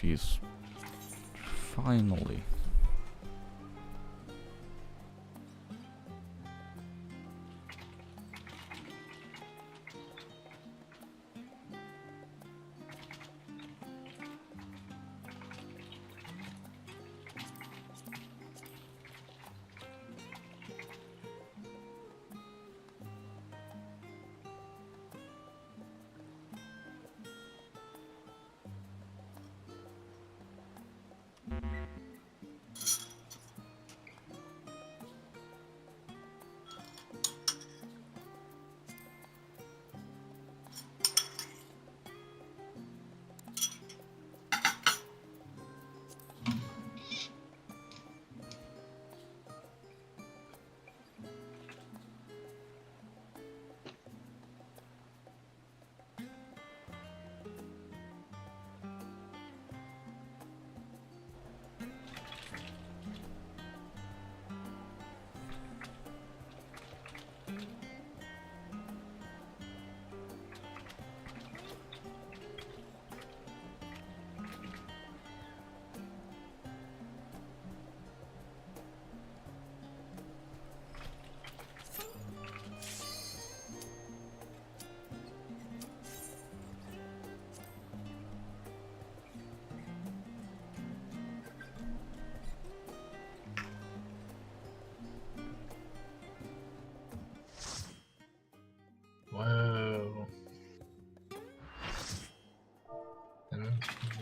She's finally. Whoa. And then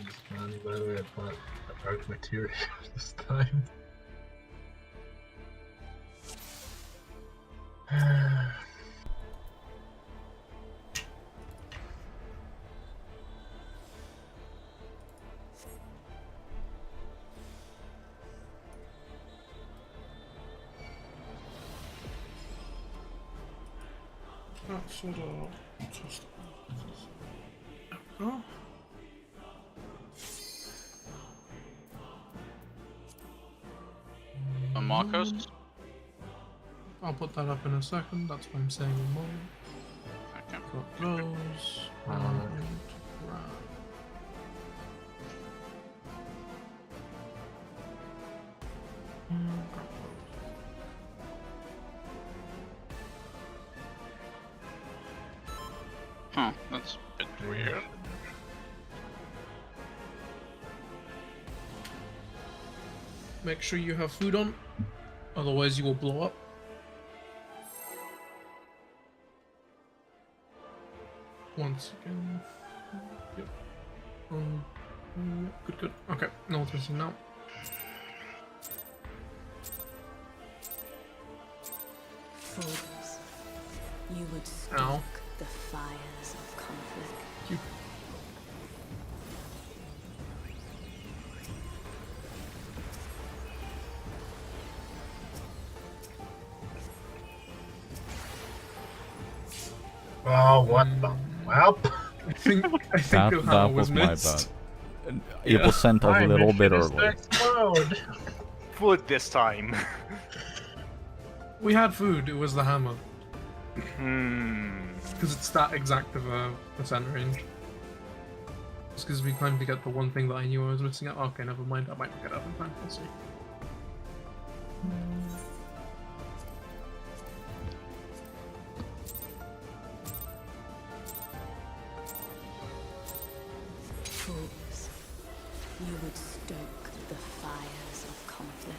it's funny, by the way, I bought a dark material this time. Oh. Marcos? I'll put that up in a second, that's why I'm saying a moment. Okay. Got those, and grab. Grab those. Huh, that's a bit weird. Make sure you have food on, otherwise you will blow up. Once again. Yep. Yep. Good, good. Okay, no one's missing now. Fools, you would stoke Ow. the fires of conflict. You. Oh, what the? Well, I think That, the that hammer was my missed. bad. It was sent a my little bit mission is to early. explode. Food this time. We had food, it was the hammer. Hmm. Because it's that exact of a percent range. Just because we kind of get the one thing that I knew I was missing out. Okay, never mind, I might pick it up in time, we'll see. Fools, you would stoke the fires of conflict.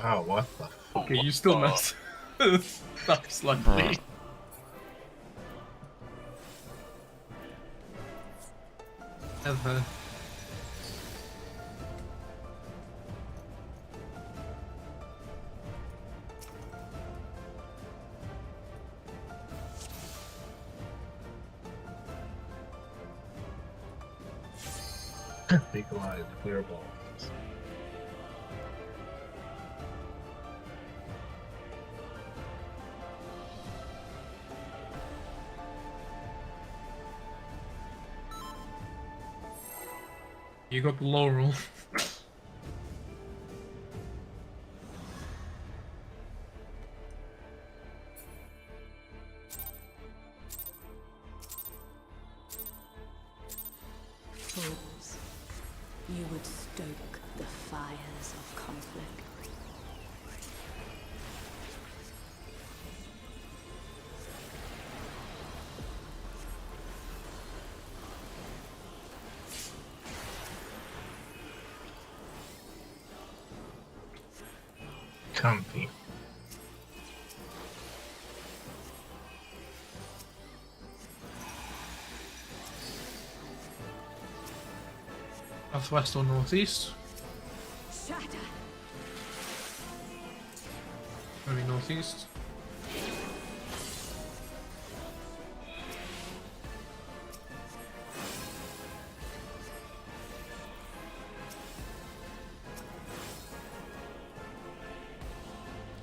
Oh, what the? Okay, you still missed. That's likely. Ever. Big line, clear balls. You got the low roll. stoke the fires of conflict. Comfy. Southwest or northeast? Shatter! Maybe northeast.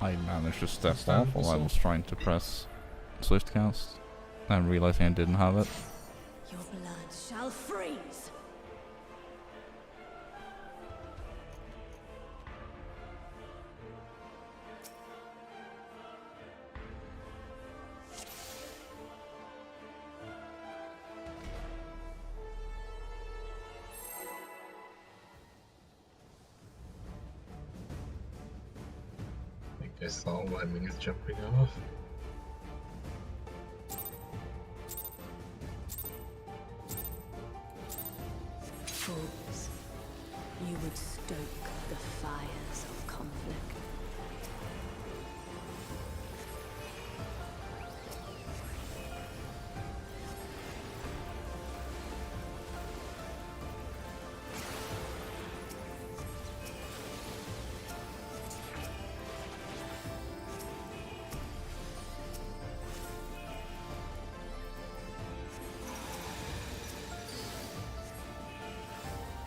I managed to step Stand off while I whistle. was trying to press Swift cast, and realizing I didn't have it. Your blood shall freeze! I think I saw Lemmings jumping off. Fools, you would stoke the fires of conflict.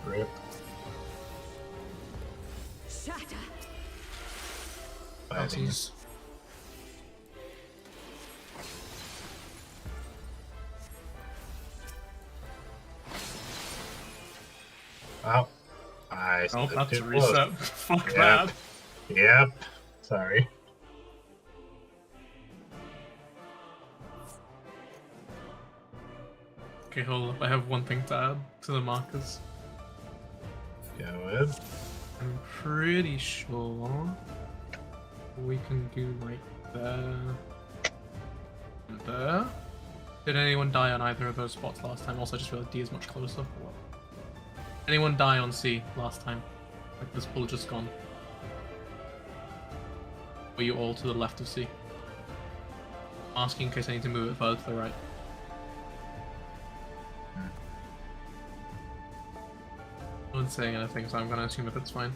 Rip. Shatter! Fighting. Southeast. Oh. I Oh, stood that's too a close. reset. Fuck Yep. that. Yep. Sorry. Okay, hold up. I have one thing to add to the markers. Go ahead. I'm pretty sure we can do like there and there. Did anyone die on either of those spots last time? Also, I just realized D is much closer. Anyone die on C last time? Like this bull just gone. Were you all to the left of C? Asking in case I need to move it further to the right. No one's saying anything, so I'm gonna assume that it's fine.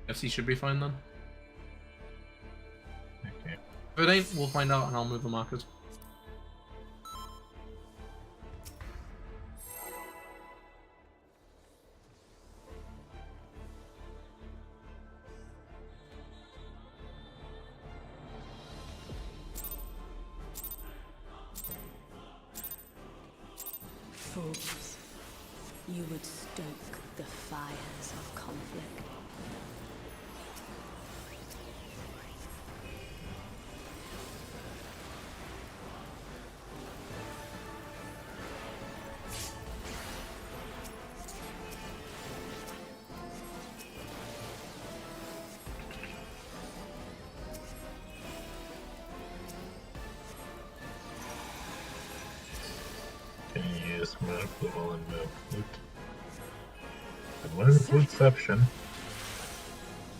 FC should be fine then. Okay. If it ain't, we'll find out and I'll move the markers. Fools, you would stoke the fires of conflict. Can you use my pool and move flute? And what is fluteception?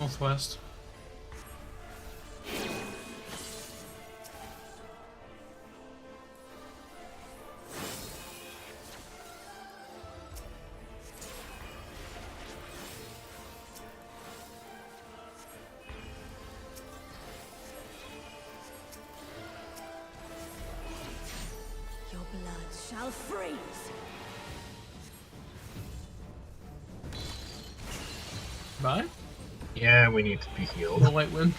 Northwest. Your blood shall freeze! Bye. Yeah, we need to be healed. No white wind.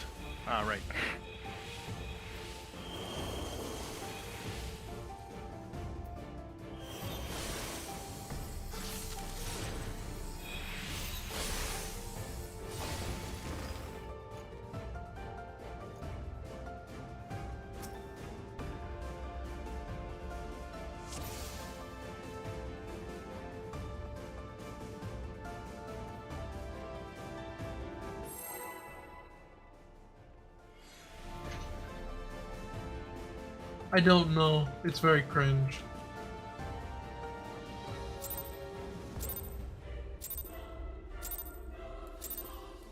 Ah, right. I don't know. It's very cringe.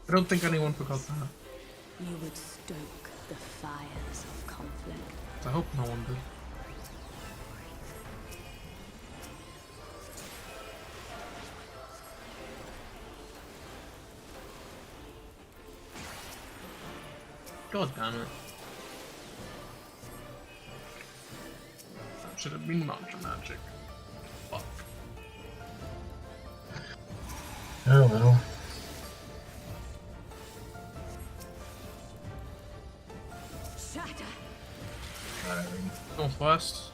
I don't think anyone forgot that. You would stoke the fires of conflict. I hope no one did. God damn it. That should have been much magic. Fuck. Oh well. Shatter. Driving. Northwest.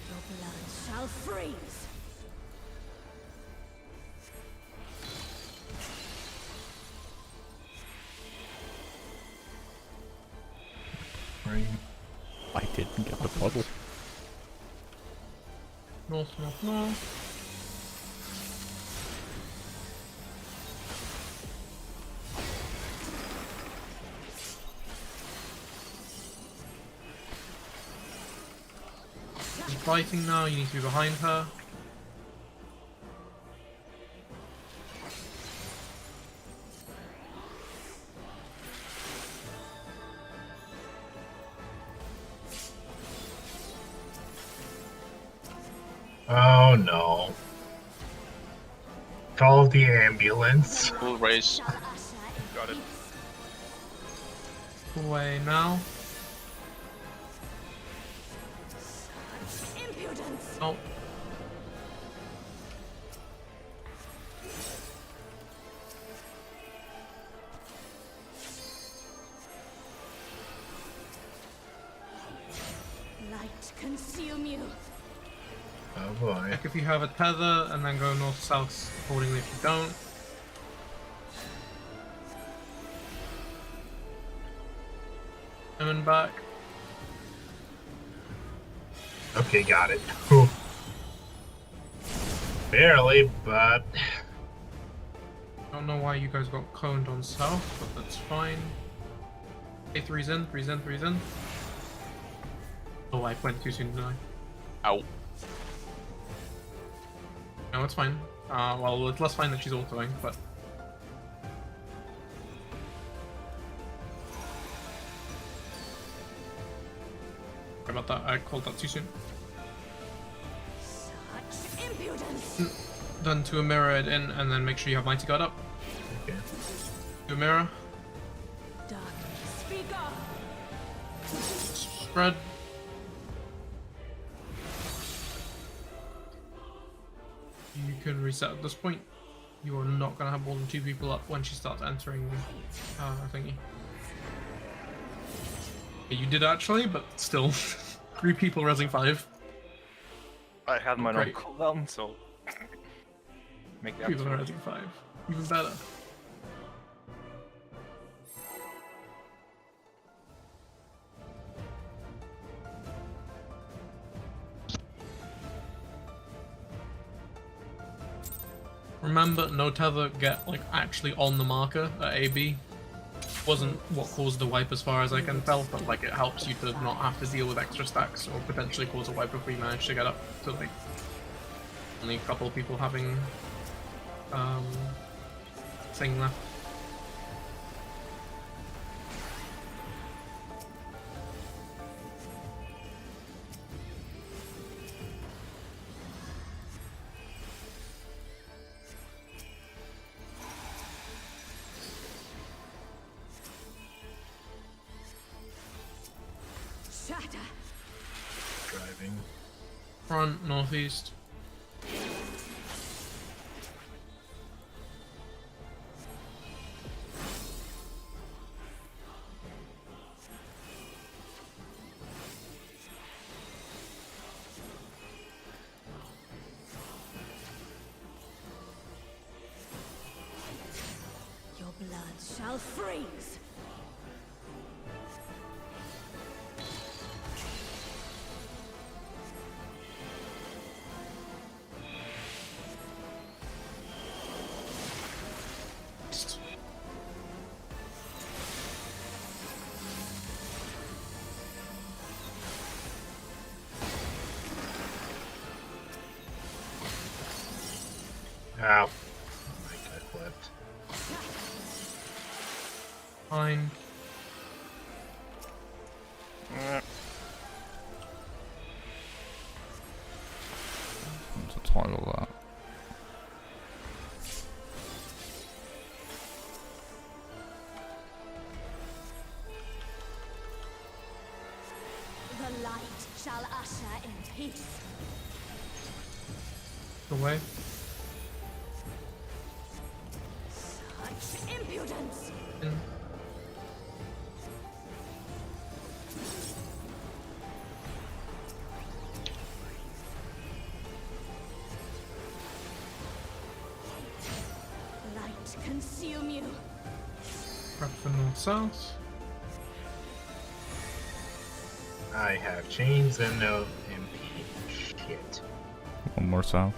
Your blood shall freeze. Right. I didn't get the puzzle. North, north, north. She's fighting now, you need to be behind her. Oh no. Call the ambulance. Full race. Shall usher in Got it. peace. Away now. Impudence. Oh, Light consume you. Oh boy. check if you have a tether and then go north south accordingly if you don't. Coming back. Okay, got it. Whew. Barely, but Don't know why you guys got coned on south, but that's fine. Okay, three's in, three's in, three's in. Oh, I went too soon, didn't I? Ow. No, it's fine. Well, it's less fine that she's autoing, but... Sorry about that, I called that too soon. Such impudence. Then to a mirror it in, and then make sure you have Mighty Guard up. okay. To a mirror. Darkness, speak up. Spread. You can reset at this point. You are not going to have more than 2 people up when she starts entering thingy. Yeah, you did actually, but still. 3 people resing 5. I had mine on Great. cooldown, so make that. People are resing 5. Even better. Remember, no tether get like actually on the marker at AB. Wasn't what caused the wipe as far as I can tell, but like it helps you to not have to deal with extra stacks or potentially cause a wipe if we manage to get up to like only a couple of people having thing left. Shatter. Driving. Front, northeast. Your blood shall freeze. Ow. Oh my god, flipped. Fine. To toggle that. The light shall usher in peace. Away. Such impudence! In. Light consume you. Prep for north-south. I have chains and no MP. Shit. One more south.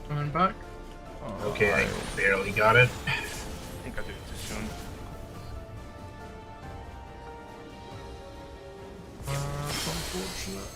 Coming back. Okay, I barely got it. I think I did it too soon. That's unfortunate.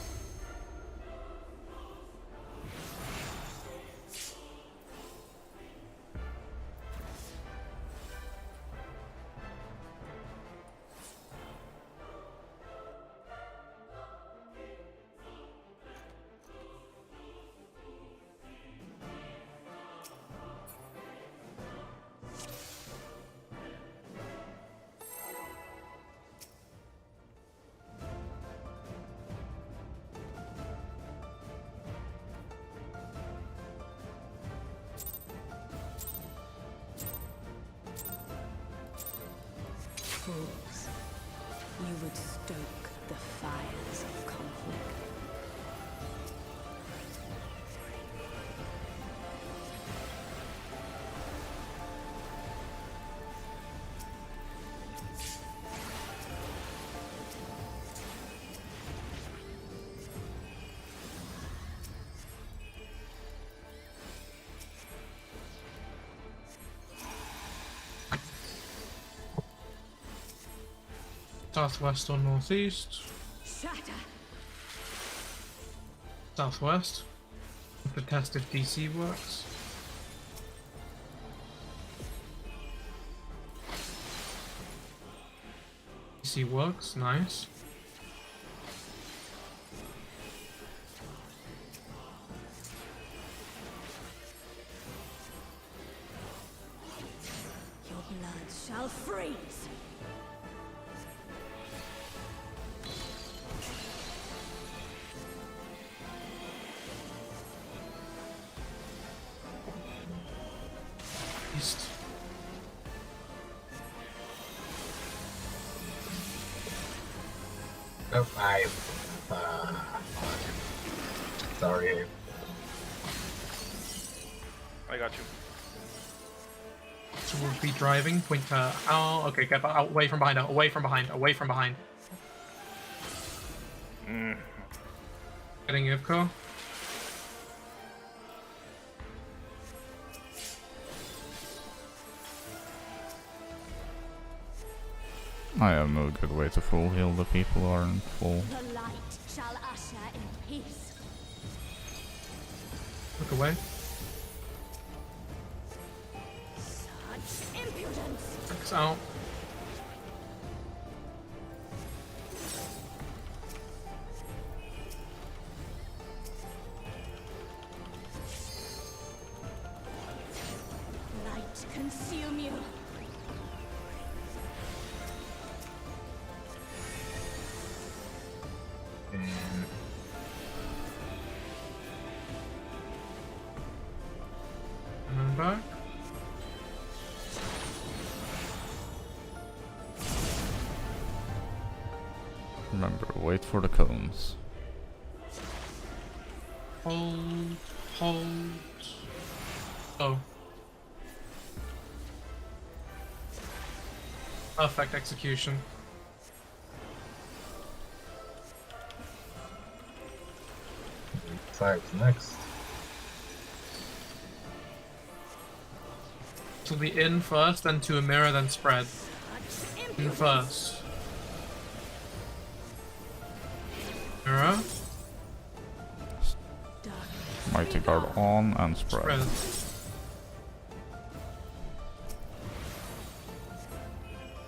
Fools. You would stoke the fires of conflict. Southwest or northeast? Shatter! Southwest. To test if DC works. DC works, nice. Your blood shall freeze! East. Oh, sorry. I got you. So we'll be driving. Point to. Oh, okay. Get out, away from behind. Away from behind. Away from behind. Getting Ivco. I have no good way to full heal the people who are in full. The light shall usher in peace. Look away. Such impudence! X out. Light consume you. And And then back. Remember, wait for the cones. Hold. Hold. Oh. Perfect execution. Five's next. So the in first, then to a mirror, then spread. In first. Mirror. Mighty Guard on and spread. Spread.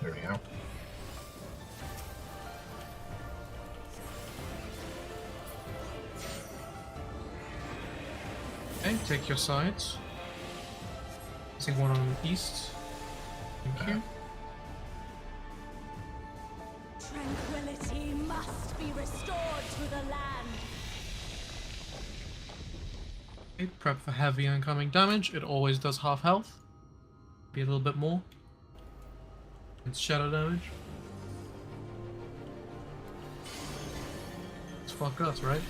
There we go. Okay, take your sides. See one on east. Thank you. Tranquility must be restored to the land. Okay, prep for heavy incoming damage. It always does half health. Be a little bit more. It's shadow damage. It's fuck us, right?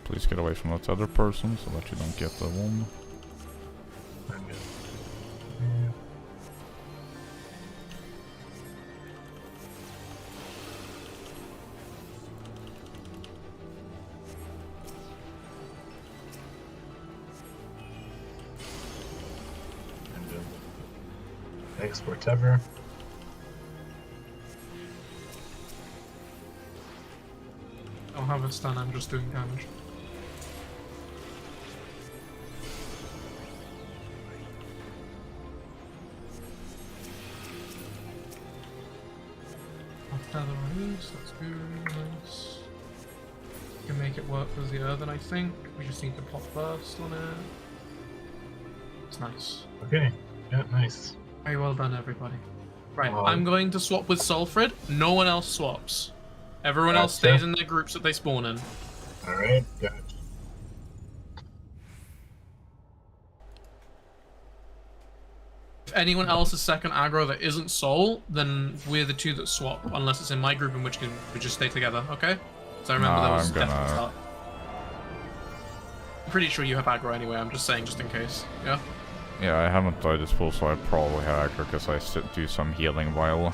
Please get away from that other person so that you don't get the wound. I'm good. I'm good. Export ever. I don't have a stun, I'm just doing damage. Tether on this, that's good, nice. We can make it work with the earthen, I think. We just need to pop burst on it. It's nice. Okay. Yeah, nice. Very well done, everybody. Right, Wow. I'm going to swap with Sulfrid. No one else swaps. Everyone else Gotcha. stays in their groups that they spawn in. Alright, gotcha. If anyone else is second aggro that isn't Soul, then we're the two that swap, unless it's in my group, in which case we just stay together, okay? So I remember Nah, that was I'm gonna- definitely start. I'm pretty sure you have aggro anyway, I'm just saying just in case, yeah? Yeah, I haven't died this full, so I probably have aggro because I do some healing while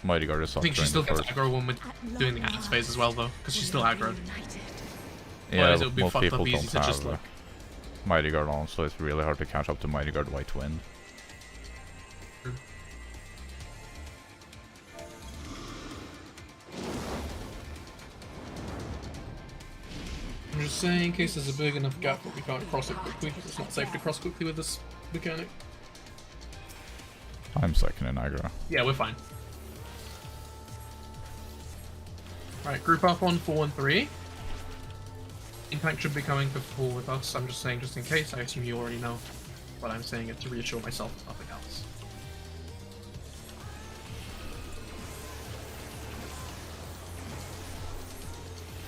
Mighty Guard is I up think she during still the gets first. aggro when we're doing the ads phase as well, though, because she's still aggroed. Yeah, Otherwise it would be most fucked people up easy don't to just, have like... Mighty Guard on, so it's really hard to catch up to Mighty Guard White Wind. I'm just saying, in case there's a big enough gap that we can't cross it quickly, because it's not safe to cross quickly with this mechanic. I'm second in aggro. Yeah, we're fine. Alright, group up on 4 and 3. Impact should be coming to 4 with us. I'm just saying, just in case. I assume you already know. But I'm saying it to reassure myself, nothing else.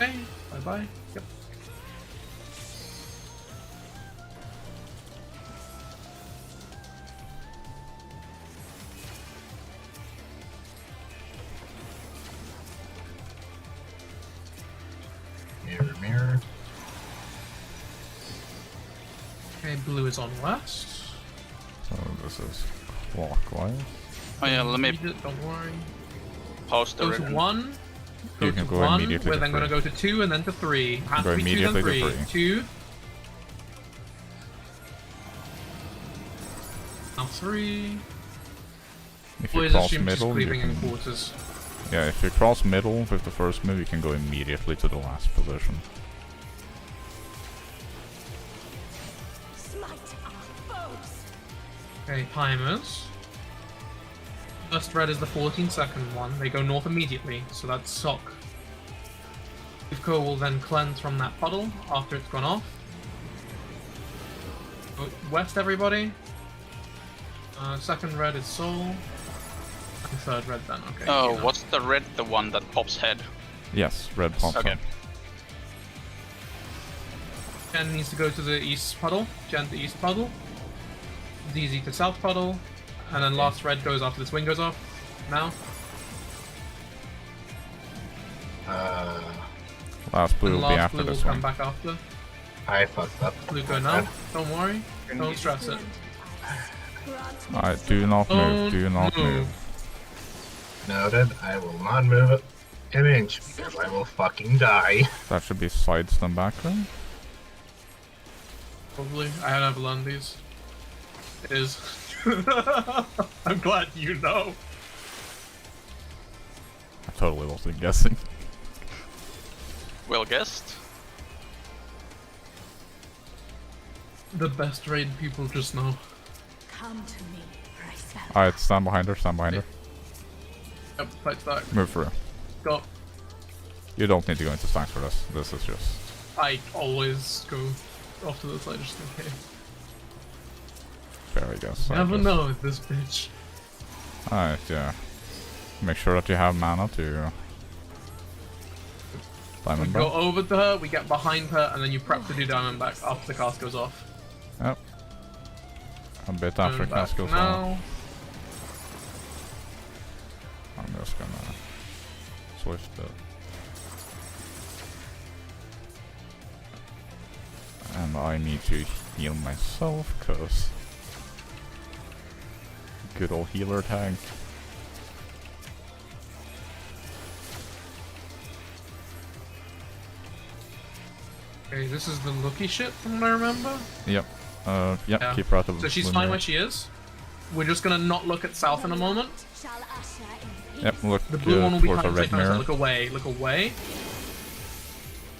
Okay, bye-bye. Yep. Mirror, mirror. Okay, blue is on west. So this is clockwise. Oh yeah, let me Read it, don't worry. post the Go to written. 1. Go You can to go 1, immediately we're to then going to 3. go to 2 and then to 3. Has Go to be 2 then immediately to 3. 3. 2. Now 3. If you Boys cross assume just middle, you creeping in can... quarters. Yeah, if you cross middle with the first move, you can go immediately to the last position. Smite our foes. Okay, timers. First red is the 14-second one. They go north immediately, so that's Sock. Ivko will then cleanse from that puddle after it's gone off. Go west, everybody. Second red is Soul. And third red then, okay. Oh, you know. what's the red? The one that pops head? Yes, red pops Okay. up. Jen needs to go to the east puddle. Jen to east puddle. DZ to south puddle. And then last red goes after this wing goes off. Now. Last blue And will be last after blue will this come one. back after. I fucked up. Blue go now. Don't worry. Don't stress it. Alright, do not move. Do not move. Noted. I will not move it an inch because I will fucking die. That should be sides than background. Probably. I have learned these. It is. I'm glad you know. I totally wasn't guessing. Well guessed. The best raid people just know. Come to me, Bryce. Alright, stand behind her, stand behind her. Yep, fight stack. Move through. Go. You don't need to go into stacks for this. This is just... I always go off to the side just in case. fair, I guess. Never know with this bitch. Alright, yeah. Make sure that you have mana to... We Diamond go back. over to her, we get behind her, and then you prep to do diamond back after the cast goes off. Yep. A bit after Diamond cast back goes now. on. I'm just gonna swift it. And I need to heal myself, cause good old healer tag. Okay, this is the lucky shit from what I remember. Yep. Yep, Yeah. keep her out of So she's the fine mirror. where she is. We're just gonna not look at south in a moment. Yep, look The blue one will be towards the kind red of mirror. look away, look away.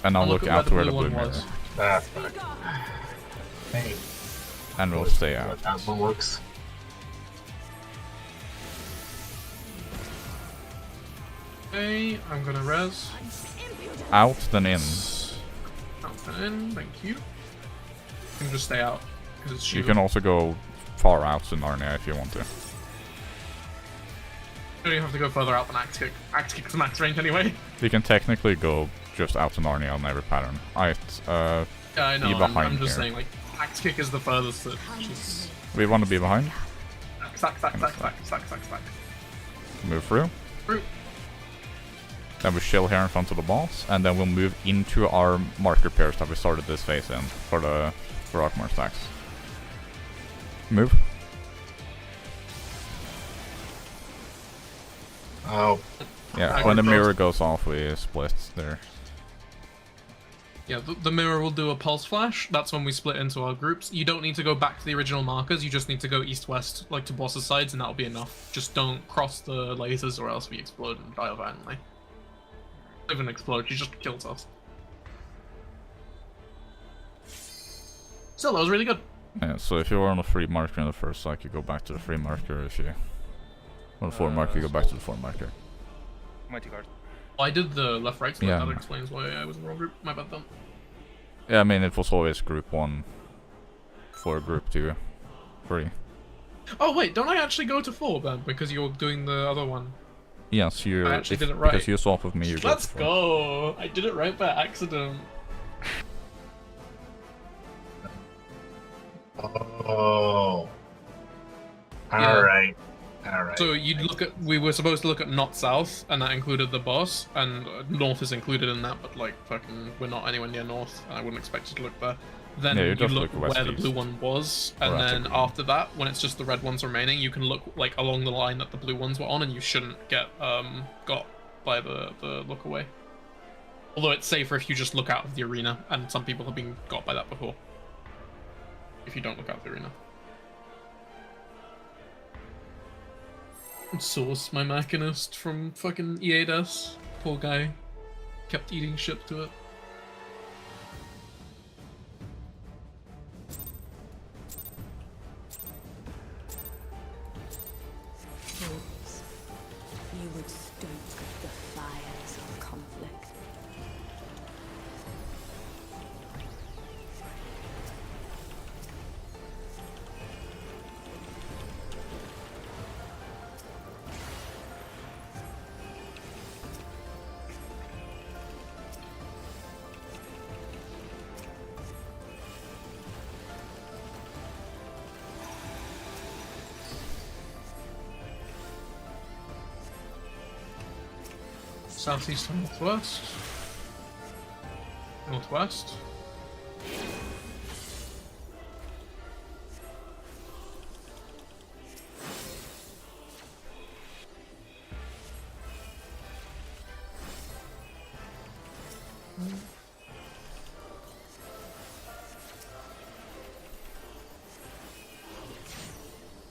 And I'll I'll look look at out where where the the blue blue one mirror was. is. Ah, fuck. Hey. And we'll stay out. That one works. Okay, I'm gonna res. Out, then in. Out and in, thank you. You can just stay out, because it's You shield. can also go far out in Narnia if you want to. You don't even have to go further out than Axe Kick. Axe Kick is max range anyway. You can technically go just out in Narnia on every pattern. Alright, Yeah, I know, Be I'm behind just here. saying, like, Axe Kick is the furthest that she's... we want to be behind. Stack, stack, stack, stack, stack, stack, stack. Move through. Through. Then we chill here in front of the boss, and then we'll move into our marker pairs that we started this phase in for the Rockmore stacks. Move. Oh. Yeah, I when the got mirror those. goes off, we split there. Yeah, the mirror will do a pulse flash. That's when we split into our groups. You don't need to go back to the original markers. You just need to go east-west, like to boss's sides, and that'll be enough. Just don't cross the lasers, or else we explode and die violently. Live and explode. She just kills us. Still, that was really good. Yeah, so if you were on a free marker in the first stack, you go back to the free marker. If you on a 4 marker, you go back to the 4 marker. Mighty guard. Well, I did the left-right split. Yeah. That explains why I was in the wrong group. My bad, though. Yeah, I mean, it was always group 1 for group 2. Free. Oh, wait, don't I actually go to 4, then? Because you're doing the other one. Yes, you. I actually did it right. Because you swap with me, you Let's go. go! I did it right by accident. Oh. Yeah. Alright. Alright. So you'd look at, we were supposed to look at not south, and that included the boss, and north is included in that, but like fucking, we're not anywhere near north, and I wouldn't expect you to look there. Then Yeah, you you just look look west where the east. blue one was, and Or at the then green. after that, when it's just the red ones remaining, you can look like along the line that the blue ones were on, and you shouldn't get got by the look away. Although it's safer if you just look out of the arena, and some people have been got by that before. If you don't look out of the arena. Source, my machinist from fucking E8S. Poor guy. Kept eating shit to it. Hopes. You would stoke the fires of conflict. Southeast and northwest. Northwest.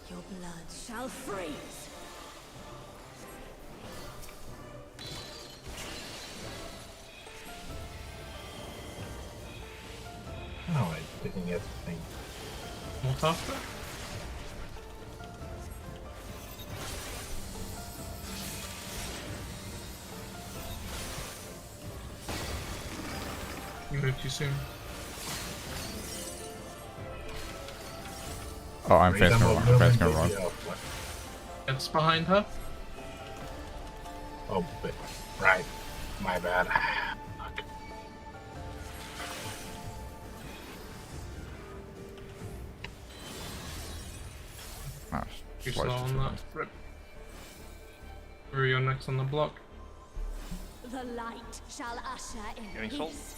Your blood shall freeze. Oh, I didn't get the thing. What after? You moved too soon. Oh, I'm Freedom facing of wrong. I'm movement facing gives wrong. you a plus. It's behind her. Oh, but right. My bad. Fuck. Ah, Too slice slow it on too that. fast. Rip. Where are you next on the block? The light shall usher in Getting salt. peace.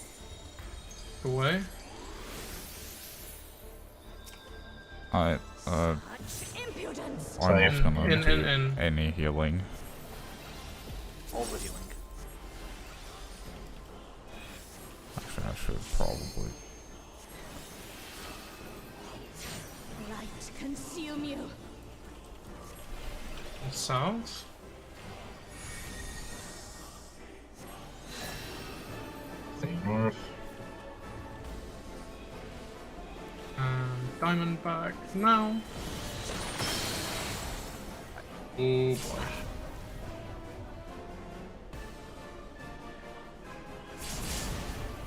Away. Such impudence. I'm So not gonna in- do in. any healing. All the healing. Actually, I should probably. Light consume you. South. Stay north. Diamond back now. Oh boy.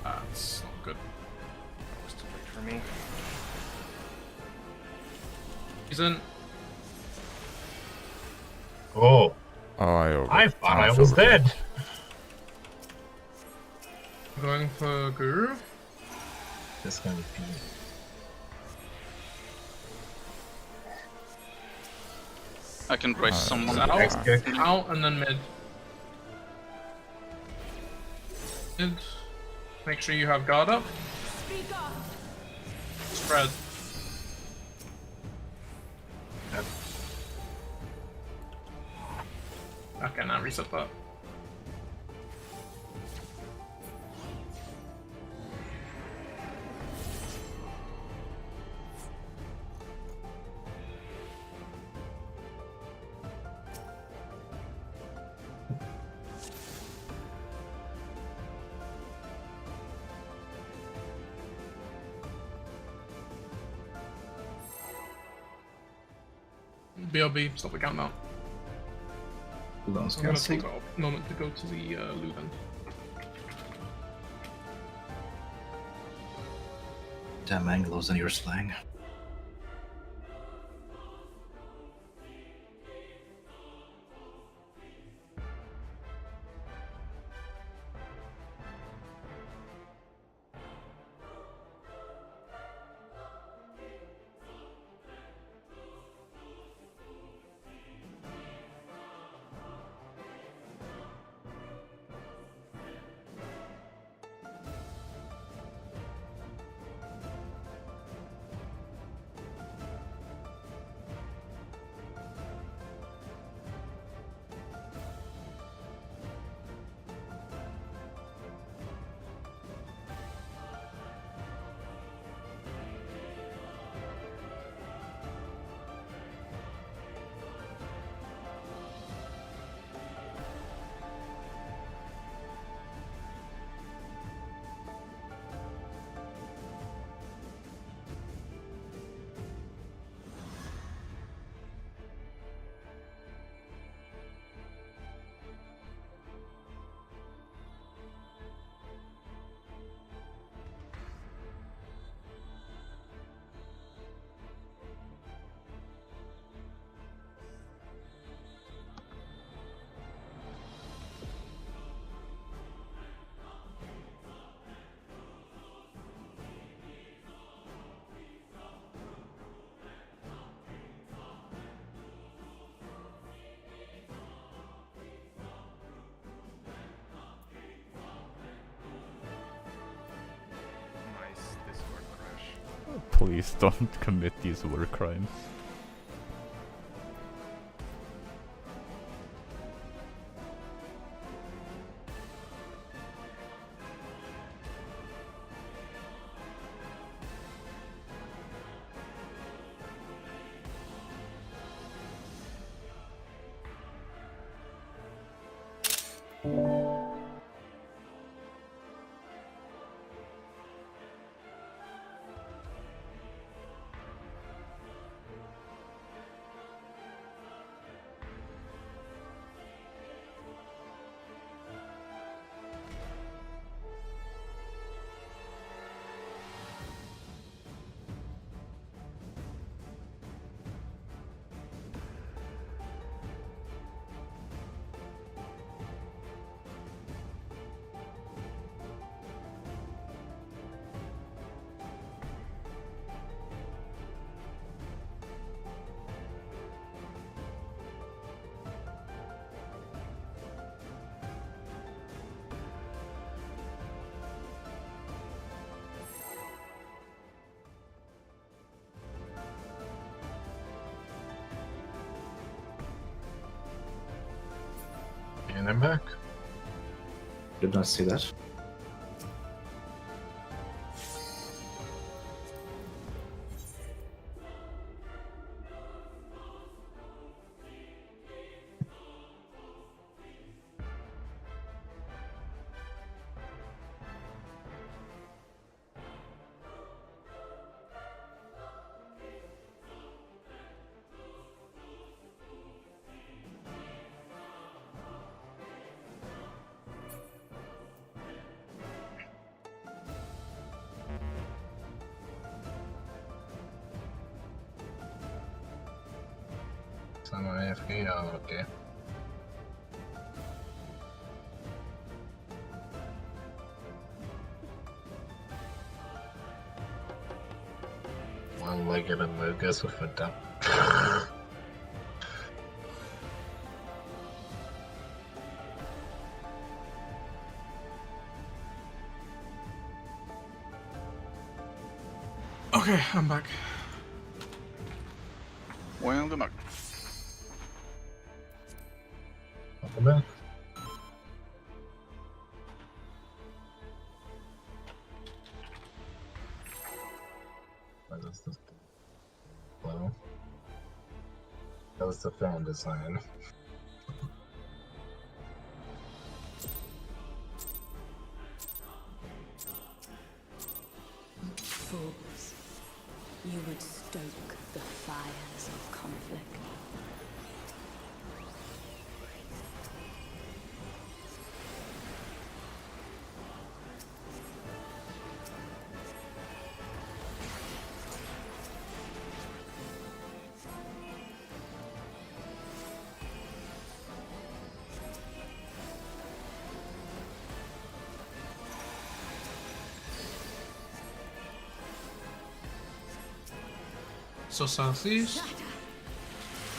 That's not good. That was too late for me. He's in. Oh, Oh, I thought I was dead. Going for Guru. This gonna be. I can brace someone. Out, Next kick. out, and then mid. Mid. Make sure you have guard up. Speak up. Spread. Yep. Okay, now reset that. BRB, stop the countdown. Who else I'm can gonna see? take a moment to go to the loo then. Damn Anglos in your slang. Nice Discord crash. Please don't commit these war crimes. And I'm back. Did not see that. So I'm AFK. Oh, okay. One-legged amogus with a dump. Okay, I'm back. Welcome back. Welcome back. What is this? Well, that was the fan design. Fools. You would stoke the fires of conflict. So southeast,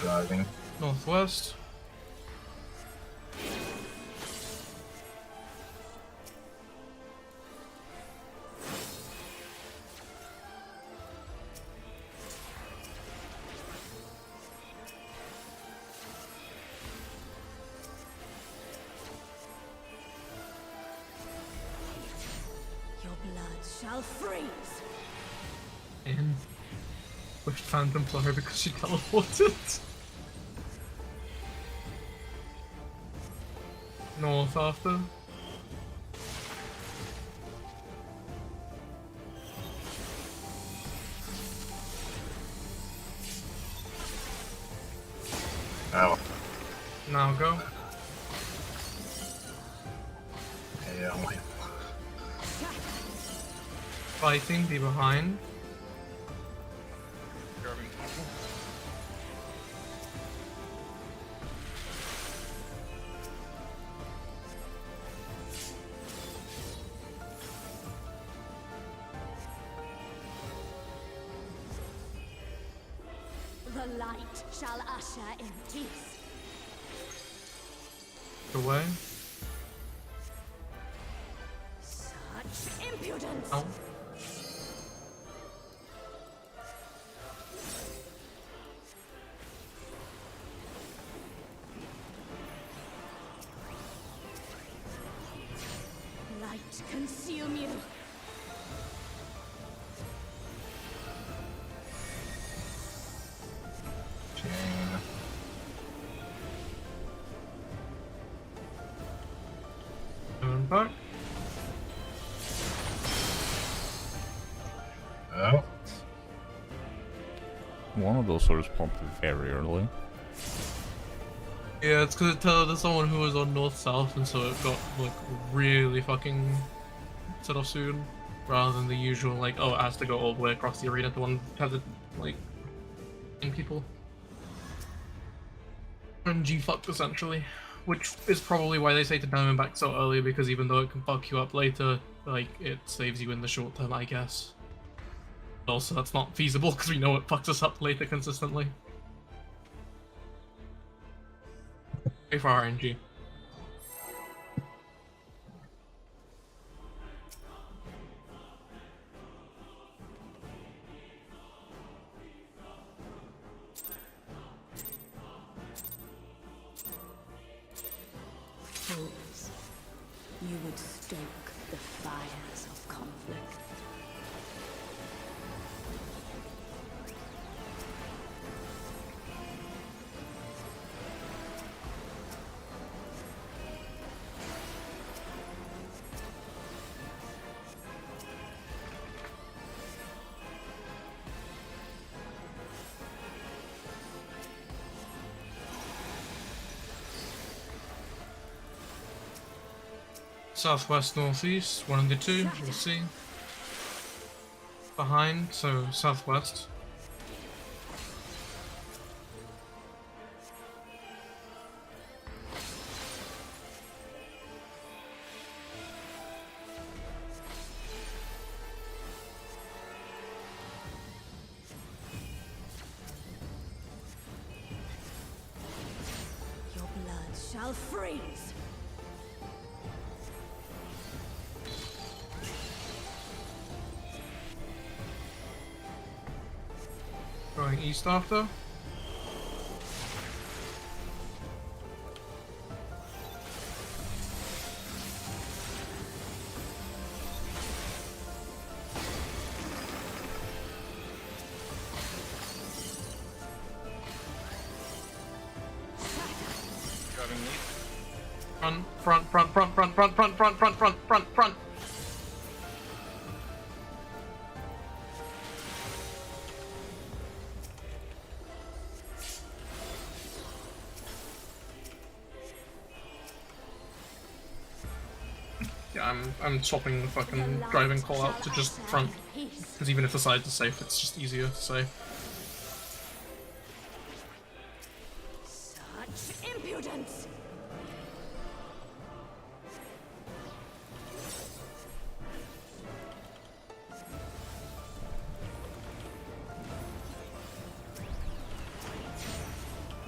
Driving. northwest. Your blood shall freeze. In. Which Phantom Flyer because she teleported. North after. Oh. Now go. Yeah, wait. Fighting, be behind. Grabbing. The light shall usher in peace. Away. Such impudence! Out. Light consume you. Chain. back. Oh. One of those swords popped very early. Yeah, it's because it teleported someone who was on north-south, and so it got like really fucking set off soon, rather than the usual like, oh, it has to go all the way across the arena to one have to like in people. And G-fucked essentially, which is probably why they say to diamond back so early, because even though it can fuck you up later, like it saves you in the short term, I guess. But also, that's not feasible because we know it fucks us up later consistently. Pay for RNG. Fools, you would stoke the fires of conflict. Southwest, northeast, one of the two, we'll see. Behind, so southwest. Your blood shall freeze. Going east after. Driving lead. Front. Yeah, I'm swapping the fucking driving call out to just front, because even if the sides are safe, it's just easier to say. Such impudence!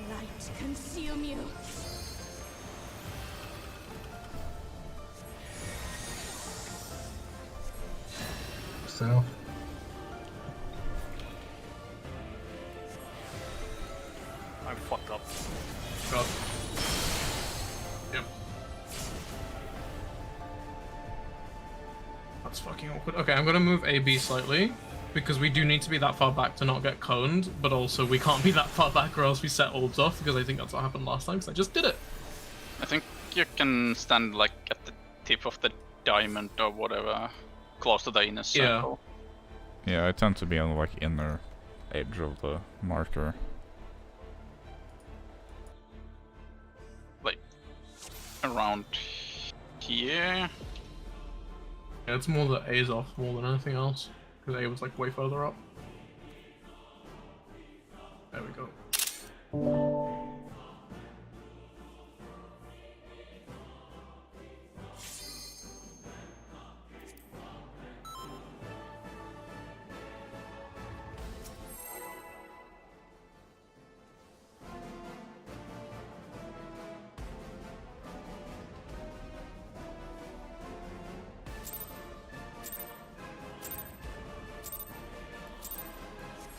Light consume you. South. I'm fucked up. God. Yep. That's fucking awkward. Okay, I'm gonna move AB slightly, because we do need to be that far back to not get coned, but also we can't be that far back or else we set orbs off, because I think that's what happened last time, because I just did it. I think you can stand like at the tip of the diamond or whatever, close to the inner circle. Yeah, I tend to be on like inner edge of the marker. Like around here. Yeah, it's more that A's off more than anything else, because A was like way further up. There we go.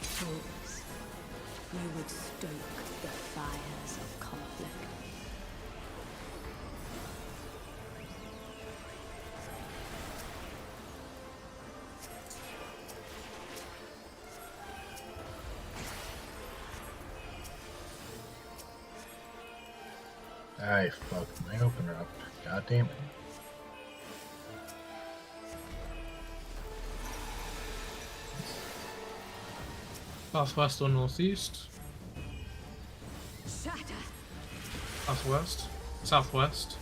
Fools, you would stoke the fires of conflict. I fucked my opener up. God damn it. Southwest or northeast? Shatter. Southwest. Southwest.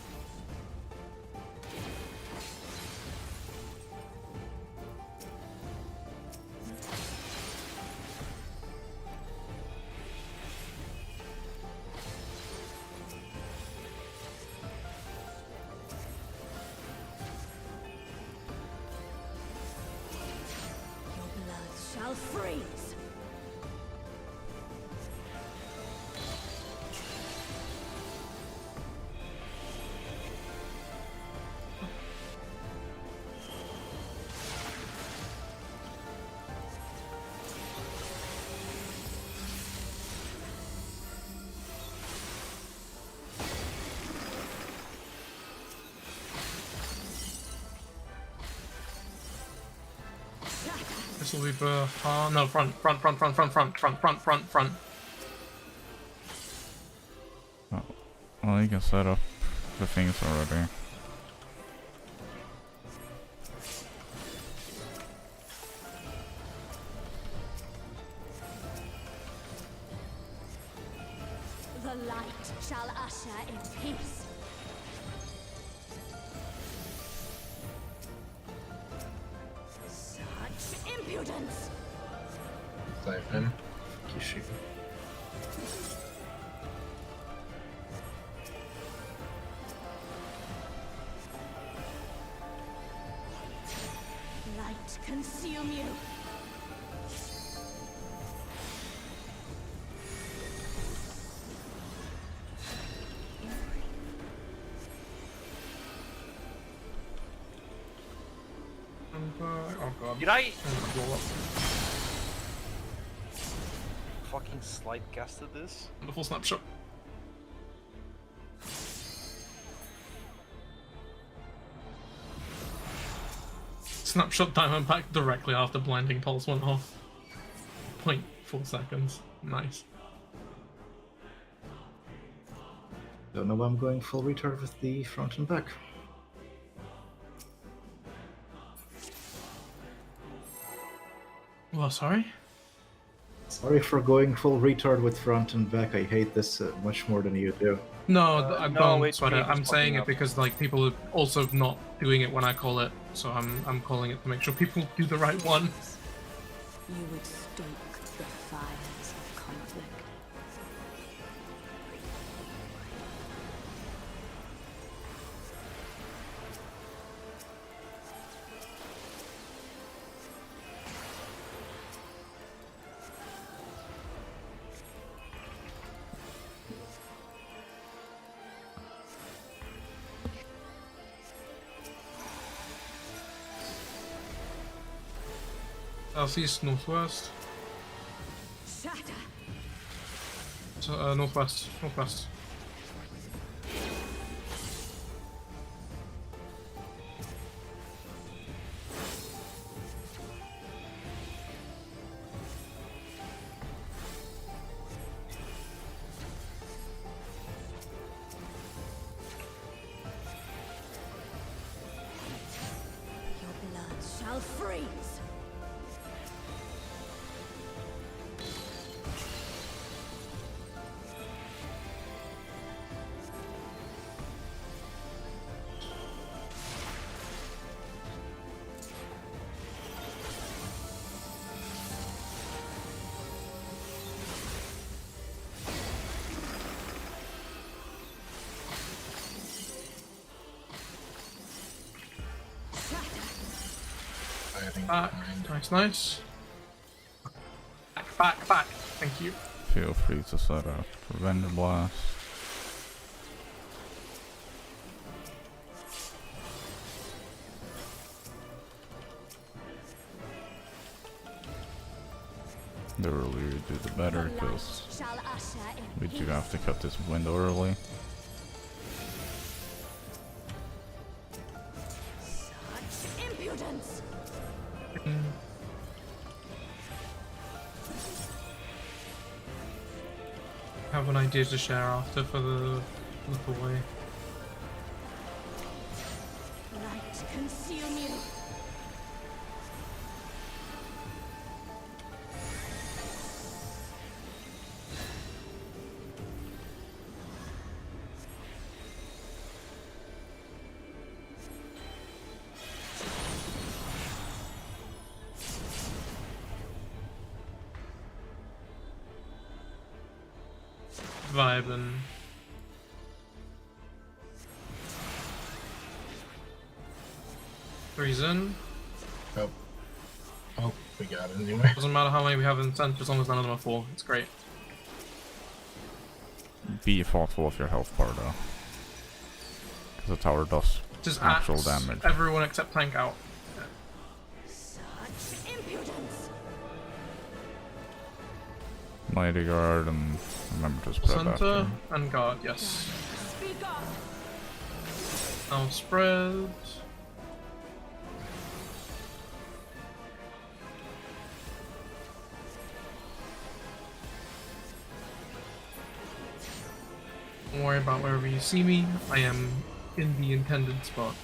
Your blood shall freeze. This will be no, front. Oh, well, you can set up the things already. The light shall usher in peace. Such impudence! Save him. Kishi. Light consume you. Oh god. Did I Blow up. fucking slide casted this? Wonderful snapshot. Snapshot diamond pack directly after blinding pulse went off. 0.4 seconds. Nice. Don't know why I'm going full retard with the front and back. Well, sorry. Sorry for going full retard with front and back. I hate this much more than you do. No, I no, don't it's sweat me it. I'm who's saying fucking it up. because like people are also not doing it when I call it, so I'm calling it to make sure people do the right one. You would stoke the fires of conflict. Southeast, northwest. Shatter. So, northwest, northwest. Your blood shall freeze. Fighting Back. behind. Nice, nice. Back. Thank you. Feel free to set up Render Blast. The earlier you do the better, The because light shall usher in we do peace. have to cut this window early. Such impudence! Have an idea to share after for the boy. Light consume you. vibing. Three's in. Oh. Oh, we got it anyway. Doesn't matter how many we have in center as long as none of them are 4. It's great. Be thoughtful of your health bar though. Because the tower does Just actual axe damage. everyone except tank out. Such impudence. Mighty guard and remember to spread Center after. and guard, yes. Speak up. Now spread. Don't worry about wherever you see me. I am in the intended spot.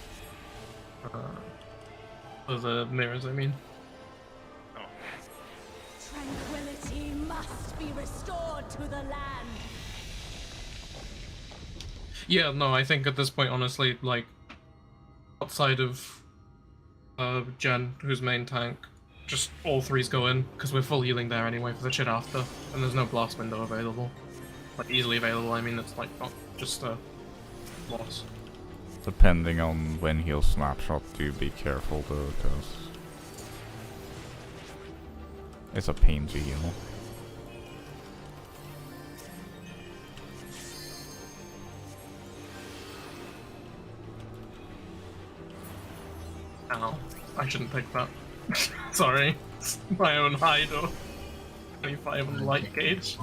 For the mirrors, I mean. Tranquility must be restored to the land. Yeah, no, I think at this point, honestly, like, outside of Jen, who's main tank, just all 3s go in, because we're full healing there anyway for the shit after, and there's no blast window available. Like, easily available, I mean, it's like not just a loss. Depending on when he'll snapshot, do be careful though, because it's a pain to heal. Ow. I shouldn't pick that. Sorry. It's my own hide or 25 on the light gauge.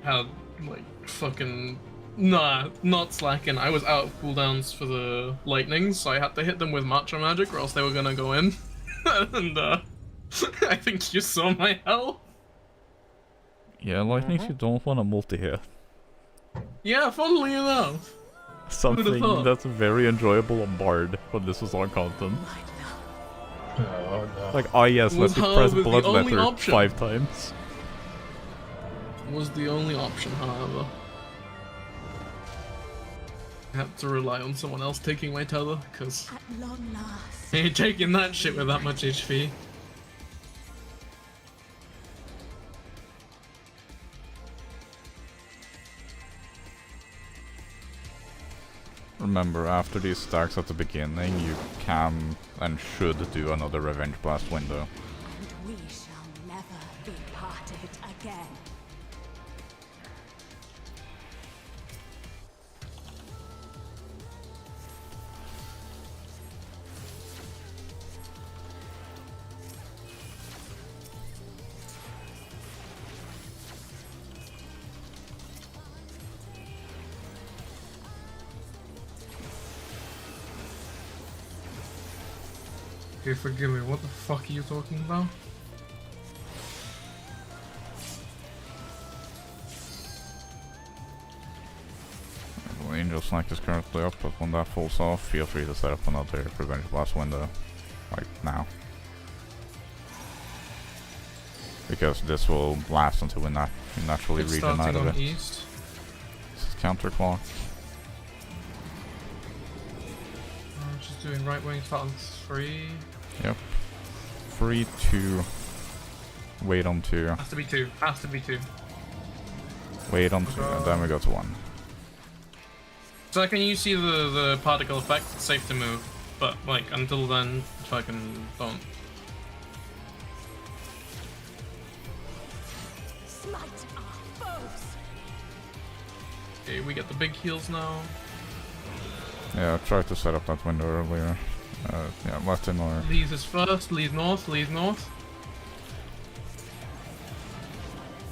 Had like fucking not slacking. I was out of cooldowns for the lightnings, so I had to hit them with matcha magic or else they were gonna go in. And I think you saw my health. Yeah, lightning you don't want to multi-hit. Yeah, funnily enough. Something thought? that's very enjoyable on Bard when this was on content. Oh no. Like, oh yes, let Was me Harv press the blood only letter option? 5 times. Was the only option, however. I had to rely on someone else taking my tether, because At long last. I ain't taking that shit with that much HP. Remember, after these stacks at the beginning, you can and should do another Revenge Blast window. And we shall never be part of it again. Okay, forgive me, what the fuck are you talking about? Well, Angel Snack is currently up, but when that falls off, feel free to set up another Revenge Blast window. Like, now. Because this will last until we naturally It's regen out starting of on it. east. This is counterclock. Just doing right wing, start on 3. Yep. 3, 2. Wait on 2. Has to be 2. Has to be 2. Wait on 2, and then we go to 1. So can you see the particle effect? It's safe to move. But like until then, fucking don't. Smite our foes. Okay, we get the big heals now. Yeah, I tried to set up that window earlier. Yeah, left in or... Lees is first, Lees north, Lees north.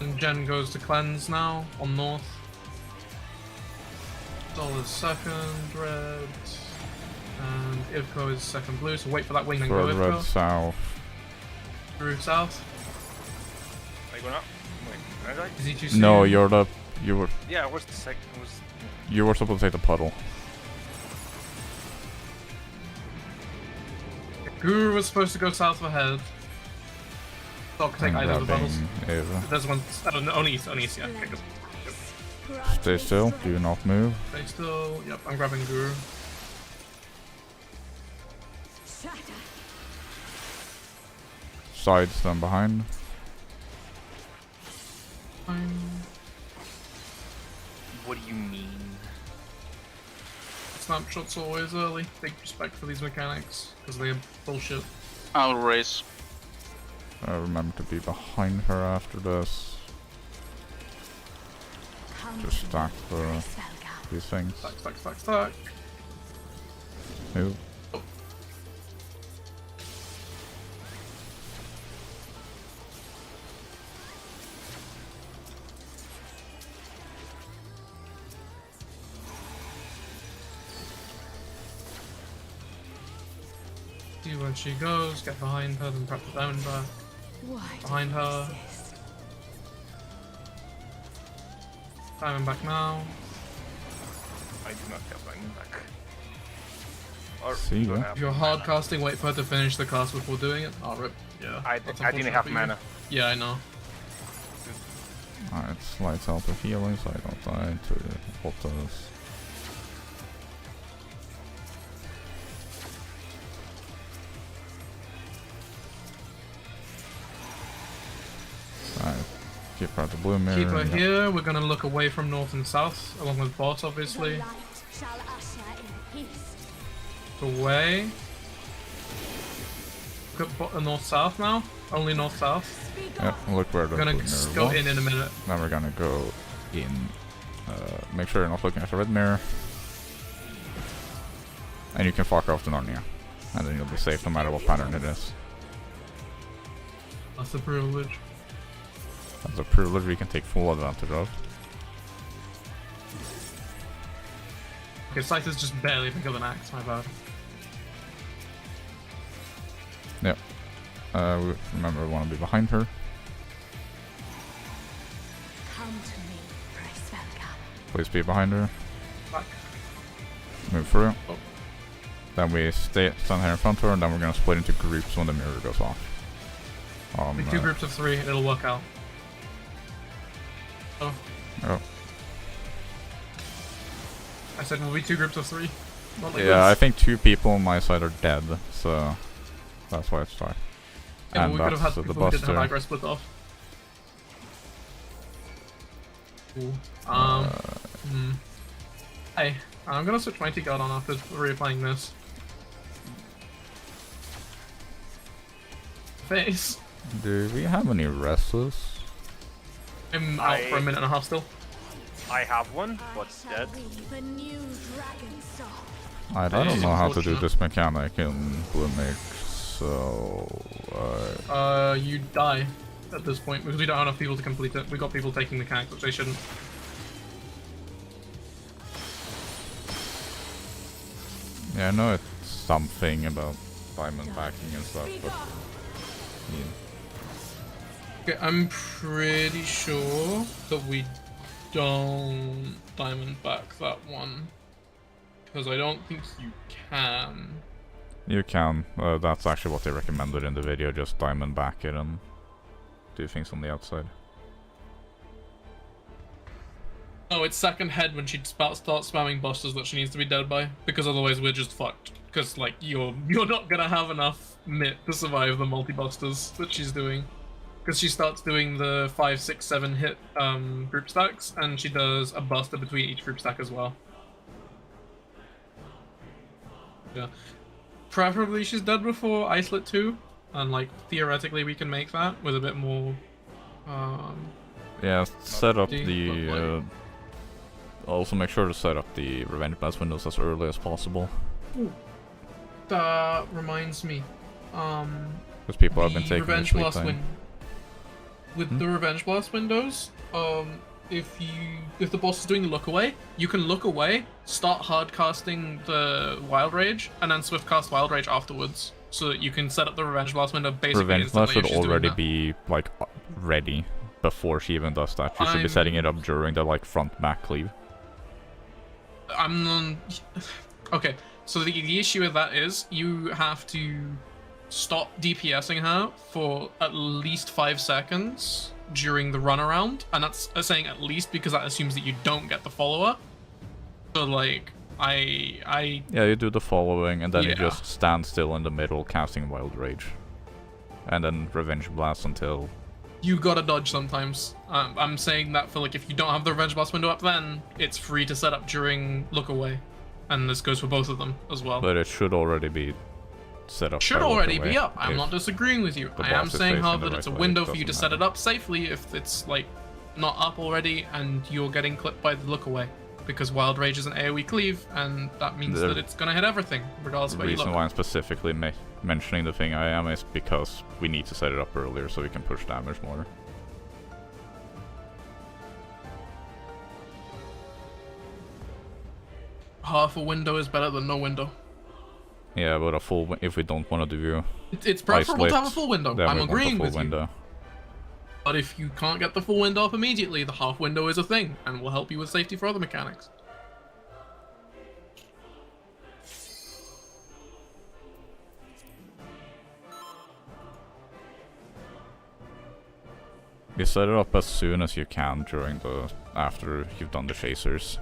And Jen goes to cleanse now, on north. Sol is second, red. And Ivko is second blue, so wait for that wing and go Third red Ivko. south. Through south. Are you going up? Wait, can I die? Is he too soon? No, you're the You were Yeah, where's the second? Was you were supposed to take the puddle. Guru was supposed to go south ahead. Stoke take I'm either of the grabbing puddles. Eva. There's one. I don't know. Only east. Only east. Yeah. Okay, good. Stay still. Do not move. Stay still. Yep. I'm grabbing Guru. Side stand behind. what do you mean? Snapshots always early. Big respect for these mechanics because they are bullshit. I'll raise. Remember to be behind her after this. Just stack for these things. Stack, stack, stack, stack. Move. See where she goes, get behind her, then prep the diamond back. Behind her. Diamond back now. I do not have mine back. Or See do I ya. have If you're mana? hard casting, wait for her to finish the cast before doing it. Oh, rip. Yeah. I that's didn't unfortunate have for you. mana. Yeah, I know. Alright, slides out of healing so I don't die to photos. Alright, keep her at the blue mirror. Keep her yeah. here. We're gonna look away from north and south, along with boss, obviously. Away. Look at north-south now. Only north-south. Yeah, look where the We're gonna blue mirror go was. in a minute. Then we're gonna go in. Make sure you're not looking at the red mirror. And you can fuck off the Narnia. And then you'll be safe no matter what pattern it is. That's a privilege. That's a privilege we can take full advantage of. Okay, Scythe is just barely bigger than Axe, my bad. Yep. Remember, we want to be behind her. Please be behind her. Back. Move through. Oh. Then we stand here in front of her, and then we're gonna split into groups when the mirror goes off. Be two groups of 3, it'll work out. Oh, Oh. I said we'll be 2 groups of 3. Not like Yeah, I this. think 2 people on my side are dead, so that's why it's dark. Yeah, And but we could have had that's the people who didn't have buster. aggro split off. Cool. Hey, I'm gonna switch Mighty Guard on after replaying this. Face. Do we have any restless? I'm out for a minute and a half still. I have one, but dead. I don't Hey. know how to do Unfortunate. this mechanic in Blue Mage, so You die at this point because we don't have enough people to complete it. We got people taking mechanics, which they shouldn't. yeah, I know it's something about diamond backing and stuff, but yeah. Okay, I'm pretty sure that we don't diamond back that one. Because I don't think you can. You can. That's actually what they recommended in the video, just diamond back it and do things on the outside. No, it's second head when she starts spamming busters that she needs to be dead by, because otherwise we're just fucked. Because like you're not gonna have enough MIT to survive the multi-busters that she's doing. Because she starts doing the 5, 6, 7 hit group stacks, and she does a buster between each group stack as well. Yeah. Preferably she's dead before Isolate 2, and like theoretically we can make that with a bit more Yeah, set up D, the. but, like- Also, make sure to set up the Revenge Blast windows as early as possible, that reminds me. because people have been The taking their Revenge sweet Blast time. with the Revenge Blast windows, if the boss is doing the look away, you can look away, start hard casting the Wild Rage, and then swift cast Wild Rage afterwards, so that you can set up the Revenge Blast window basically Revenge Blast instantly if should she's doing already that. be like ready before she even does that. You should be setting it up during the like front back cleave. Okay, so the issue with that is you have to stop DPSing her for at least 5 seconds during the run around, and that's saying at least because that assumes that you don't get the follower. So like yeah, you do the following and then you Yeah. just stand still in the middle casting Wild Rage. And then Revenge Blast until... You gotta dodge sometimes. I'm saying that for like if you don't have the Revenge Blast window up, then it's free to set up during Look Away. And this goes for both of them as well. But it should already be set up. Should by Look already Away be up. I'm if not disagreeing with you. the I am boss is saying, facing however, the that it's a right way, window it for you to doesn't set it matter. up safely if it's like not up already and you're getting clipped by the Look Away. Because Wild Rage is an AoE cleave, and that means The that it's gonna hit everything, regardless of The where you reason look. why I'm specifically mentioning the thing I am is because we need to set it up earlier so we can push damage more. Half a window is better than no window. Yeah, but a full if we don't want to do It's preferable to have a isolate, full window. then I'm we want a agreeing full with you. window. But if you can't get the full window up immediately, the half window is a thing, and will help you with safety for other mechanics. You set it up as soon as you can after you've done the chasers.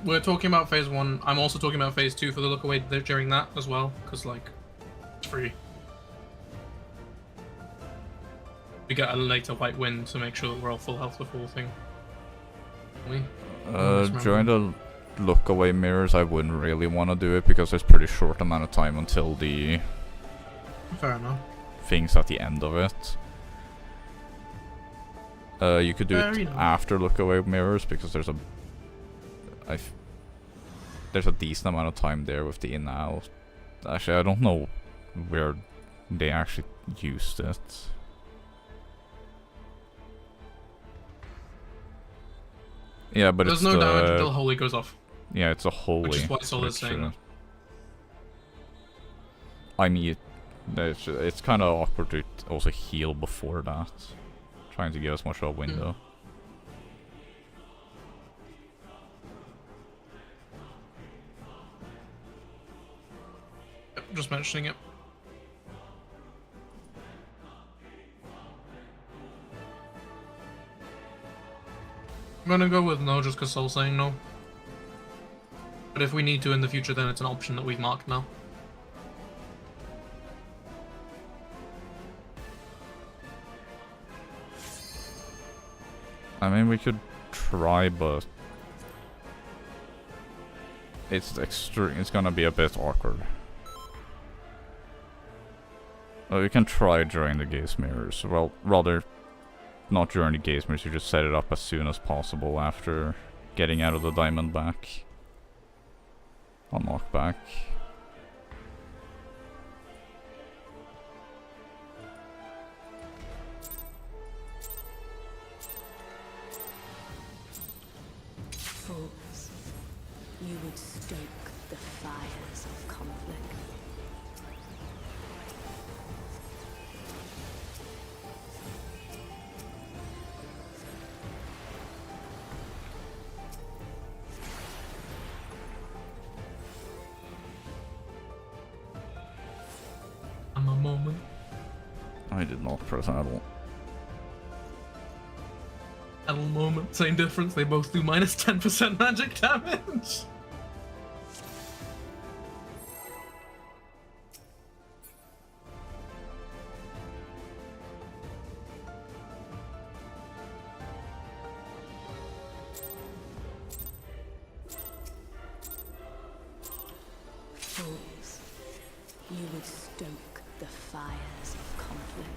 We're talking about phase 1. I'm also talking about phase 2 for the Look Away during that as well, because like it's free. We get a later white wind to make sure that we're all full health before the thing. During the Look Away mirrors, I wouldn't really want to do it because there's pretty short amount of time until the Fair enough. things at the end of it. You could do Fair it enough. after Look Away mirrors because there's a decent amount of time there with the in out. Actually, I don't know where they actually used it. Yeah, but There's it's no the, damage until Holy goes off. yeah, it's a holy. Which is why Sol is saying that. I need. It's kind of awkward to also heal before that. Trying to give as much of a window. Yep, just mentioning it. I'm gonna go with no just because Sol's saying no. But if we need to in the future, then it's an option that we've marked now. I mean, we could try, but it's It's gonna be a bit awkward. Well, we can try during the gaze mirrors. Well, rather, not during the gaze mirrors. You just set it up as soon as possible after getting out of the diamond back. On knockback. Fools, you would stoke the fires of conflict. I'm a moment. I did not press Adel. Battle moment, same difference. They both do minus 10% magic damage. Fools, you would stoke the fires of conflict.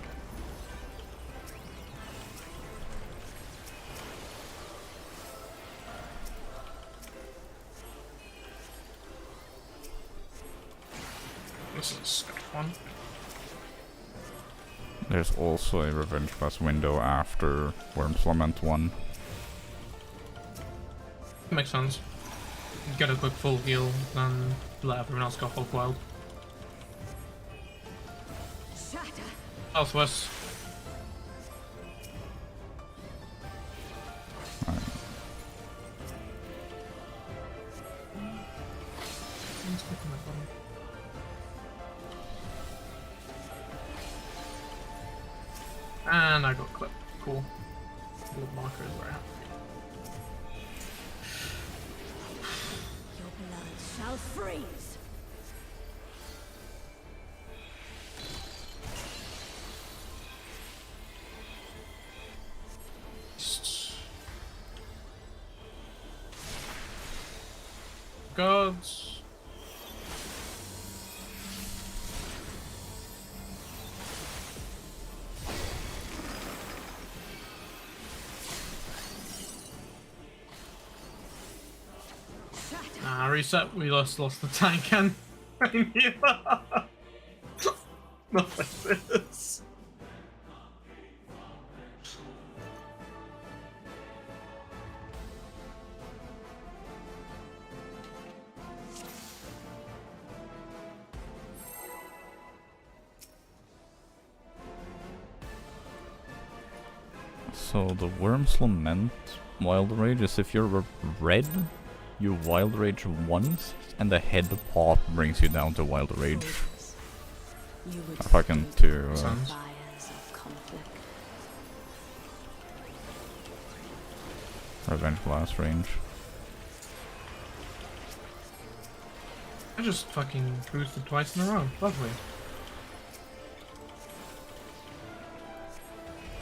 This is step 1. There's also a Revenge Blast window after Worm's Lament 1. Makes sense. Get a quick full heal, then let everyone else go full wild. Shatter! Southwest. And I got clipped. Cool. Gold marker is where I have to Your blood shall freeze. be. Gods. Nah, reset. We lost the tank and not like this. So the Worm's Lament Wild Rage is if you're red, you Wild Rage once, and the head pop brings you down to Wild Rage. You would If I can stoke do the Sounds- fires of conflict. Revenge Blast range. I just fucking boosted twice in a row. Lovely.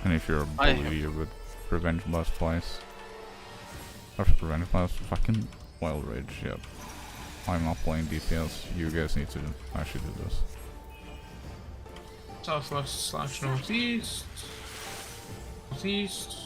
And if you're a I bully, have- you would Revenge Blast twice. Or Revenge Blast, fucking Wild Rage, yep. I'm not playing DPS, you guys need to actually do this. Southwest / northeast. Northeast.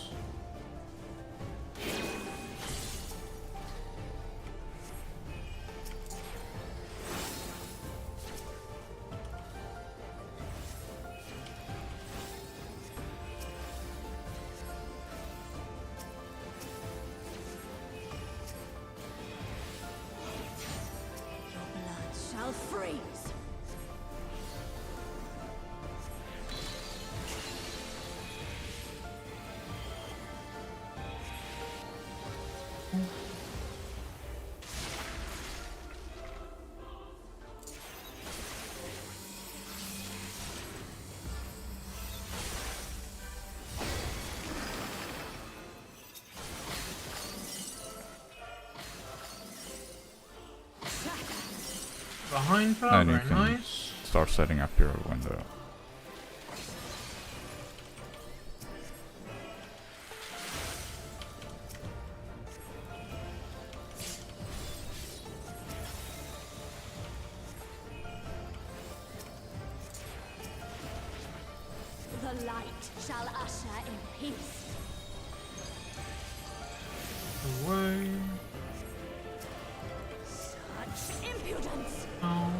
Your blood shall freeze. Behind her, And you very can nice. start setting up your window. The light shall usher in peace. Away. Such impudence! Oh.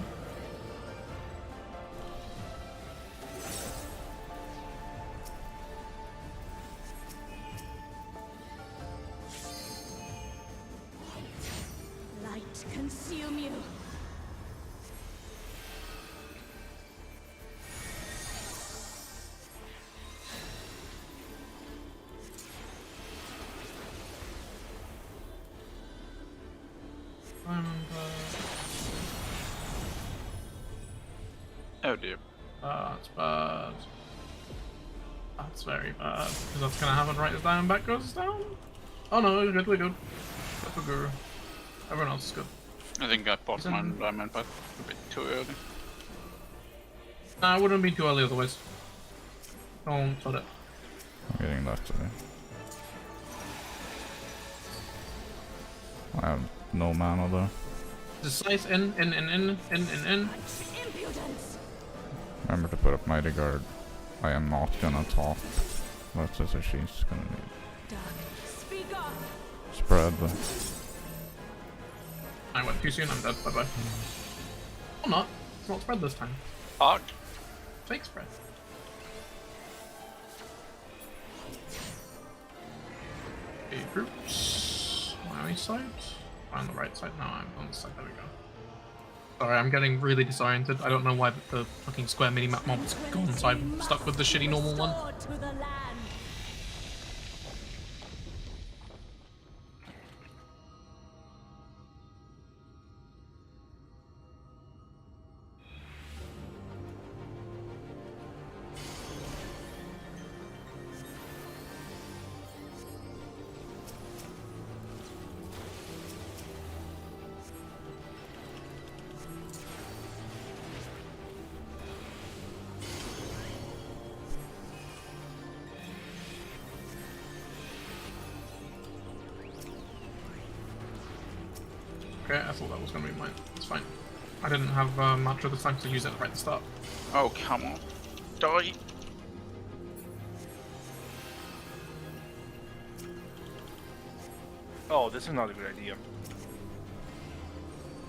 Light consume you. Diamond Oh dear. That's bad. That's very bad. Because that's gonna happen right as Diamondback goes down. Oh no, we're good, we're good. Good for Guru. Everyone else is good. I think I bought Isn't- my diamond but a bit too early. Nah, it wouldn't be too early otherwise. Don't put it. I'm getting that today. I have no mana though. Decisive in. Such impudence! Remember to put up Mighty Guard. I am not gonna talk. That's just what she's gonna need. Darkness, speak on! Spread. I went too soon, I'm dead. Bye bye. Or not. It's not spread this time. Fuck. Fake spread. Okay, groups. My side? On the right side? No, I'm on the side. There we go. Sorry, I'm getting really disoriented. I don't know why the fucking square mini-map mob's gone, so I'm stuck with the shitty normal one. Sword to the land. Okay, I thought that was gonna be mine. It's fine. I didn't have Mantra this time to use it right at the start. Oh, come on. Die. Oh, this is not a good idea.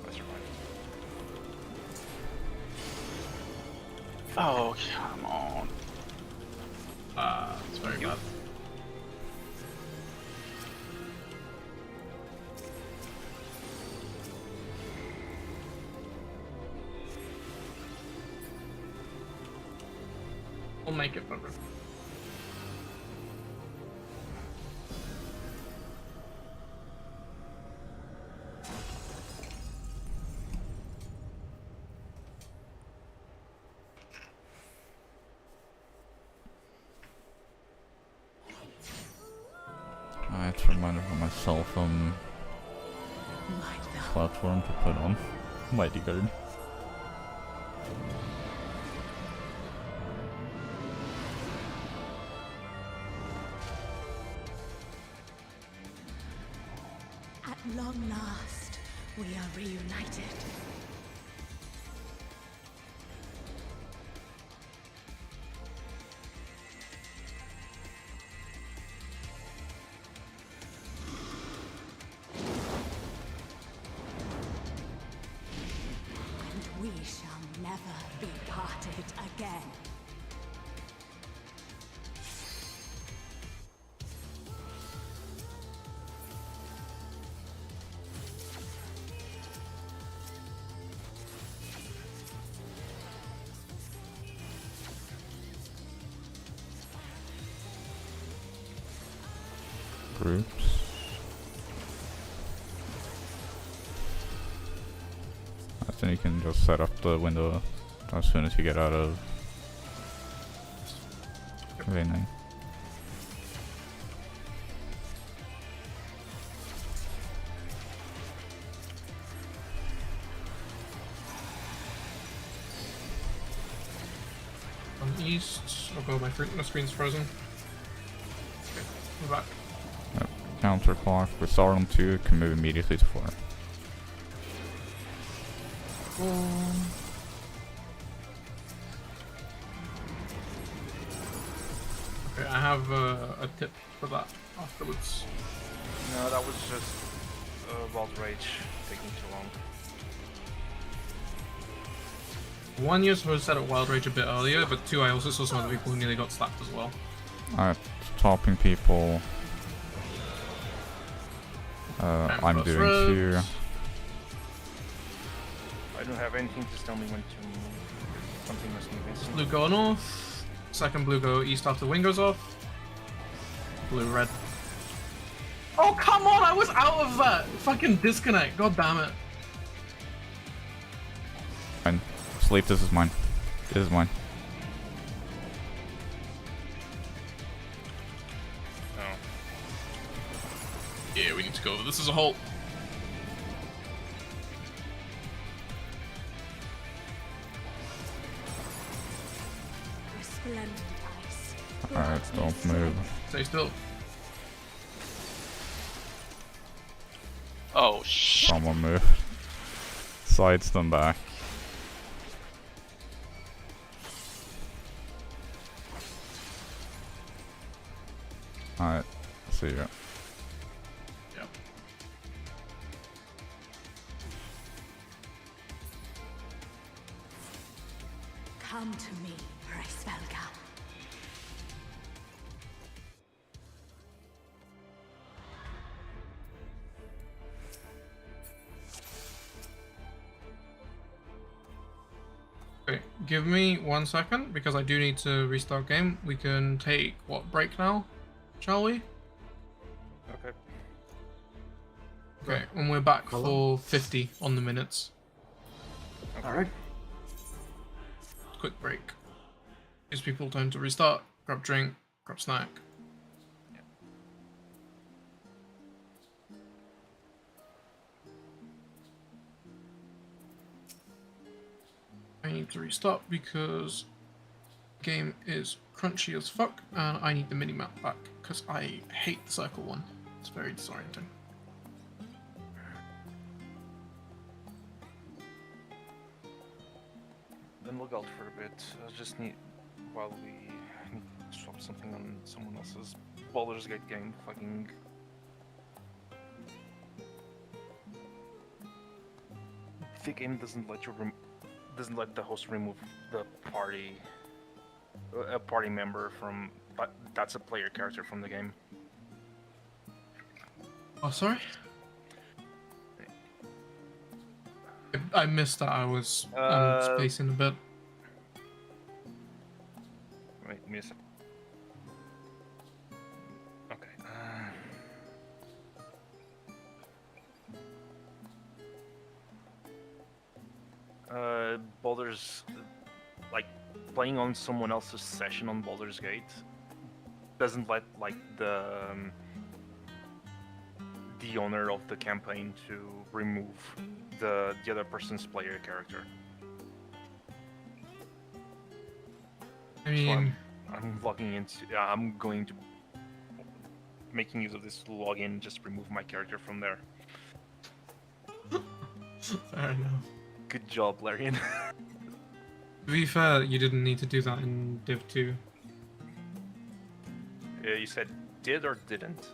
Let's try. Oh, come on. It's very bad. We'll make it, Bubba. I have to remind myself platform to put on. Mighty Guard. At long last, we are reunited. And we shall never be parted again. Groups. I think you can just set up the window as soon as you get out of V9. On east. Oh god, my screen's frozen. Okay, we're back. Counterclock with Sauron 2 can move immediately to 4. Okay, I have a tip for that afterwards. No, that was just Wild Rage taking too long. One, you're supposed to set up Wild Rage a bit earlier, but two, I also saw some other people who nearly got slapped as well. Topping people. I'm doing roads. here. I don't have anything to tell me when to move. Something must be missing. Blue go north. Second blue go east after the wing goes off. Blue red. Oh come on! I was out of that fucking disconnect. God damn it. Fine. Sleep. This is mine. This is mine. Oh. Yeah, we need to go over this as a whole. Resplendent ice. Alright, don't move. Stay still. Oh, shit. Someone move. Sides them back. Alright, see ya. Yep. Come to me, Resvelga. Okay, give me 1 second because I do need to restart game. We can take what break now, shall we? Okay. Okay, and we're back How for 50 on the minutes. Alright. Quick break. Gives people time to restart, grab drink, grab snack. I need to restart because game is crunchy as fuck and I need the minimap back because I hate the circle one. It's very disorienting. then log out for a bit. Just need while we need to swap something on someone else's Baldur's Gate game. Fucking. The game doesn't let you doesn't let the host remove the party a party member from that's a player character from the game. Oh, sorry. I missed that. I was spacing a bit. Wait, give me a sec. Okay. Baldur's like playing on someone else's session on Baldur's Gate doesn't let like the owner of the campaign to remove the other person's player character. I mean, I'm logging into. I'm going to making use of this to log in, just remove my character from there. fair enough. Good job, Larian. To be fair, you didn't need to do that in Div 2. You said did or didn't?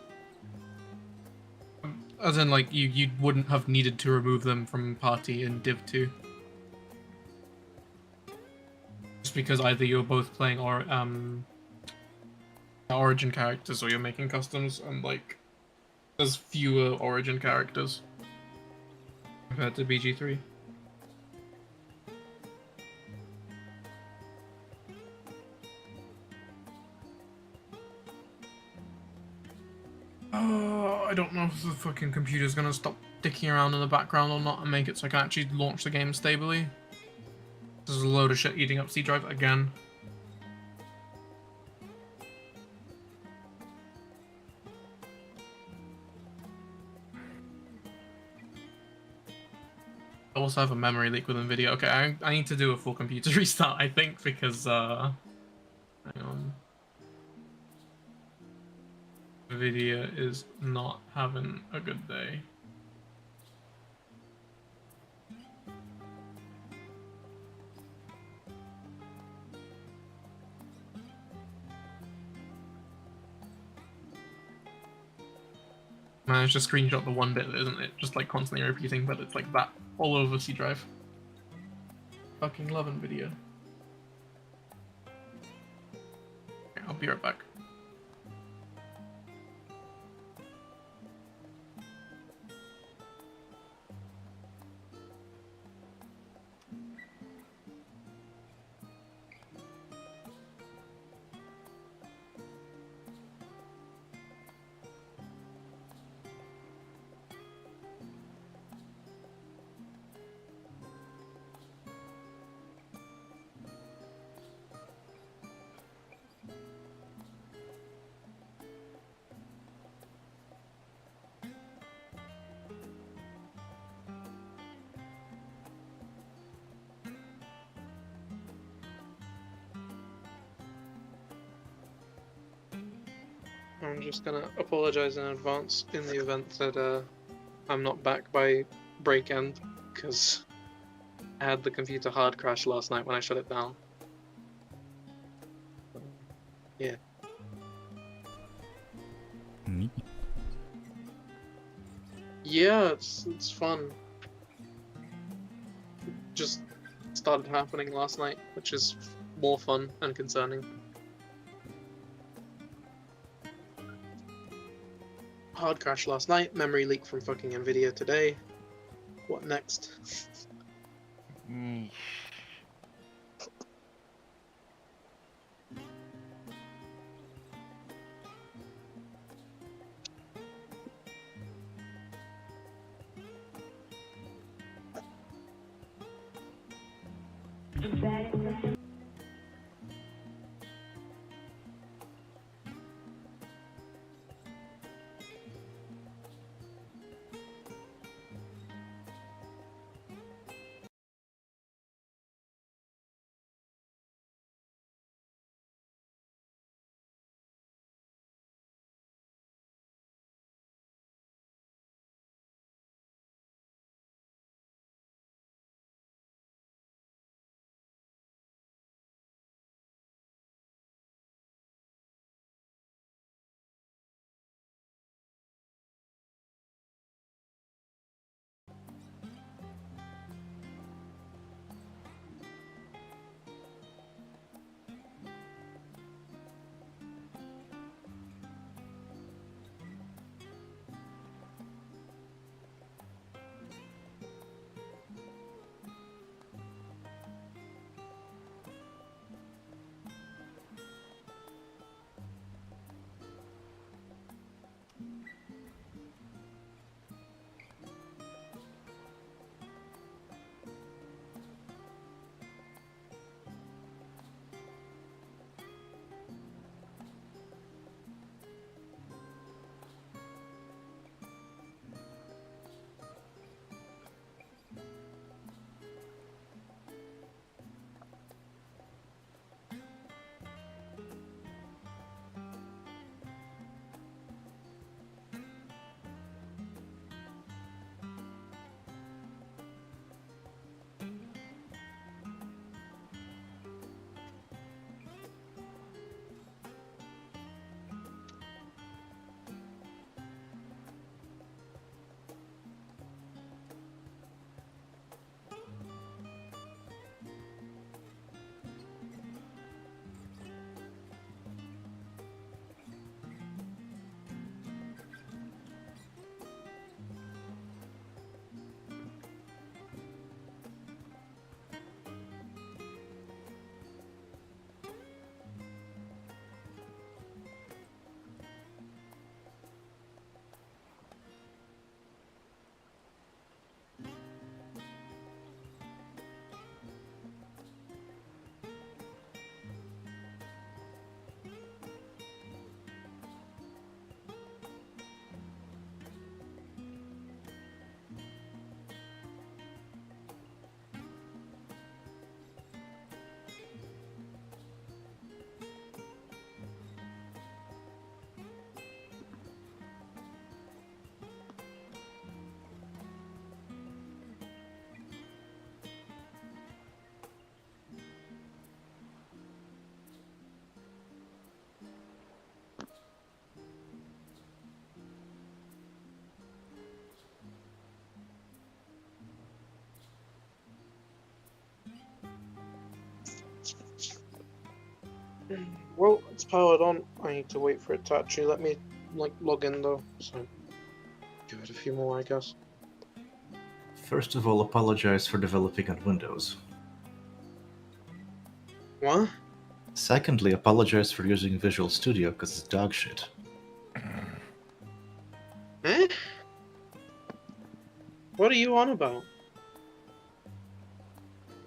As in, like, you wouldn't have needed to remove them from party in Div 2. Just because either you're both playing origin characters or you're making customs, and, like, there's fewer origin characters compared to BG3. Oh, I don't know if the fucking computer's gonna stop dicking around in the background or not and make it so I can actually launch the game stably. There's a load of shit eating up C drive again. I also have a memory leak with NVIDIA. Okay, I need to do a full computer restart, I think, because, hang on. NVIDIA is not having a good day. Managed to screenshot the one bit that isn't it, just like constantly repeating, but it's like that all over C drive. Fucking love NVIDIA. Okay, I'll be right back. I'm just gonna apologize in advance in the event that I'm not back by break end, because I had the computer hard crash last night when I shut it down. Yeah. Neat. Yeah, it's fun. Just started happening last night, which is more fun and concerning. Hard crash last night, memory leak from fucking NVIDIA today. What next? Yeesh. Well, it's powered on. I need to wait for it to actually let me, like, log in though, so... Give it a few more, I guess. First of all, apologize for developing on Windows. What? Secondly, apologize for using Visual Studio because it's dog shit. Eh? What are you on about?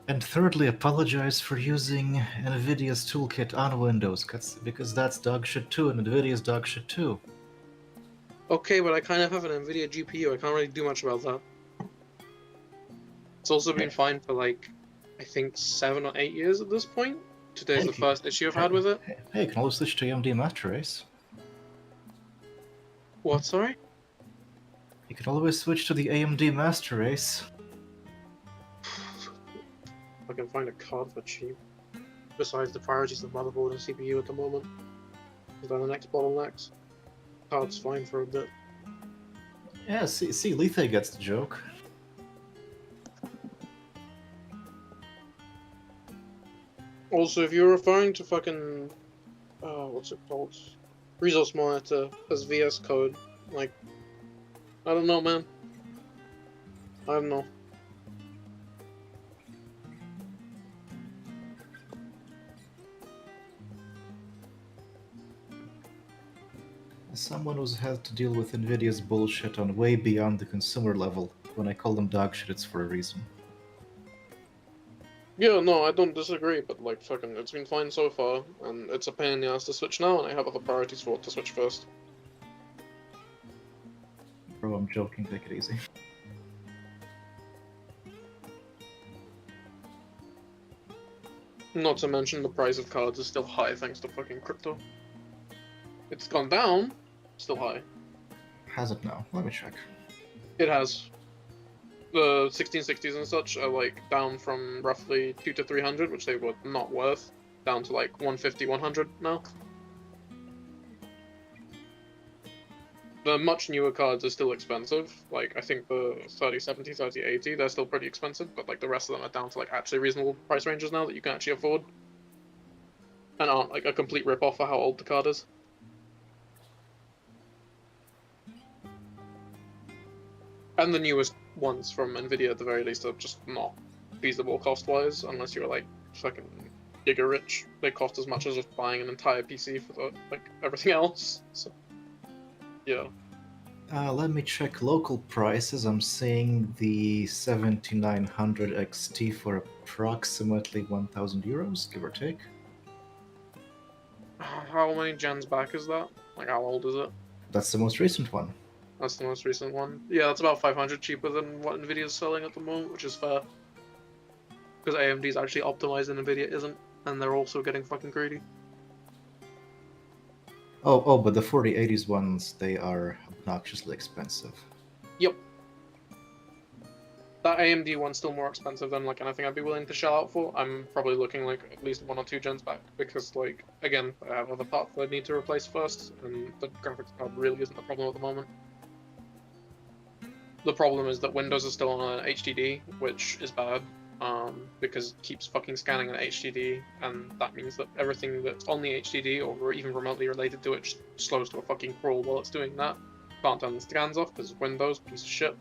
And thirdly, apologize for using NVIDIA's toolkit on Windows because that's dog shit too, and NVIDIA's dog shit too. Okay, but I kind of have an NVIDIA GPU. I can't really do much about that. It's also been fine for like, I think 7 or 8 years at this point. Today's the first issue I've had with it. Hey, you can always switch to AMD Master Race. What, sorry? You can always switch to the AMD Master Race. I can find a card for cheap. Besides the priorities of motherboard and CPU at the moment. Is that the next bottlenecks? Card's fine for a bit. Yeah, see, Lethe gets the joke. Also, if you're referring to fucking, what's it called? Resource monitor as VS Code, like, I don't know, man. I don't know. As someone who's had to deal with NVIDIA's bullshit on way beyond the consumer level, when I call them dog shit, it's for a reason. Yeah, no, I don't disagree, but like, fucking, it's been fine so far, and it's a pain in the ass to switch now, and I have other priorities for what to switch first. Bro, I'm joking, take it easy. Not to mention the price of cards is still high thanks to fucking crypto. It's gone down, still high. Has it now? Let me check. It has. The 1660s and such are like down from roughly 200 to 300, which they were not worth, down to like 150, 100 now. The much newer cards are still expensive. Like, I think the 3070, 3080, they're still pretty expensive, but like the rest of them are down to like actually reasonable price ranges now that you can actually afford. And aren't like a complete rip-off for how old the card is. And the newest ones from Nvidia at the very least are just not feasible cost-wise, unless you're like fucking giga rich. They cost as much as just buying an entire PC for the, like everything else. So, yeah. Let me check local prices. I'm seeing the 7900 XT for approximately 1,000 euros, give or take. How many gens back is that? Like, how old is it? That's the most recent one. That's the most recent one. Yeah, that's about 500 cheaper than what Nvidia's selling at the moment, which is fair. Because AMD's actually optimized and Nvidia isn't, and they're also getting fucking greedy. Oh, but the 4080s ones, they are obnoxiously expensive. Yep. That AMD one's still more expensive than like anything I'd be willing to shell out for. I'm probably looking like at least 1 or 2 gens back, because like, again, I have other parts that I need to replace first, and the graphics card really isn't the problem at the moment. The problem is that Windows is still on an HDD, which is bad, because it keeps fucking scanning an HDD, and that means that everything that's on the HDD, or even remotely related to it, just slows to a fucking crawl while it's doing that. Can't turn the scans off, because Windows, piece of shit.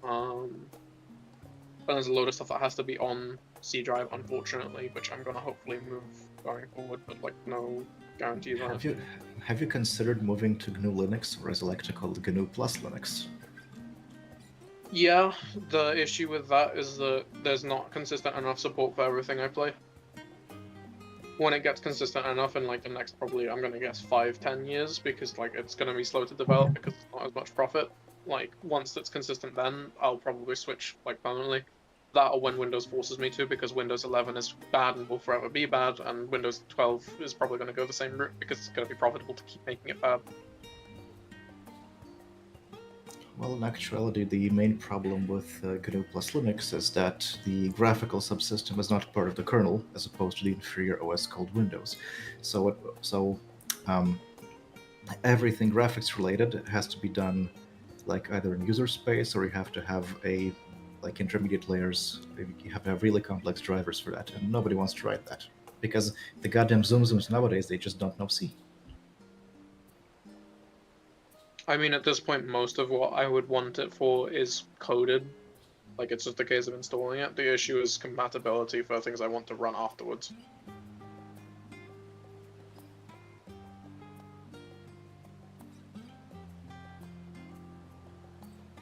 And there's a load of stuff that has to be on C drive, unfortunately, which I'm gonna hopefully move going forward, but like, no guarantees on it. Have you considered moving to GNU Linux, or as I like to call it, GNU plus Linux? Yeah, the issue with that is that there's not consistent enough support for everything I play. When it gets consistent enough in like the next probably, I'm gonna guess 5-10 years, because like it's gonna be slow to develop because it's not as much profit. Like once it's consistent, then I'll probably switch like permanently. That or when Windows forces me to, because Windows 11 is bad and will forever be bad, and Windows 12 is probably gonna go the same route because it's gonna be profitable to keep making it bad. Well, in actuality, the main problem with GNU plus Linux is that the graphical subsystem is not part of the kernel, as opposed to the inferior OS called Windows. So everything graphics related has to be done like either in user space, or you have to have a like intermediate layers. You have to have really complex drivers for that, and nobody wants to write that. Because the goddamn Zoom nowadays, they just don't know C. I mean, at this point, most of what I would want it for is coded. Like, it's just a case of installing it. The issue is compatibility for things I want to run afterwards.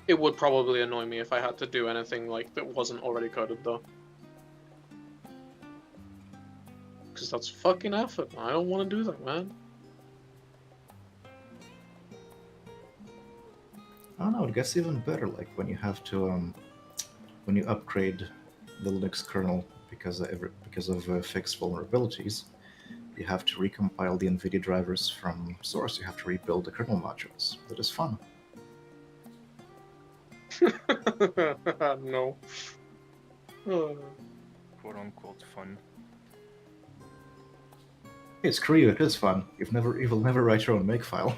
It would probably annoy me if I had to do anything like that wasn't already coded, though. Because that's fucking effort. I don't want to do that, man. I don't know, it gets even better, like when you have to, when you upgrade the Linux kernel because of fixed vulnerabilities, you have to recompile the NVIDIA drivers from source. You have to rebuild the kernel modules. That is fun. No. Quote unquote fun. Hey, screw you, it is fun. You will never write your own makefile.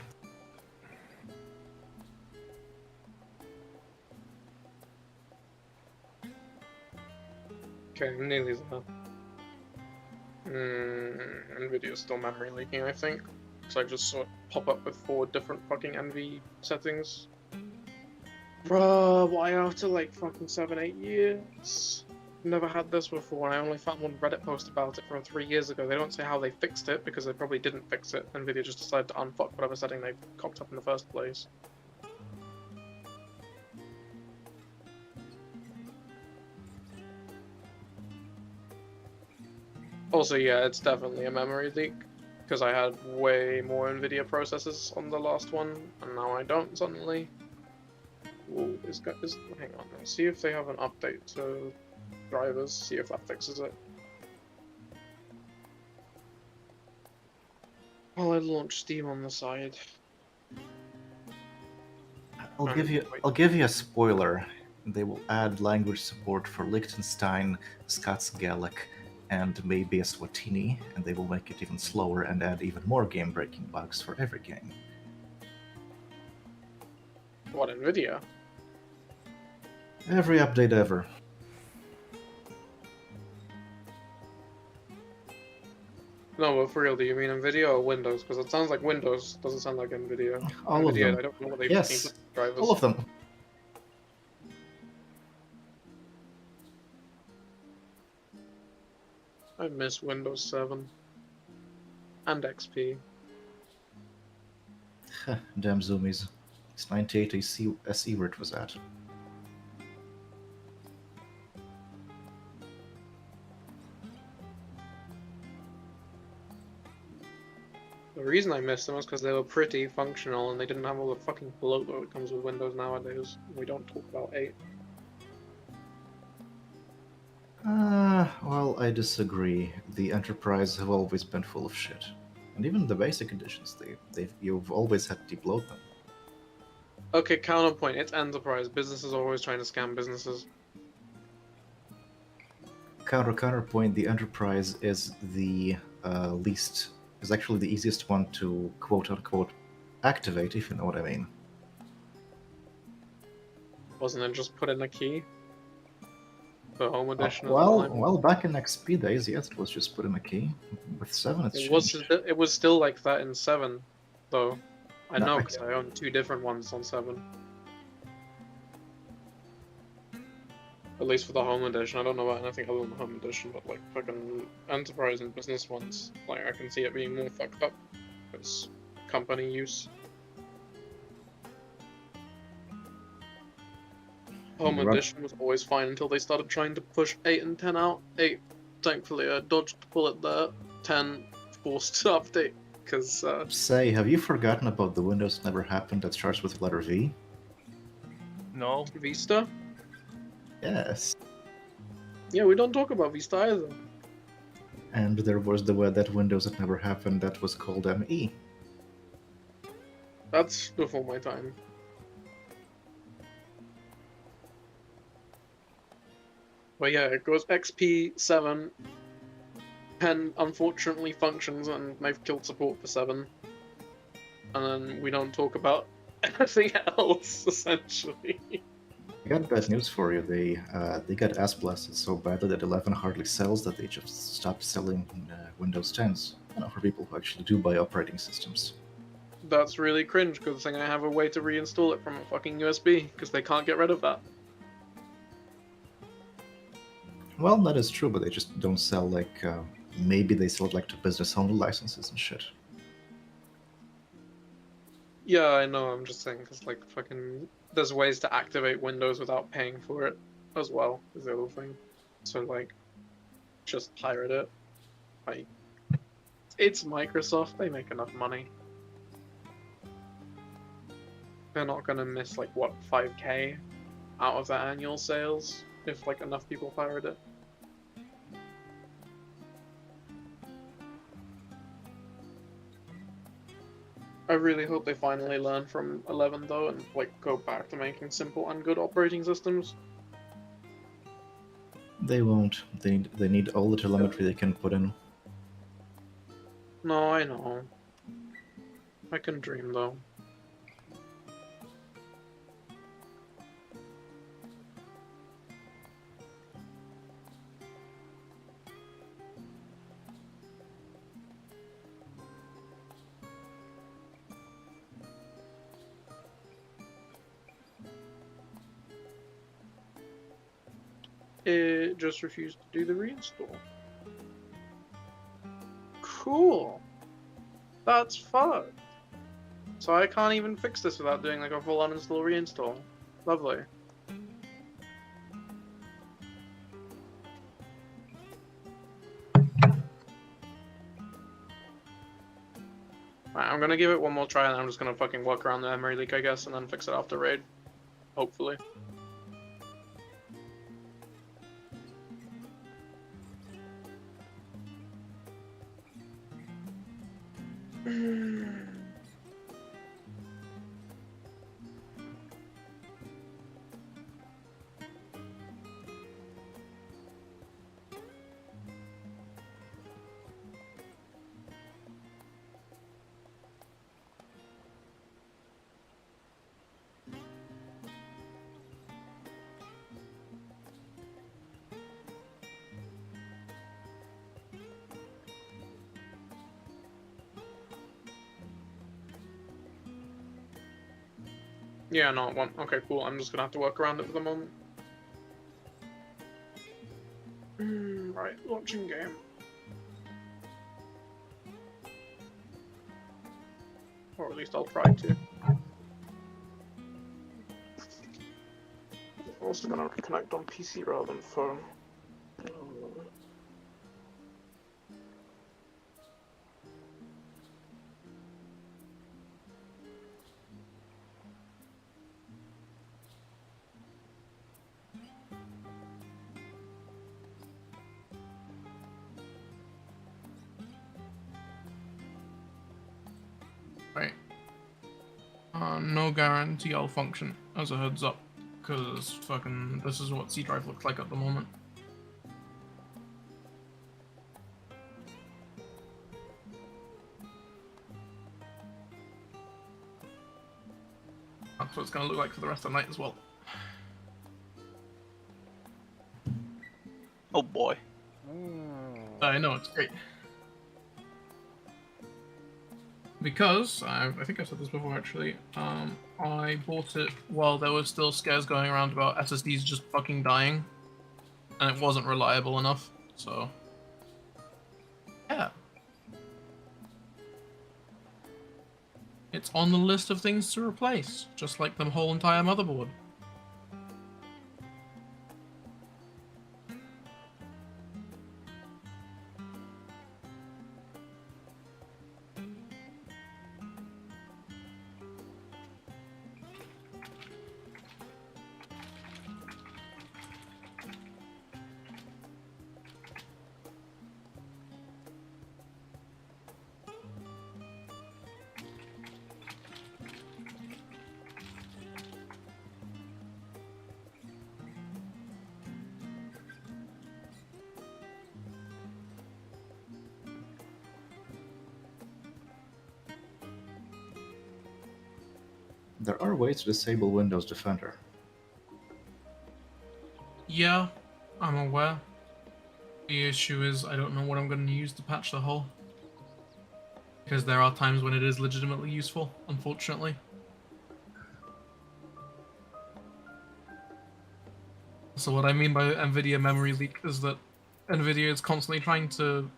Okay, I'm nearly there. NVIDIA's still memory leaking, I think. So I just saw it pop up with 4 different fucking NV settings. Bruh, why after like fucking 7-8 years? Never had this before, and I only found one Reddit post about it from 3 years ago. They don't say how they fixed it, because they probably didn't fix it. NVIDIA just decided to unfuck whatever setting they cocked up in the first place. Also, yeah, it's definitely a memory leak, because I had way more NVIDIA processors on the last one, and now I don't suddenly. Ooh, hang on, let's see if they have an update to drivers, see if that fixes it. Well, I launched Steam on the side. I'll give you a spoiler. They will add language support for Liechtenstein, Scots Gaelic, and maybe a Swatini, and they will make it even slower and add even more game-breaking bugs for every game. What, NVIDIA? Every update ever. No, but for real, do you mean NVIDIA or Windows? Because it sounds like Windows, doesn't sound like NVIDIA. All of NVIDIA, them. I don't know what they've Yes, changed with drivers. all of them. I miss Windows 7. And XP. Damn zoomies. It's 98 SE where it was at. The reason I missed them was because they were pretty functional and they didn't have all the fucking bloat that comes with Windows nowadays. We don't talk about 8. Well, I disagree. The Enterprise have always been full of shit. And even the basic editions, you've always had to debloat them. Okay, counterpoint, it's Enterprise. Businesses are always trying to scam businesses. Counterpoint, the Enterprise is the is actually the easiest one to quote-unquote activate, if you know what I mean. Wasn't it just put in a key? The home edition of well, back in XP days, yes, it was just put in a key. With 7, it's changed. It was still like that in 7, though. I No, know, I- because I own 2 different ones on 7. At least for the home edition. I don't know about anything other than the home edition, but like fucking Enterprise and business ones, like I can see it being more fucked up. It's company use. Home Right. edition was always fine until they started trying to push 8 and 10 out. 8, thankfully, I dodged the bullet there. 10, forced to update, because, Say, have you forgotten about the Windows Never Happened that starts with letter V? No. Vista? Yes. Yeah, we don't talk about Vista either. And there was that Windows that never happened that was called ME. That's before my time. But yeah, it goes XP 7. 10 unfortunately functions and they've killed support for 7. And then we don't talk about anything else, essentially. got bad news for you. They got ass blasted so badly that 11 hardly sells that they just stopped selling Windows 10s. You know, for people who actually do buy operating systems. That's really cringe. Good thing I have a way to reinstall it from a fucking USB, because they can't get rid of that. Well, that is true, but they just don't sell like. Maybe they sell it like to business-only licenses and shit. Yeah, I know. I'm just saying, because like fucking, there's ways to activate Windows without paying for it, as well. Is the other thing. So like, just pirate it. Like, it's Microsoft. They make enough money. They're not gonna miss like what 5K out of their annual sales if like enough people pirate it. I really hope they finally learn from 11 though and like go back to making simple and good operating systems. They won't. They need all the telemetry they can put in. No, I know. I can dream though. It just refused to do the reinstall. Cool. That's fucked. So I can't even fix this without doing like a full uninstall reinstall. Lovely. Right, I'm gonna give it one more try and I'm just gonna fucking walk around the memory leak, I guess, and then fix it after raid. Hopefully. Yeah, no, it won't. Okay, cool. I'm just gonna have to work around it for the moment. Right, launching game. Or at least I'll try to. I'm also gonna connect on PC rather than phone. Right. No guarantee I'll function, as a heads up, because fucking this is what C drive looks like at the moment. That's what it's gonna look like for the rest of the night as well. Oh boy. I know, it's great. Because, I think I said this before actually, I bought it while there was still scares going around about SSDs just fucking dying, and it wasn't reliable enough, so yeah. It's on the list of things to replace, just like the whole entire motherboard. There are ways to disable Windows Defender. Yeah, I'm aware. The issue is I don't know what I'm going to use to patch the hole. Because there are times when it is legitimately useful, unfortunately. So what I mean by NVIDIA memory leak is that NVIDIA is constantly trying to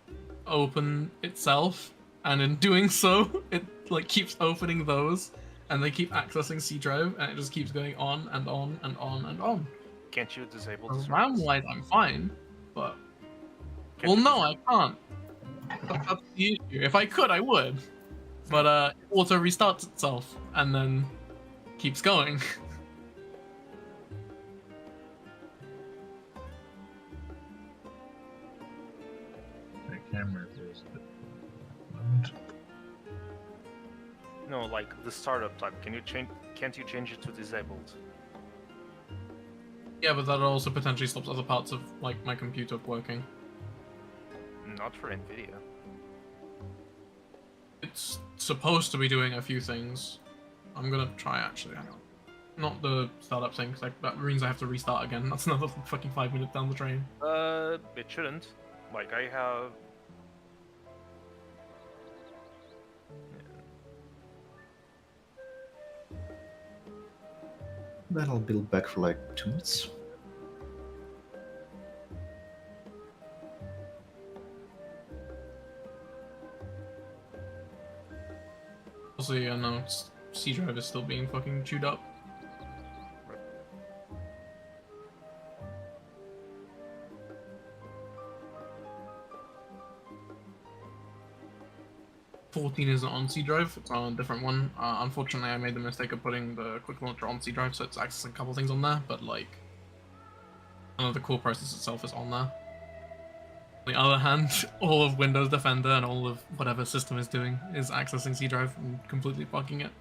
open itself, and in doing so, it like keeps opening those, and they keep accessing C drive, and it just keeps going on and on and on and on. Can't you disable the RAM service? wise, I'm fine, but Can't well, you no, dis- I can't. That's the issue. If I could, I would, but it auto restarts itself and then keeps going. My camera is a bit loud. No, like the startup type. Can you change? Can't you change it to disabled? Yeah, but that also potentially stops other parts of like my computer working. Not for Nvidia. It's supposed to be doing a few things. I'm gonna try actually. Hang on. Not the startup thing, because that means I have to restart again. That's another fucking 5 minutes down the train. It shouldn't. Like I have. Then I'll build back for like 2 minutes. Also, yeah, no, C drive is still being fucking chewed up. .14 isn't on C drive, it's on a different one. Unfortunately, I made the mistake of putting the quick launcher on C drive, so it's accessing a couple things on there, but like, none of the core process itself is on there. On the other hand, all of Windows Defender and all of whatever system is doing is accessing C drive and completely fucking it.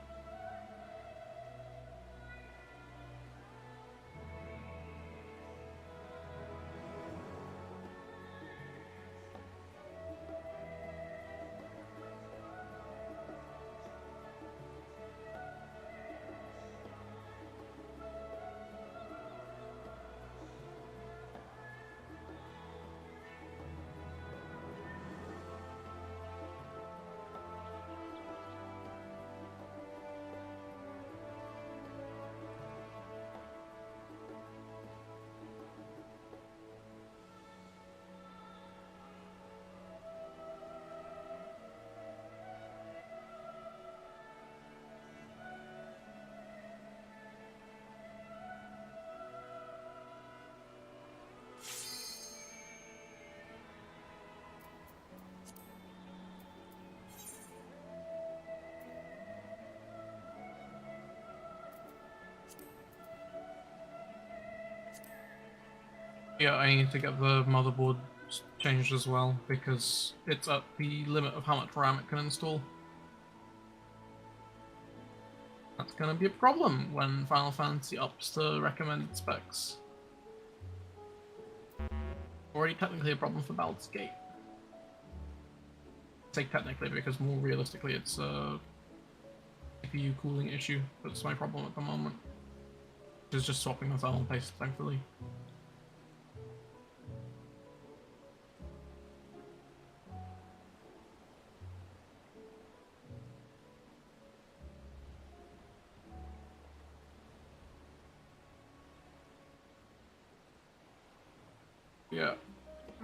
Yeah, I need to get the motherboard changed as well, because it's at the limit of how much RAM it can install. That's gonna be a problem when Final Fantasy ups the recommended specs. Already technically a problem for Baldur's Gate. I say technically because more realistically it's a CPU cooling issue that's my problem at the moment. It's just swapping the thermal paste, thankfully. Yeah.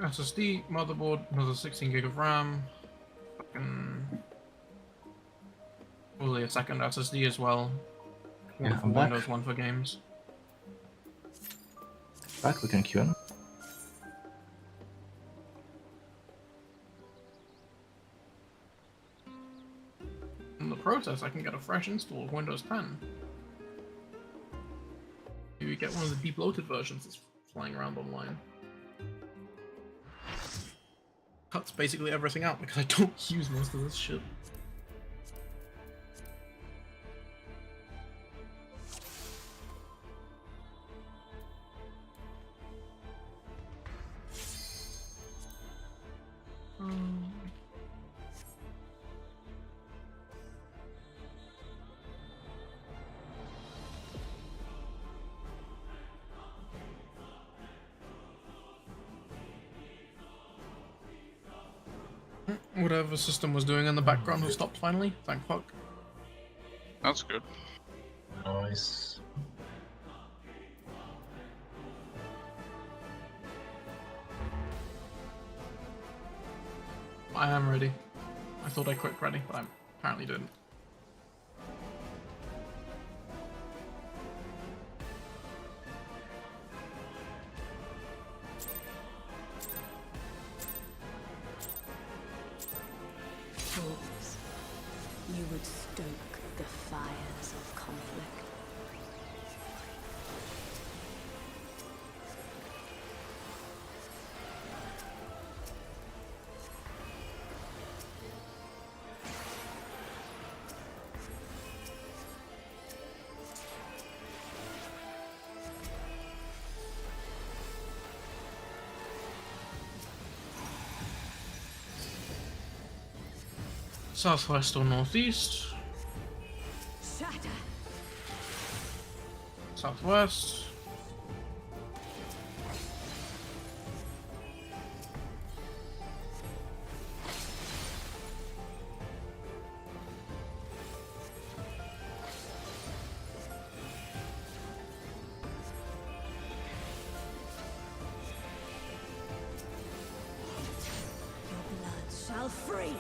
SSD, motherboard, another 16 gig of RAM. Fucking. Probably a second SSD as well. One Yeah, for I'm back. Windows, one for games. Back, we can queue in. In the process, I can get a fresh install of Windows 10. Maybe get one of the deep-loaded versions that's flying around online. Cuts basically everything out because I don't use most of this shit. Whatever system was doing in the background has stopped finally. Thank fuck. That's good. Nice. I am ready. I thought I clicked ready, but I apparently didn't. Fools, you would stoke the fires of conflict. Southwest or northeast? Shatter! Southwest. Your blood shall freeze!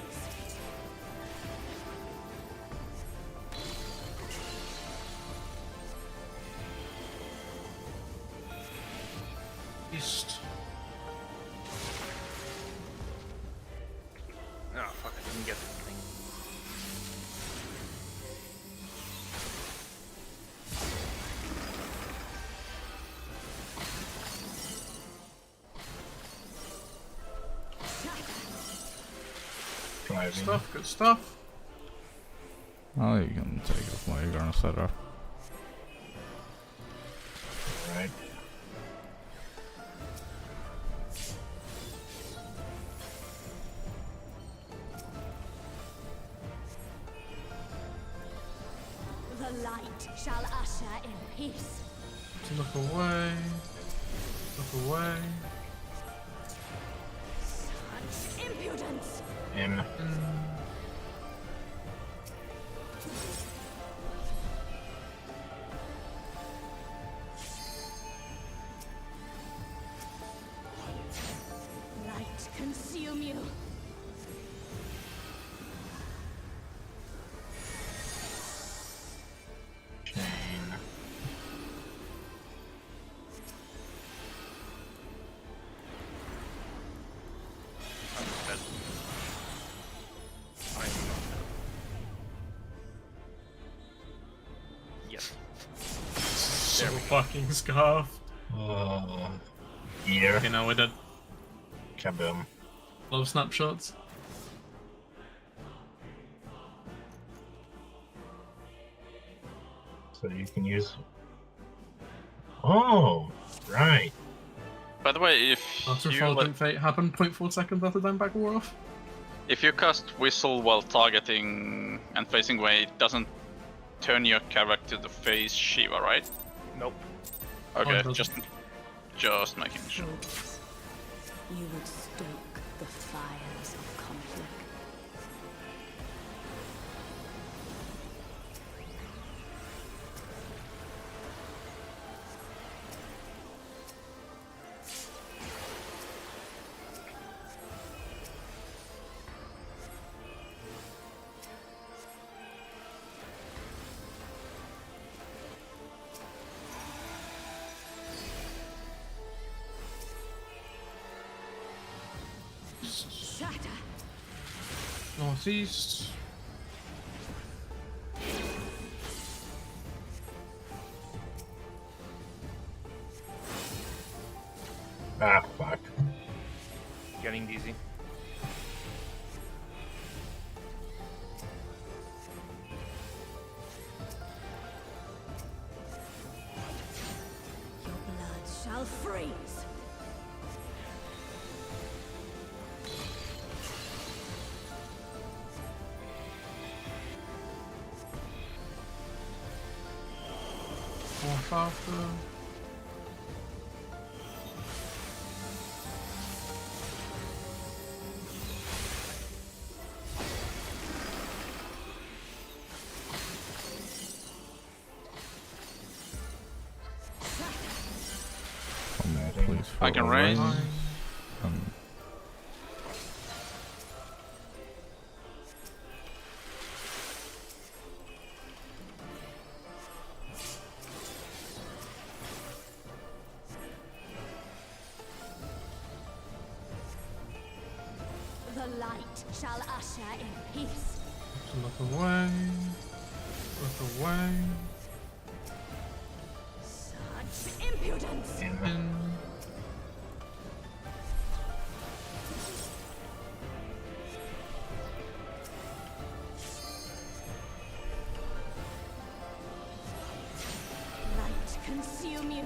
East. Oh fuck! I didn't get the thing. Driving. Stuff, good stuff. Oh, you can take it while you're gonna set up. Right. The light shall usher in peace. To look away. Look away. Such impudence! In. Light consume you. Chain. I'm dead. I'm not dead. Yes. So fucking scarf. Here. Okay, now we're dead. Kaboom. Love snapshots. So you can use. Oh, right. By the way, if After you Fraudulent Fate happened 0.4 seconds after time back wore off. if you cast Whistle while targeting and facing away, it doesn't turn your character to face Shiva, right? Nope. Okay, it doesn't. just making sure. Fools, you would stoke the fires of conflict. Shatter! Northeast. Ah, fuck. Getting easy. Your blood shall freeze! North after. I can raise. Um, The light shall usher in peace. Look away. Look away. Such impudence. In. Light consume you.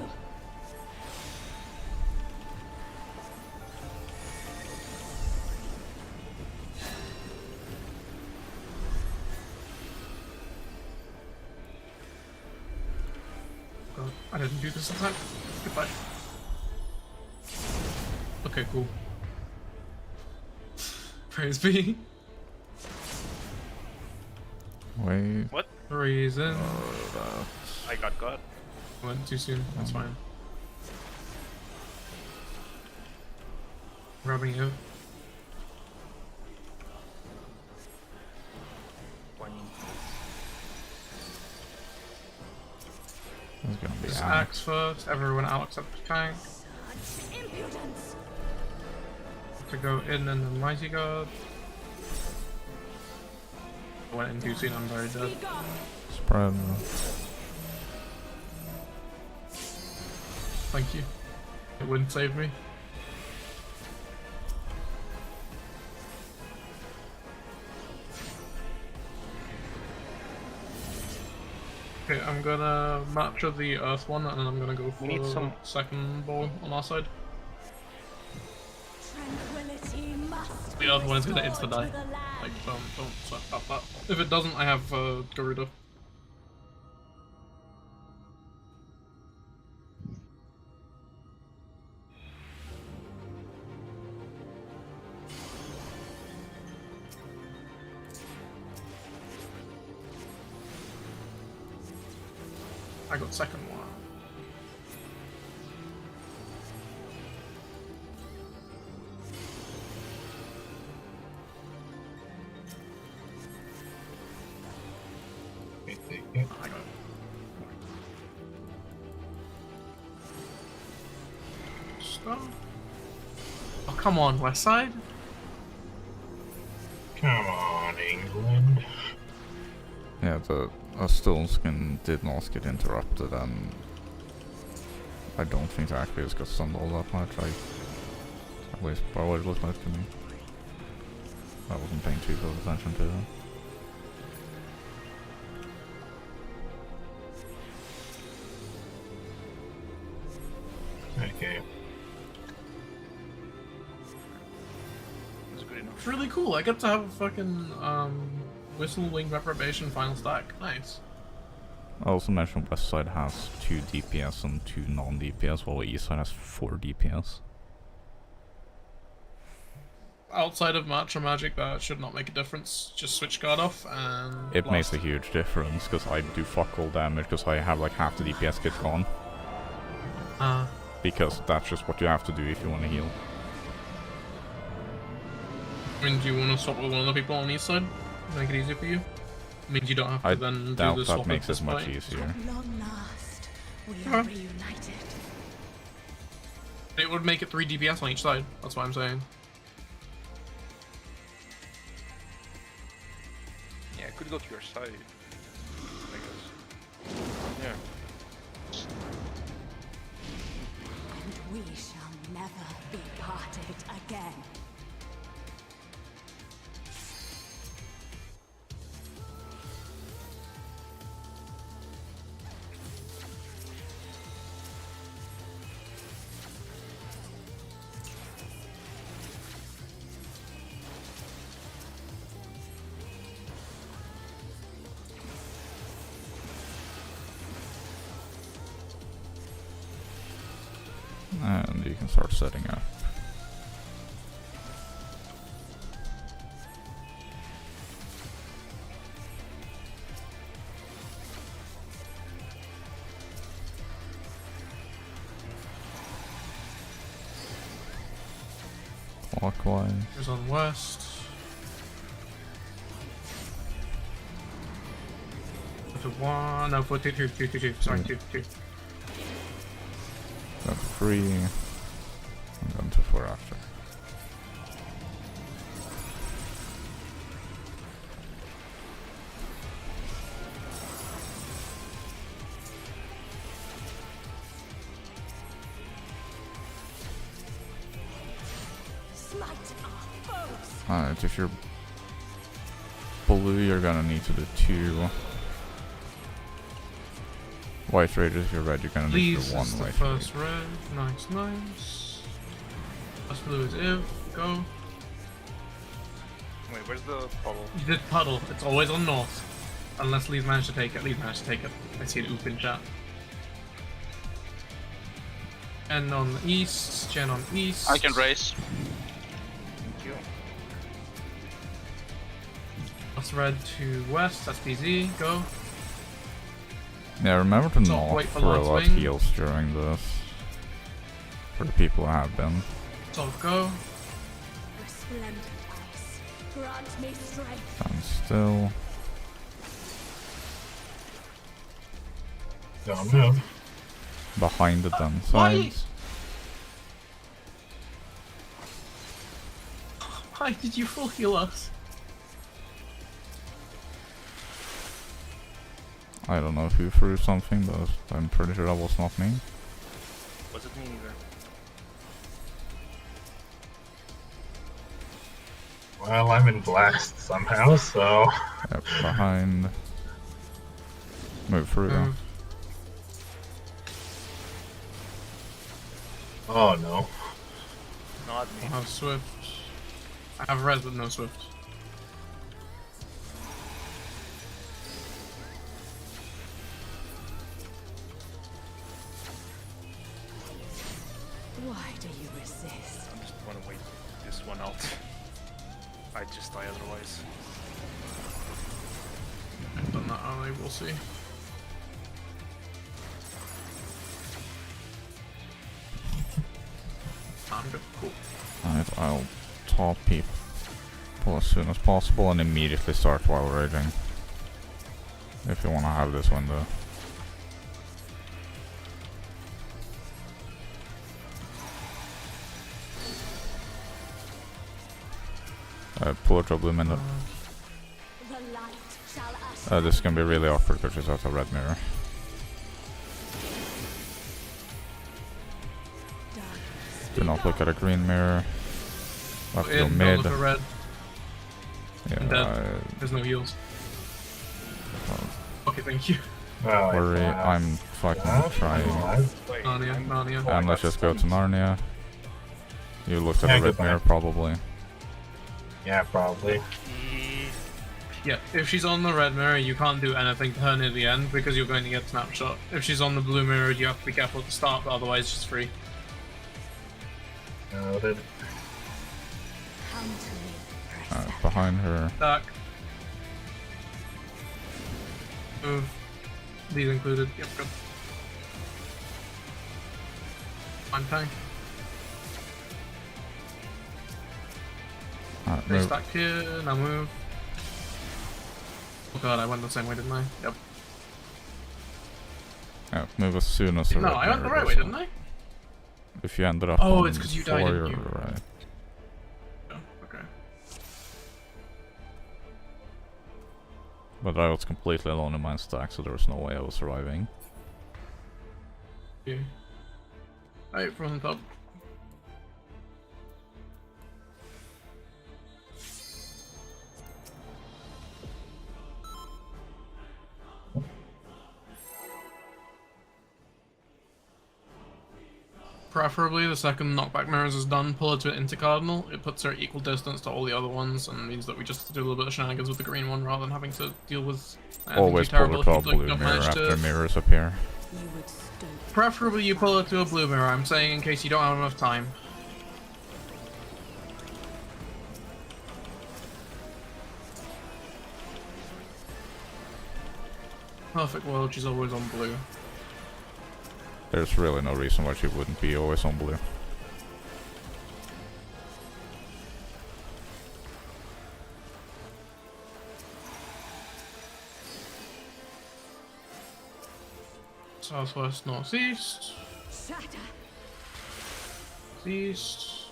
God, I didn't do this in time. Goodbye. Okay, cool. Praise be. wait. What? Reason. I got got. Went too soon. That's fine. Grabbing you. It's gonna be This Alex. axe first. Everyone Alex up to tank. Such impudence. To go in and then Mighty God. I went in too soon. I'm very dead. Speak up. Spread. Thank you. It wouldn't save me. Okay, I'm gonna match with the earth one and then I'm gonna go for need the some- second ball on our side. Tranquility must The other one is gonna restore insta-die. to the land. Like, don't sweat about that. If it doesn't, I have Garuda. I got second one. Okay, take it. I got it. Stop. Oh, come on, West Side? Come on, England. Yeah, the stone skin did not get interrupted, and I don't think the activators got stunned all that much. At least by what it looked like to me. I wasn't paying too close attention to that. Okay. That's good enough. It's really cool. I get to have a fucking Whistle Wing Reprobation final stack. Nice. I also mentioned West Side has 2 DPS and 2 non-DPS, while East Side has 4 DPS. Outside of Matcha Magic, that should not make a difference. Just switch guard off and. It makes blast. a huge difference, because I do fuck all damage, because I have like half the DPS kit gone. Because that's just what you have to do if you want to heal. I mean, do you want to swap with one of the people on East Side? Make it easier for you? Means you don't have to I then do doubt the swap that makes at this it much point. easier. At long last, we Okay. are reunited. It would make it 3 DPS on each side. That's what I'm saying. Yeah, it could go to your side. I guess. Yeah. And we shall never be parted again. And you can start setting up. Clockwise. Here's on west. To 1, no, 4, 2, 2, 2, 2, 2. Sorry, 2, 2. Then 3. And then to 4 after. Smite our foes. Alright, if you're blue, you're gonna need to do 2 white rages. If you're red, you're gonna need to Please, do 1 is the white first rage. red. Nice, nice. First blue is if. Go. Wait, where's the puddle? You did puddle. It's always on north. Unless Lee's managed to take it. Lee's managed to take it. I see an oop in chat. And on east. Jen on east. I can raise. Thank you. Plus red to west. That's BZ. Go. Yeah, remember to So not wait for throw Lord's out Wing. heals during this. For the people who have been. So go. Resplendent ice, grant me strength. Stand still. Don't move. Behind the den Why? sides. Why did you full heal us? I don't know who threw something, but I'm pretty sure that was not me. Wasn't me either. Well, I'm in blast somehow, so. Yep, behind. Move through though. Move. Oh no. Not I me. have Swift. I have res but no Swift. Why do you resist? I just want to wait this one out. I'd just die otherwise. I've done that early, we'll see. I'm good, cool. Alright, I'll top people as soon as possible and immediately start while raging. If you want to have this window. Pull a trouble minute. The light shall usher. This is gonna be really awkward because she's out of red mirror. Do not look at a green mirror. Left to go Don't mid. look at red. I'm dead. Yeah, There's no heals. Okay, thank you. Oh, worry, blast. I'm fucking trying. Wait, Narnia, I'm- Narnia. Oh, I And let's got just go to stuck. Narnia. You looked at Yeah, the red goodbye. mirror probably. Yeah, probably. Yeah, if she's on the red mirror, you can't do anything to her near the end because you're going to get snapshot. If she's on the blue mirror, you have to be careful at the start, but otherwise she's free. Noted. Come to me, Persephone. Behind her. Back. Move. These included. Yep, good. I'm tank. Alright, Stay move. stacked here, now move. Oh god, I went the same way, didn't I? Yep. Yeah, move as soon as the No, red I went the mirror right way, goes didn't on. I? If you ended up Oh, on it's 'cause you died, 4, didn't you're you? right. Oh, okay. But I was completely alone in my stack, so there was no way I was surviving. Yeah. Right, from the top. Preferably the second knockback mirrors is done, pull it to into cardinal. It puts her at equal distance to all the other ones and means that we just do a little bit of shenanigans with the green one rather than having to deal with anything Always too pull terrible it to if a you, like, blue don't mirror manage after to... mirrors appear. You would stoke. Preferably you pull it to a blue mirror, I'm saying, in case you don't have enough time. Perfect world, she's always on blue. There's really no reason why she wouldn't be always on blue. Southwest, northeast, Shatter. east.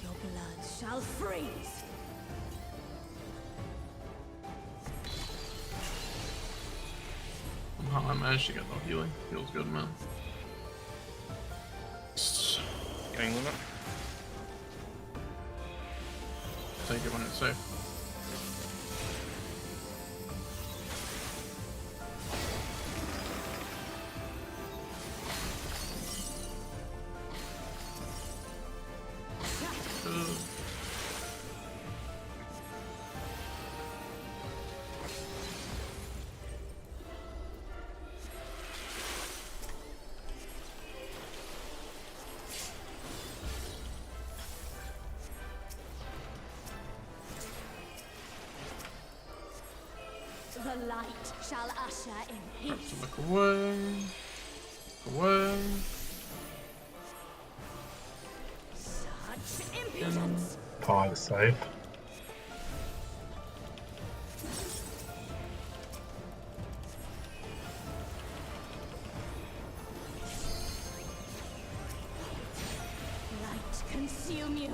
Your blood shall freeze. Somehow I managed to get no healing. Feels good, man. Getting limit. Take it when it's safe. The light shall usher in Have peace. to look away. Away. Such impudence. Pause safe. Light consume you.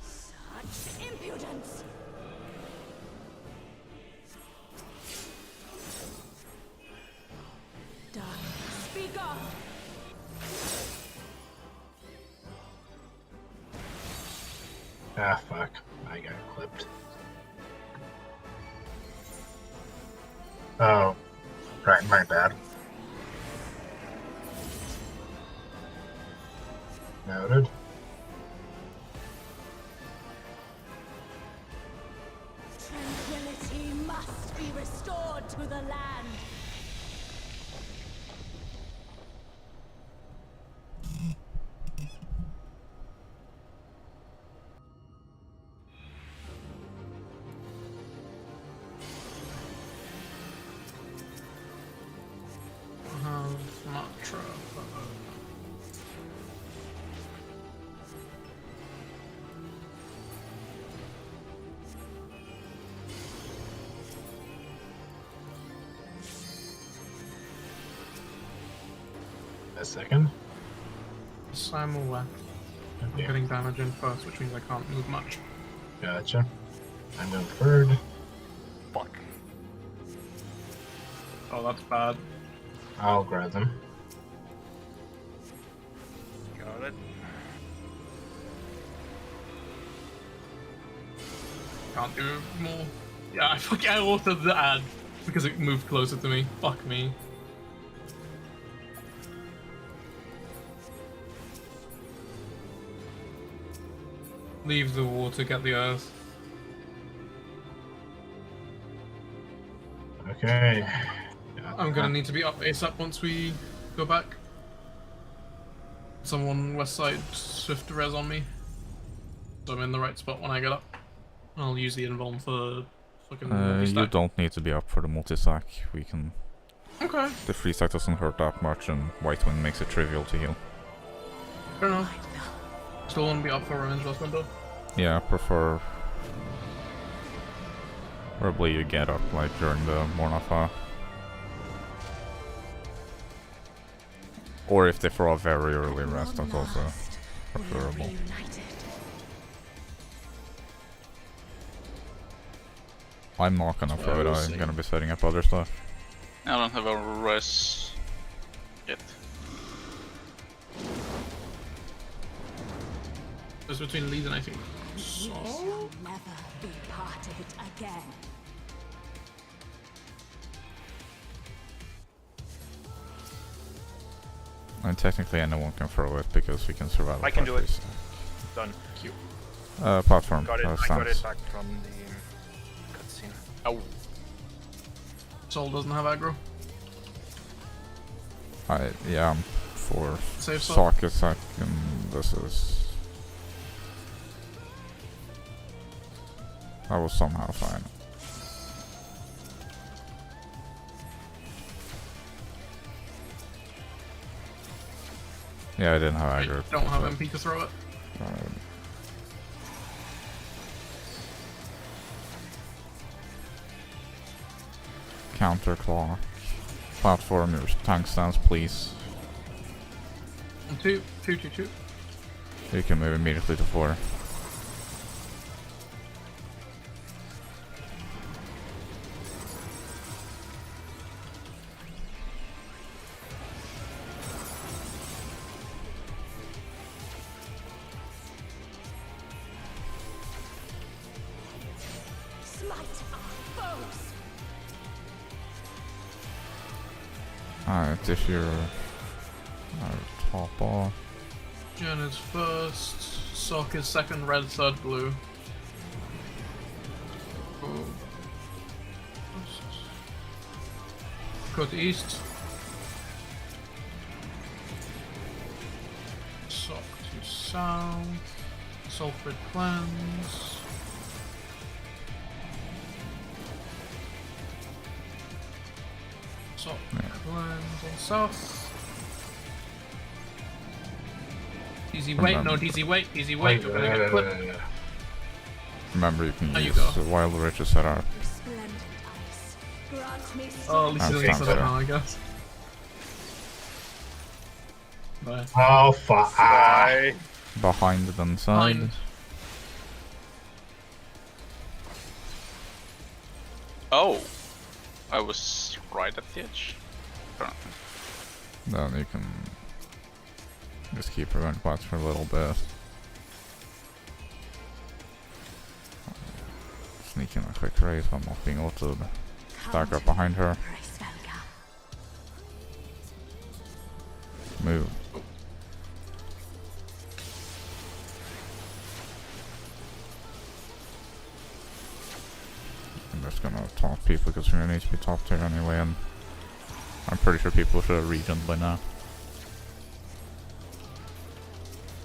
Such impudence. Darkness, be gone. Ah, fuck. I got clipped. Oh. Right, my bad. Noted. Tranquility must be restored to the land. Mantra. A second. I'm aware. I'm Okay. getting damage in first, which means I can't move much. Gotcha. I'm going third. Fuck. Oh, that's bad. I'll grab them. Got it. Can't do more. Yeah, I fucking I altered the ad because it moved closer to me. Fuck me. Leave the water, get the earth. Okay. I'm gonna need to be up ASAP once we go back. Someone west side swift res on me. So I'm in the right spot when I get up. I'll use the invuln for fucking You multi-stack. don't need to be up for the multi-stack. We can... Okay, The free stack doesn't hurt that much, and White Wing makes it trivial to heal. fair enough. Still wanna be up for Revenge last window. Yeah, I prefer... Probably you get up, like, during the Mornafa. Or if they throw a very early rest, that's also preferable. I'm not gonna throw it, we'll I'm see. gonna be setting up other stuff. I don't have a res yet. It's between lead and I think. You So? shall never be part of it again. And technically anyone can throw it because we can survive. I can do it. freeze. Done. Platform. Got it. I got stance. it back from the cutscene. Oh, Soul doesn't have aggro. Yeah, I'm for Save Soul. socket second. This is. I will somehow find it. Yeah, I didn't have I aggro. don't have MP to throw it. Counter clock. Platform, your tank stance, please. 2, 2, 2, 2. You can move immediately to 4. Smite our foes. Alright, if you're top off. Jen is first. Sock is second. Red third. Blue. Oh. Go to east. Sock to south. Sulfur cleanse. Sock cleanse on south. Easy wait, no easy wait, easy wait. We're gonna get clipped. Remember, you can There you use go. the Wild Riches at our. Resplendent ice. Grant me Oh, at least I'm he's gonna fine, set it sir. now, I guess. Bye. Oh fuck! Bye. Behind them side. Behind. Oh! I was right at the edge. Apparently. Then you can just keep revenge bots for a little bit. Sneak in a quick race, I'm not being able to stack up behind her. Move. I'm just gonna top people because we need to be top tier anyway, and I'm pretty sure people should have regened by now.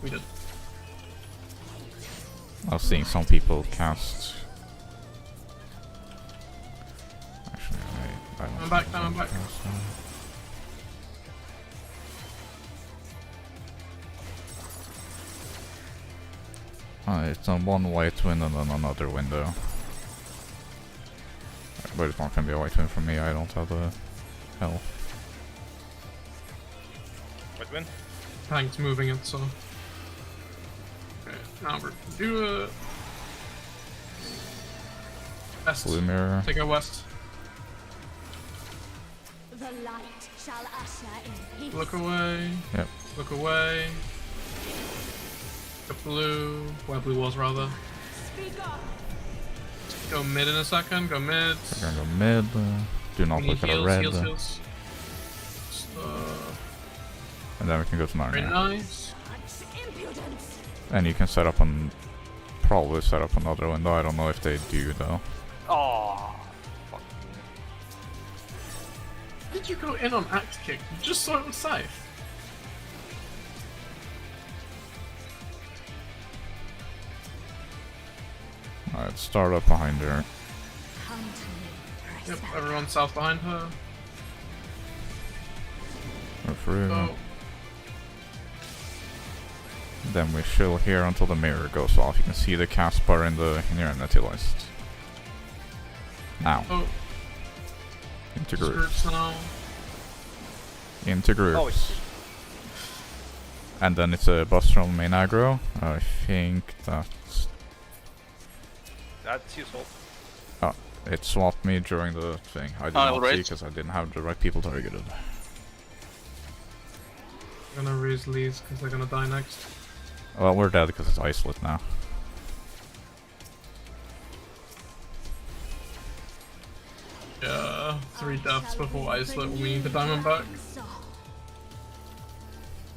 We did. I was seeing some people cast. Actually, I don't I'm back, think I'm I back. cast them. It's on one white window and then another window. But it's not gonna be a white win for me, I don't have the health. What win? Tank's moving it, so. Okay, now we're gonna do it. West. Blue mirror. Take a west. The light shall usher in peace. Look away. Yep. Look away. Go blue. Where blue was, rather. Speak up. Go mid in a second. Go mid. We're gonna go mid. Do not We need look at a heals, red. heals, heals. And then we can go to Very Narnia. nice. Such impudence. And you can set up on. Probably set up another window. I don't know if they do though. Oh, fuck. Why did you go in on axe kick? You just saw it was safe. Alright, start up behind her. Come to me. Yep, Respect. everyone south behind her. Go through. Go. Then we chill here until the mirror goes off. You can see the cast bar in your entity list. Now, Oh, into just groups. groups now. Into groups. Oh, it's- And then it's a Buster on main aggro. I think that's. That's useful. It swapped me during the thing. I did I'll not see raise. because I didn't have the right people targeted. I'm gonna raise these because they're gonna die next. Well, we're dead because it's isolate now. Yeah, 3 deaths before isolate when we need the diamond back.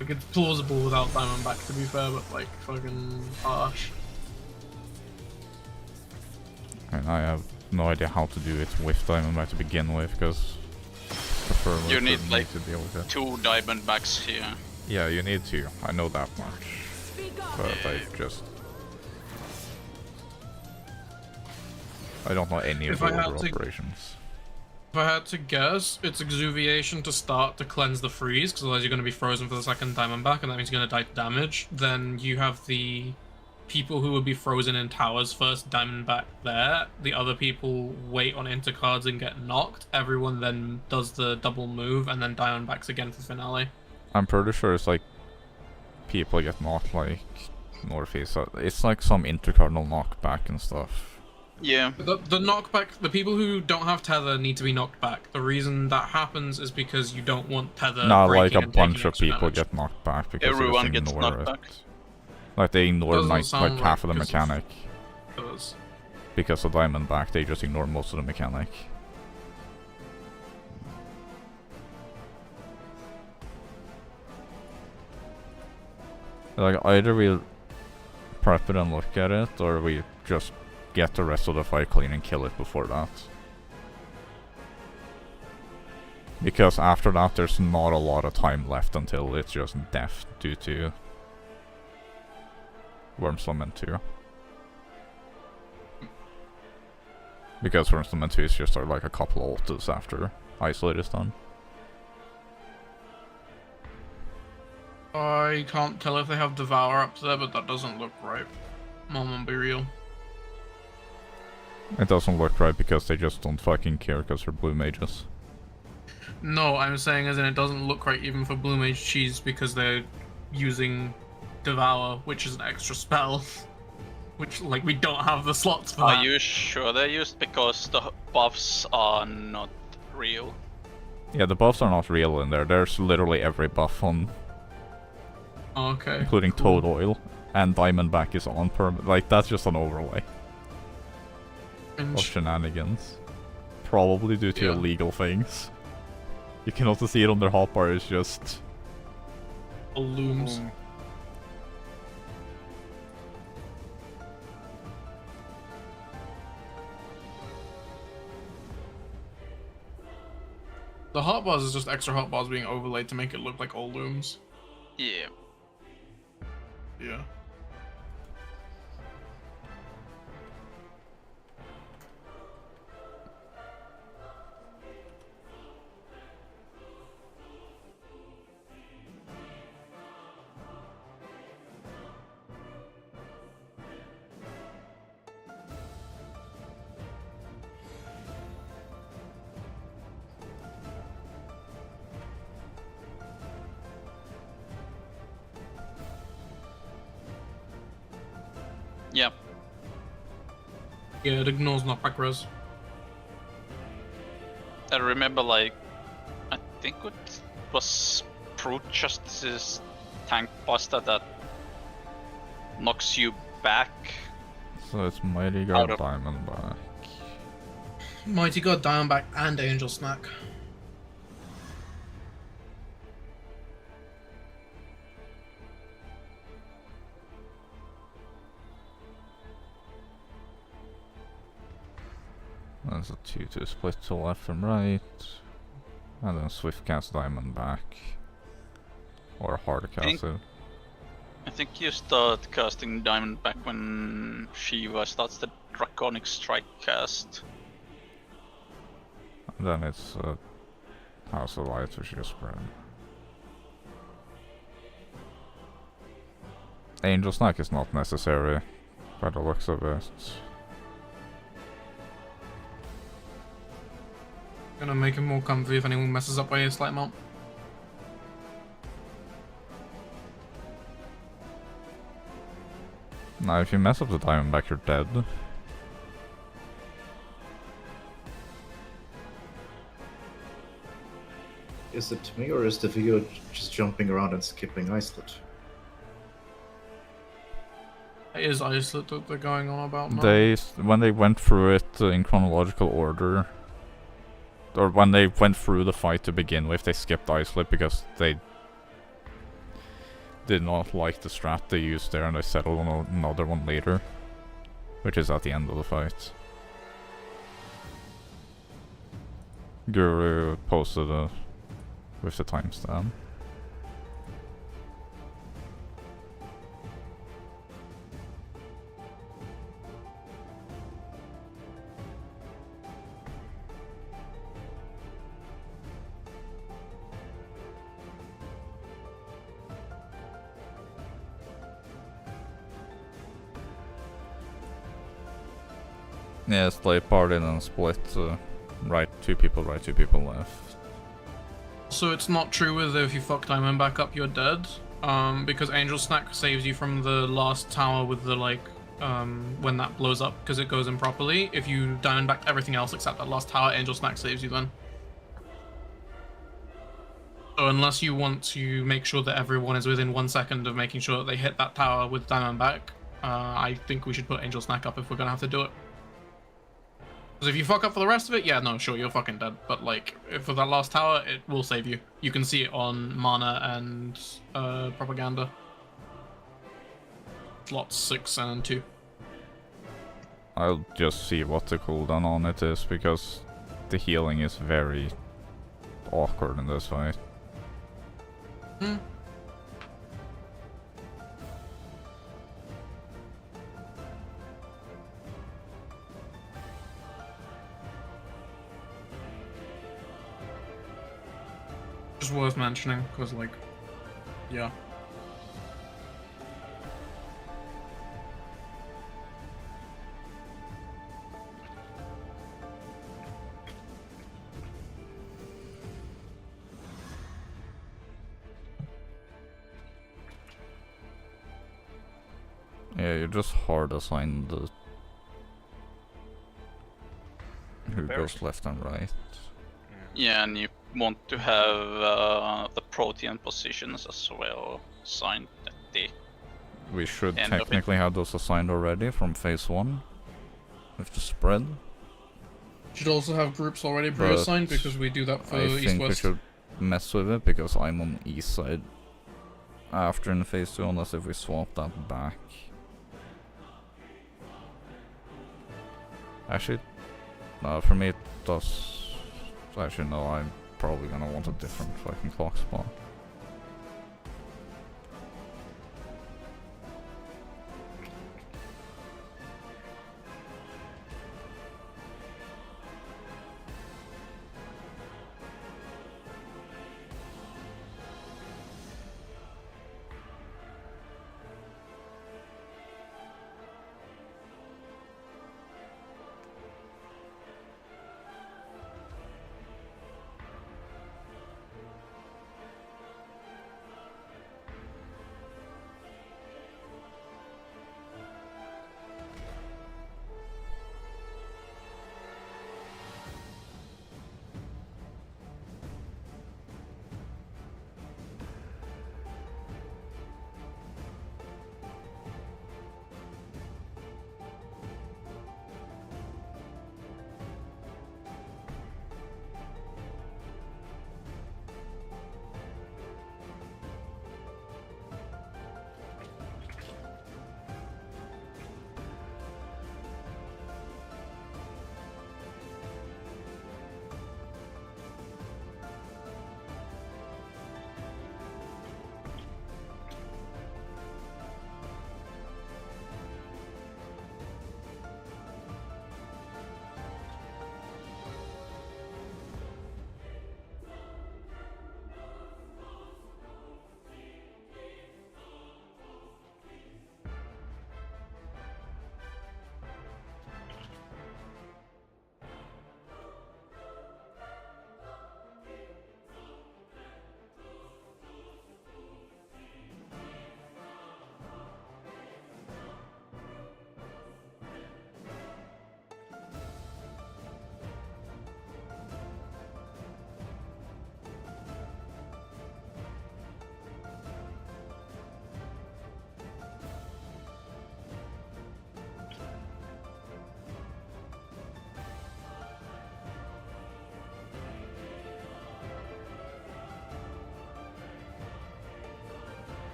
Like, it's plausible without diamond back to be fair, but like, fucking harsh. And I have no idea how to do it with Diamondback to begin with, because You need like to deal with it. 2 Diamondbacks here. Yeah, you need to. I know that much. But I don't know any of If the I had order to- operations. If I had to guess, it's exuviation to start to cleanse the freeze, because otherwise you're going to be frozen for the second diamond back, and that means you're going to die to damage. Then you have the people who would be frozen in towers first, diamond back there. The other people wait on intercards and get knocked. Everyone then does the double move, and then diamond backs again for finale. I'm pretty sure it's like people get knocked like northeast. It's like some intercardinal knockback and stuff. Yeah. The knockback, the people who don't have tether need to be knocked back. The reason that happens is because you don't want tether. No, like breaking a and taking bunch of extra people damage. get knocked back because Everyone they just gets ignore knocked it. back. Like they ignore Doesn't like sound half of the right, 'cause mechanic. Does. Because of Diamondback, they just ignore most of the mechanic. Like, either we prep it and look at it, or we just get the rest of the fight clean and kill it before that. Because after that, there's not a lot of time left until it's just death due to Wormstorm 2. Because Wormstorm 2 is just like a couple of ultis after Isolate is done. I can't tell if they have Devour up there, but that doesn't look right. Mom and be real. It doesn't look right because they just don't fucking care because they're blue mages. No, I'm saying as in it doesn't look right even for Blue Mage Cheese because they're using Devour, which is an extra spell. Which, like, we don't have the slots for that. Are you sure they're used? Because the buffs are not real. Yeah, the buffs are not real in there. There's literally every buff on, Okay. including cool. Toad Oil, and Diamondback is on permanent. Like, that's just an overlay of shenanigans. Probably due to Yeah. illegal things. You can also see it on their hotbar, it's just... Looms. The hotbars is just extra hotbars being overlaid to make it look like all looms. Yeah. Yeah. Yeah. Yeah, it ignores knockback res. I remember, like, I think it was Brute Justice's tank buster that knocks you back. So it's Mighty Out Guard of- Diamondback. Mighty God, Diamondback, and Angel Snack. There's a 2-2 split to left and right. And then Swift cast Diamondback. Or hard cast it. I think you start casting Diamond back when Shiva starts the Draconic Strike cast. And then it's House of Light, which is spread. Angel Snack is not necessary by the looks of it. Gonna make him more comfy if anyone messes up by a slight amount. Now if you mess up the Diamondback, you're dead. Is it me or is the video just jumping around and skipping Iceland? It is Iceland that they're going on about now. When they went through it in chronological order, or when they went through the fight to begin with, they skipped Iceland because they did not like the strat they used there, and they settled on another one later, which is at the end of the fight. Guru posted with the timestamp. Yes, they parted and split. Right, two people left. So it's not true whether if you fuck Diamond back up, you're dead. Because Angel Snack saves you from the last tower with the when that blows up because it goes in properly. If you Diamond back everything else except that last tower, Angel Snack saves you then. So unless you want to make sure that everyone is within 1 second of making sure that they hit that tower with Diamond back, I think we should put Angel Snack up if we're gonna have to do it. Because if you fuck up for the rest of it, yeah, no, sure, you're fucking dead. But, like, for that last tower, it will save you. You can see it on Mana and Propaganda. Slots 6 and 2. I'll just see what the cooldown on it is, because the healing is very awkward in this fight. Hmm. Just worth mentioning, because, like, yeah. Yeah, you just hard assign the who goes left and right. Yeah, and you want to have the protean positions as well assigned at the We should end of it. technically have those assigned already from phase 1 with the spread. Should also have groups already But pre-assigned because we do that for I think we East-West. should mess with it because I'm on east side after in phase 2, unless if we swap that back. Actually, no, for me it does. Actually, no, I'm probably gonna want a different fucking clock spot.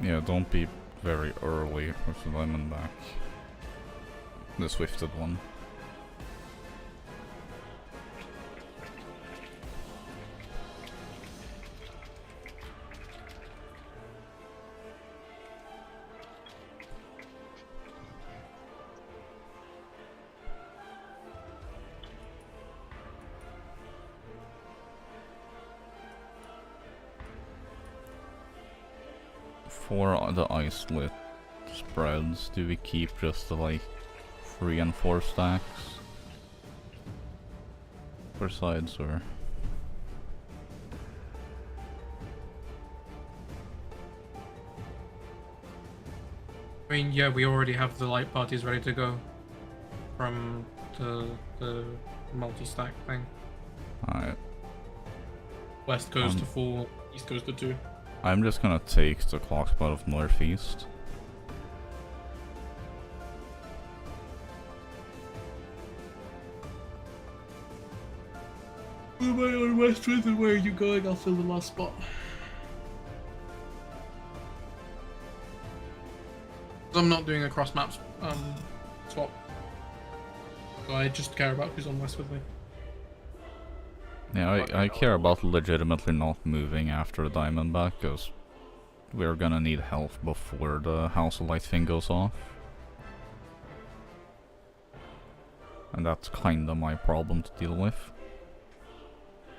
Yeah, don't be very early with the diamond back. The swifted one. For the icelit spreads, do we keep just the like 3 and 4 stacks for sides, or? I mean, yeah, we already have the light parties ready to go from the multi-stack thing. Alright. West goes to 4, east goes to 2. I'm just gonna take the clock spot of northeast. Am I on west with and where are you going? I'll fill the last spot. I'm not doing a cross maps swap. So I just care about who's on west with me. Yeah, I care about legitimately not moving after the diamond back, because we're gonna need health before the House of Light thing goes off. And that's kinda my problem to deal with.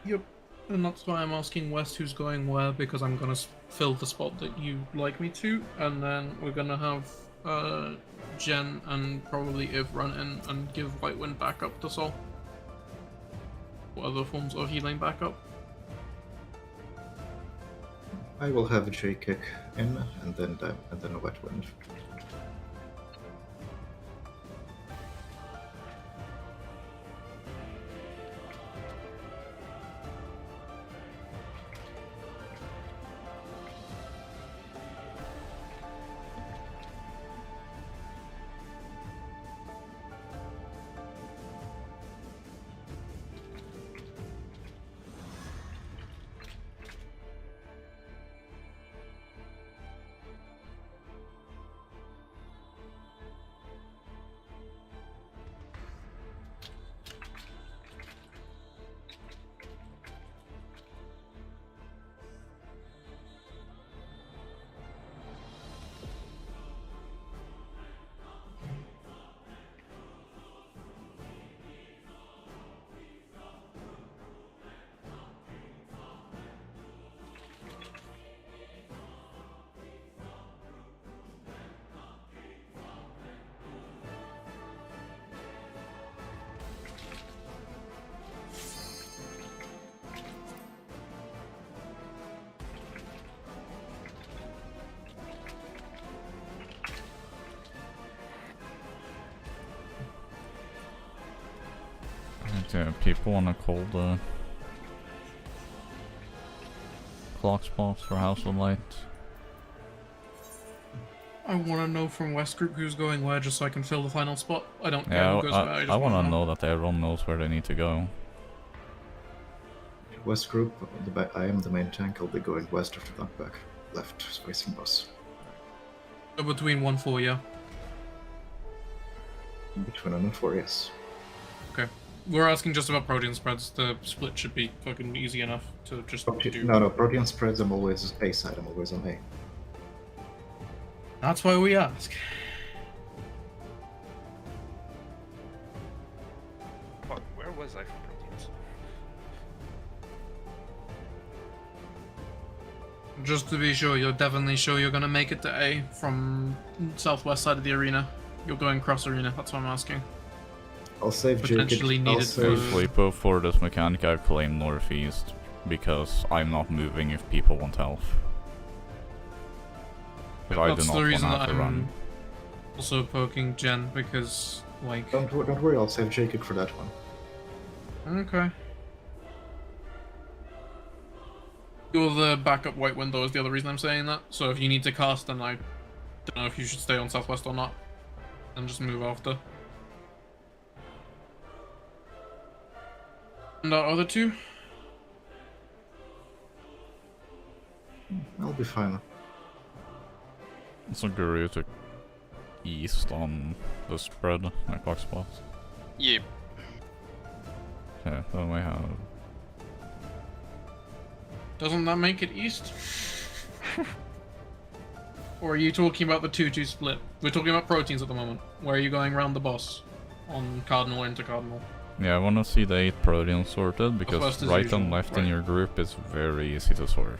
Yep. And that's why I'm asking West who's going where, because I'm gonna fill the spot that you like me to, and then we're gonna have Jen and probably Iv run in and give Whitewind backup to Sol. What other forms of healing backup? I will have a J kick in, and then a wet wind. Yeah, people wanna call the clock spots for House of Light. I want to know from West Group who's going where, just so I can fill the final spot. I don't care Yeah, who goes where. I just I want wanna know that everyone knows where they need to go. West group, I am the main tank. I'll be going west after knockback. Left, spacing boss. So between 1-4, yeah. Between 1 and 4, yes. Okay. We're asking just about protein spreads. The split should be fucking easy enough to just do. No, protein spreads, I'm always A side, I'm always on A. That's why we ask. Fuck, where was I for proteins? Just to be sure, you're definitely sure you're gonna make it to A from southwest side of the arena. You're going cross arena, that's what I'm asking. I'll save Potentially I'll needed save- for... Sleepo, for this mechanic I've claimed northeast, because I'm not moving if people want health. But I do That's not the want to reason have that to I'm run. also poking Jen, because, like... Don't worry, I'll save J-Kick for that one. Okay. You're the backup white window is the other reason I'm saying that. So if you need to cast, then I don't know if you should stay on southwest or not. And just move after. And our other two? I'll be fine. So Guru took east on the spread, like clock spot. Yeah. Yeah, then we have... Doesn't that make it east? Or are you talking about the 2-2 split? We're talking about proteins at the moment. Where are you going around the boss? On cardinal into cardinal? Yeah, I want to see the 8 proteins sorted, because Northwest as right usual, and left in right. your group is very easy to sort.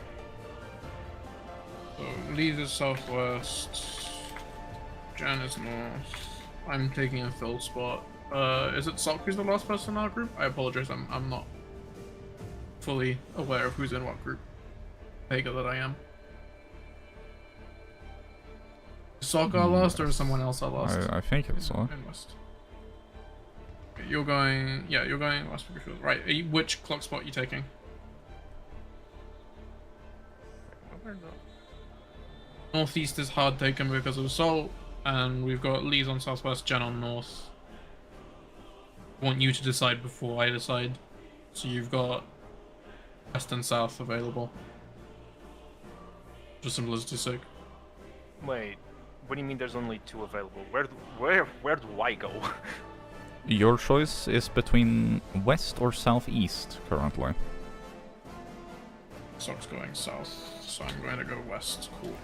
So Lee's is southwest. Jan is north. I'm taking a fill spot. Is it Sok who's the last person in our group? I apologize, I'm not fully aware of who's in what group. Vega that I am. Is Sok our last or is someone else our last? I think it's so. In west. Okay, you're going, yeah, you're going west because right. Which clock spot are you taking? Northeast is hard taken because of Sol, and we've got Lee's on southwest, Jen on north. I want you to decide before I decide. So you've got west and south available. Just simplicity's sake. Wait, what do you mean there's only 2 available? Where do I go? Your choice is between west or southeast currently. Sok's going south, so I'm going to go west. Cool.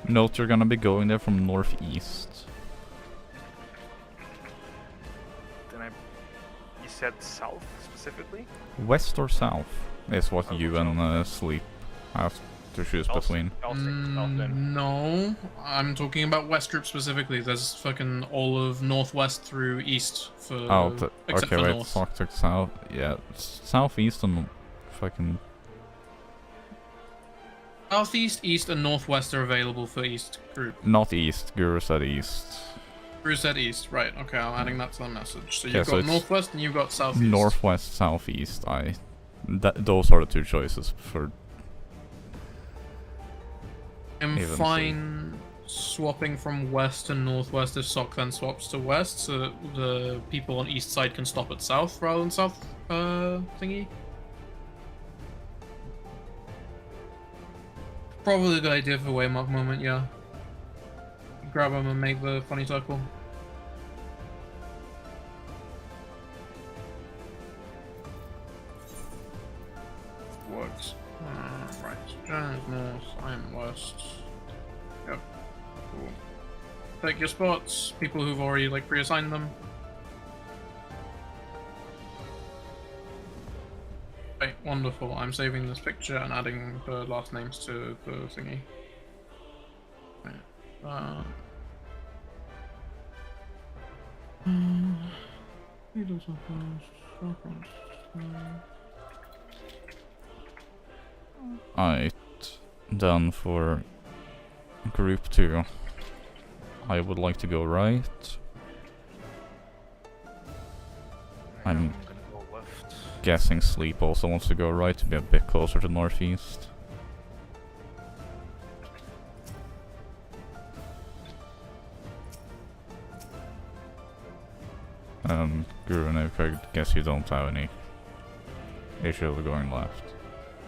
Note you're gonna be going there from northeast. Then you said south specifically? West or south is what you and Sleep have to choose between. I'll take south then. No, I'm talking about west group specifically. There's fucking all of northwest through east for Oh, except okay, for wait, north. Sock took south. Yeah, southeast and fucking... Southeast, east, and northwest are available for east group. Not east, Guru said east. Bruce said east, right? Okay, I'm adding that to the message. So Okay, you've so got it's northwest and you've got southeast. Northwest, southeast, those are the 2 choices for... I'm even fine swapping from west to northwest if Sok then swaps to west, so that the people on east side can stop at south rather than south thingy. Probably a good idea for waymark moment, yeah. Grab him and make the funny circle. Works. Right, Jan is north, I'm west. Yep. Cool. Take your spots, people who've already like pre-assigned them. Right, wonderful. I'm saving this picture and adding the last names to the thingy. Right. Alright, then for group 2, I would like to go right. I'm gonna go left. guessing Sleep also wants to go right to be a bit closer to northeast. Guru and I guess you don't have any issue with going left.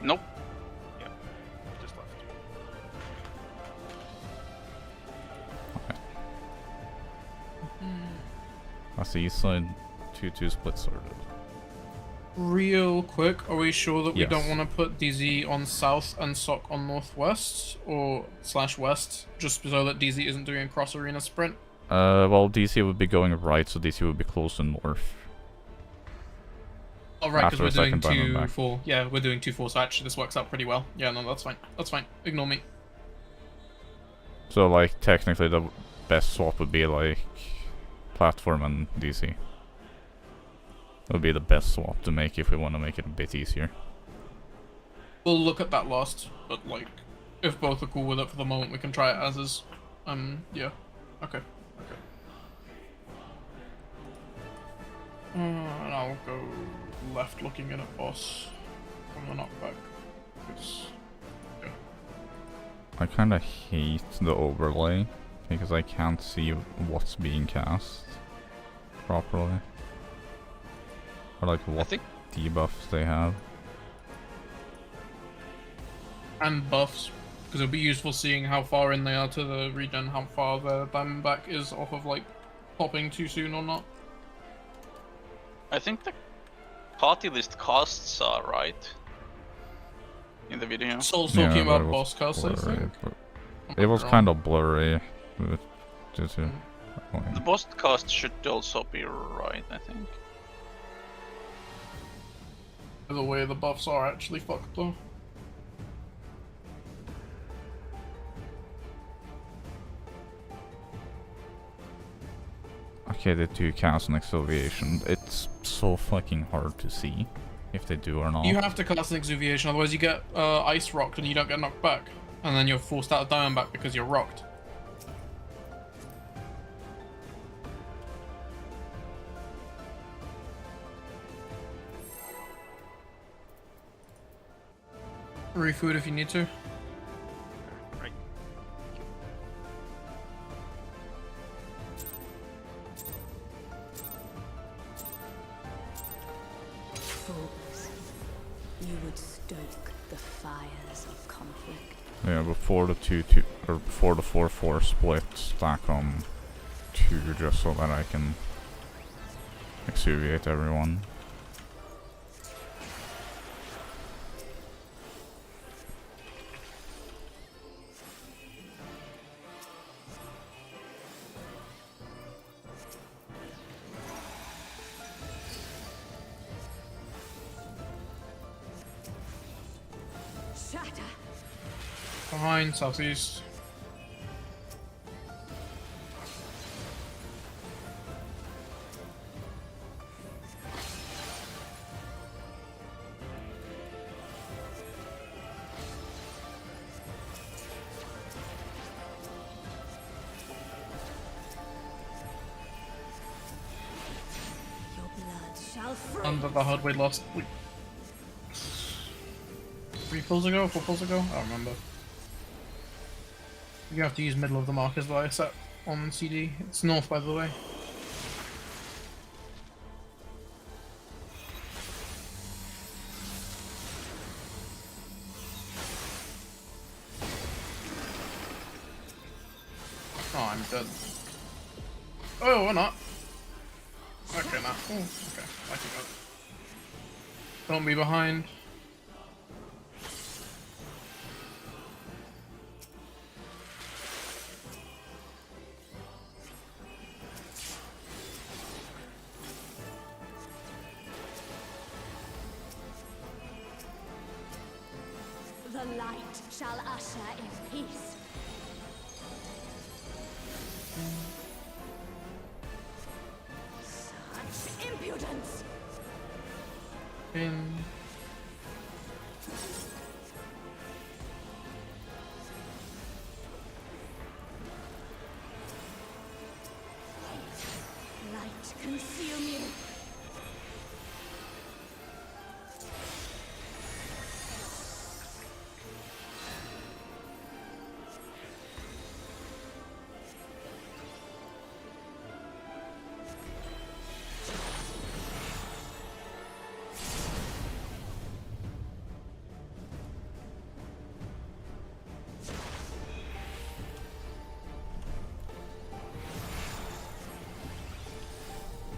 Nope. Just left. That's the east side, 2-2 split sorted. Real quick, are we sure that we Yes. don't want to put DZ on south and Sok on northwest or / west, just so that DZ isn't doing a cross arena sprint? Well, DC would be going right, so DC would be close to north. Oh right, After because a we're doing second diamond back. 2-4. Yeah, we're doing 2-4, so actually this works out pretty well. Yeah, no, that's fine. That's fine. Ignore me. So, like, technically the best swap would be, like, platform and DC. It would be the best swap to make if we want to make it a bit easier. We'll look at that last, but like, if both are cool with it for the moment, we can try it as is. Yeah. Okay. Okay. And I'll go left looking in at boss from the knockback. Because, yeah. I kinda hate the overlay, because I can't see what's being cast properly. Or like what think- debuffs they have. And buffs Because it'll be useful seeing how far in they are to the regen, how far the Diamondback is off of like popping too soon or not. I think the party list costs are right in the video. Soul's Yeah, talking but about it was boss costs, I blurry, think. but I it might was be kind wrong. of blurry. Due to The boss cost should also be right, I think. The way the buffs are actually fucked though. Okay, they do cast an exfoliation. It's so fucking hard to see if they do or not. You have to cast an exuviation, otherwise you get ice rocked and you don't get knocked back. And then you're forced out of Diamondback because you're rocked. Refood if you need to. Right. Fools. You would stoke the fires of conflict. Yeah, before the 4-4 split, stack on 2 just so that I can exfoliate everyone. Shatter. Behind, southeast. Your blood shall freeze. Under the HUD we lost 3 pulls ago, 4 pulls ago? I don't remember. You have to use middle of the markers that I set on CD. It's north, by the way. Oh, I'm dead. Oh, we're not. Okay, now. Oh, okay. I can go. Don't be behind. The light shall usher in peace. Such impudence! In. Light consume you.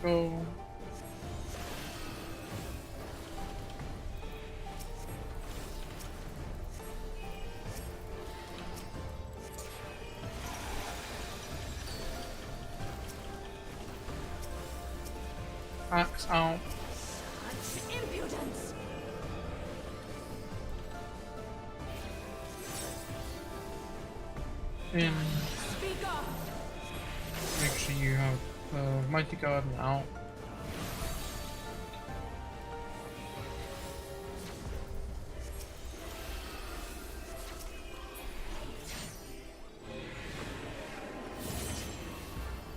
Go. Axe out. Such impudence! In. Speak up! Make sure you have Mighty Garden out.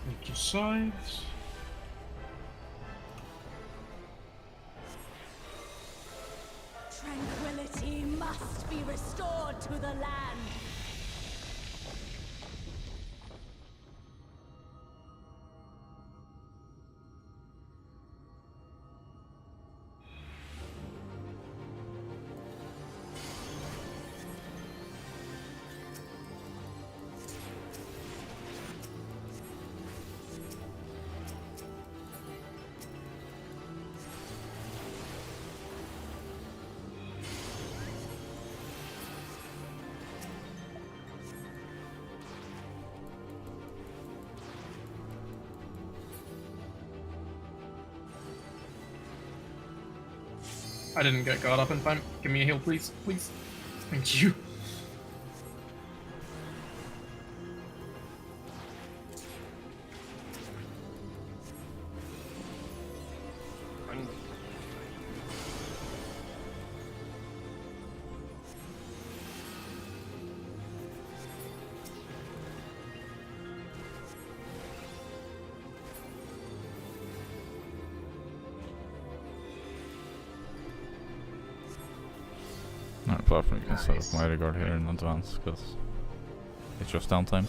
Make your sides. Tranquility must be restored to the land. I didn't get guard up in time. Give me a heal, please. Please. Thank you. I'm Alright, platform, you can set up Nice. my guard here in advance, because it's just downtime.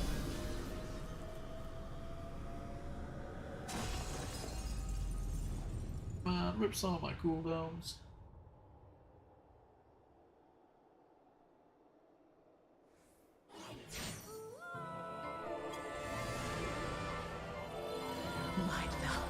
Man, rip some of my cooldowns. My love.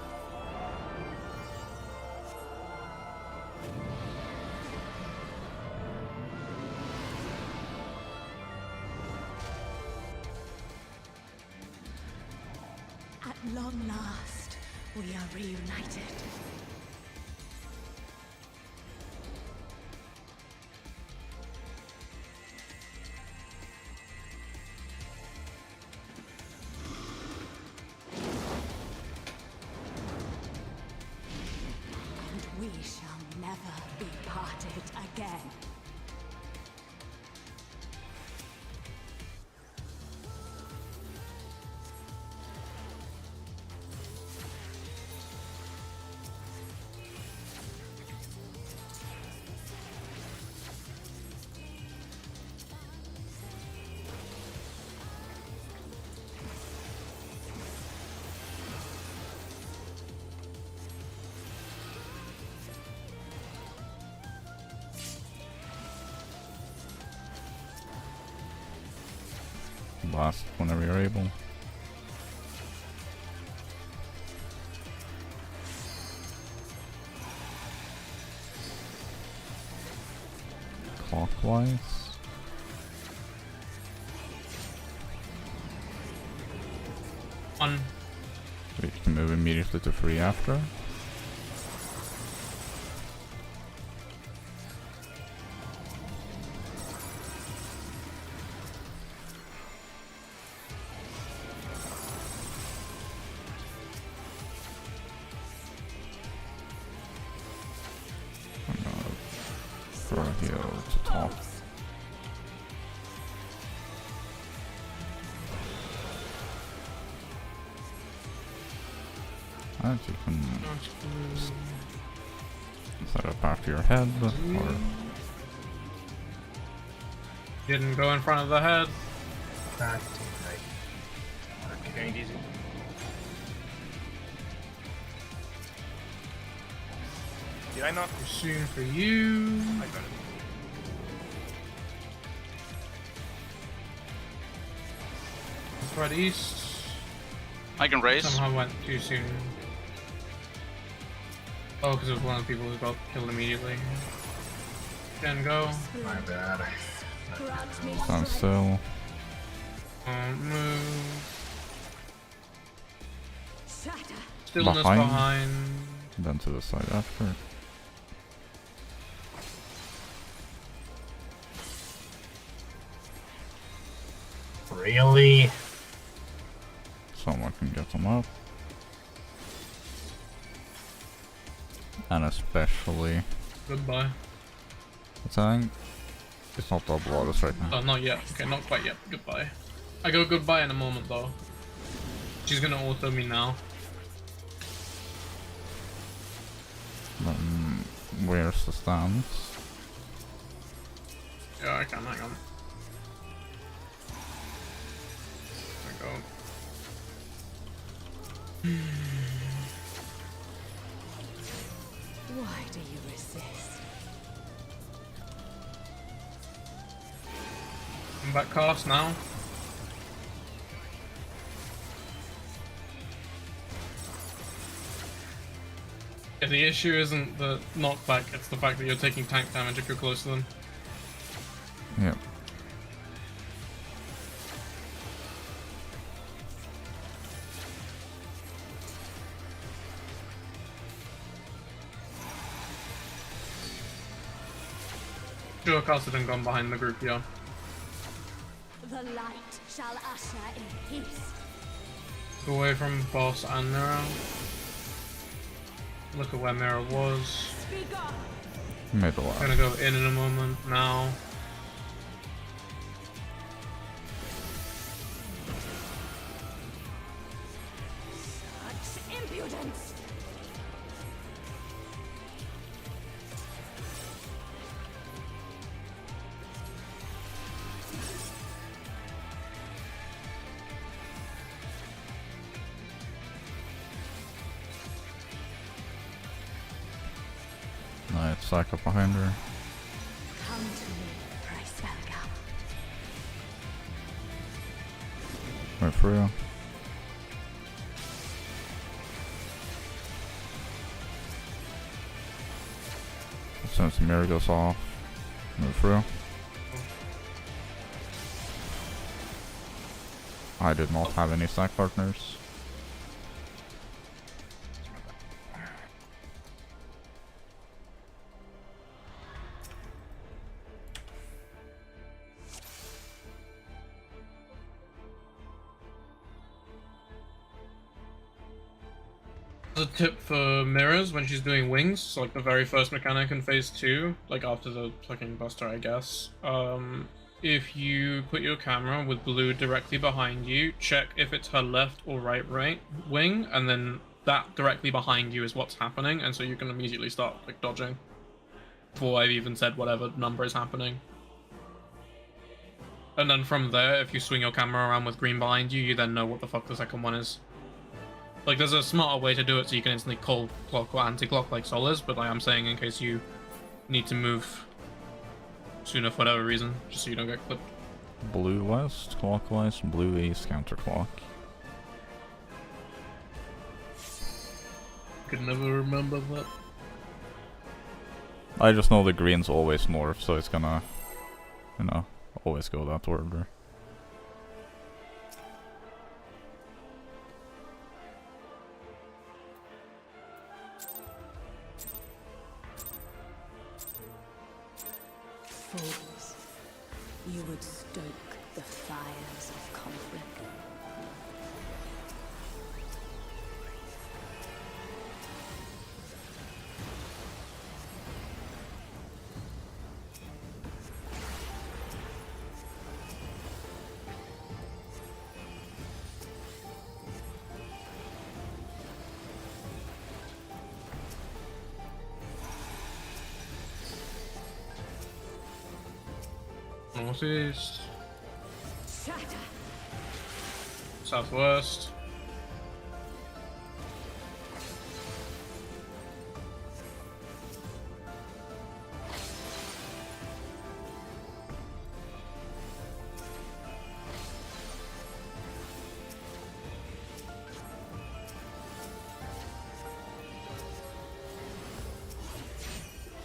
At long last, we are reunited. And we shall never be parted again. Blast whenever you're able. Clockwise. One. So you can move immediately to 3 after. I'm gonna throw a heal to top. And you can set up after your head, or Didn't go in front of the head. Back to right. going easy. Did I not? Too soon for you. I got it. Right east. I can raise. Somehow went too soon. Oh, because it was one of the people who got killed immediately. Can go. My bad. Grant me stand strength. still. Move. Shatter. Stillness Behind. behind. Then to the side after. Really? Someone can get them up. And especially Goodbye. the tank. It's not double autos right now. Oh, not yet. Okay, not quite yet. Goodbye. I go goodbye in a moment though. She's gonna auto me now. Where's the stance? Yeah, I can. Hang on. There we go. Why do you resist? I'm back cast now. Yeah, the issue isn't the knockback, it's the fact that you're taking tank damage if you're close to them. Yep. Sure, casted and gone behind the group, yeah. The light shall usher in peace. Go away from boss and Mirror. Look at where Mirror was. Speak up. Middle Gonna go in a moment now. Such impudence. Nice, stack up behind her. Come to me, Price Velga. Wait for you. As soon as the mirror goes off, move through. I did not have any stack partners. A tip for mirrors when she's doing wings, so like the very first mechanic in phase 2, like after the fucking buster, I guess. If you put your camera with blue directly behind you, check if it's her left or right wing, and then that directly behind you is what's happening, and so you can immediately start like dodging before I've even said whatever number is happening. And then from there, if you swing your camera around with green behind you, you then know what the fuck the second one is. Like, there's a smarter way to do it so you can instantly call clock or anti-clock like Sol is, but like I'm saying in case you need to move sooner for whatever reason, just so you don't get clipped. Blue west, clockwise, blue east, counterclock. Could never remember that. I just know the green's always north, so it's gonna, you know, always go that order. Fools, you would stoke the fires of conflict. Northeast, Shatter. southwest.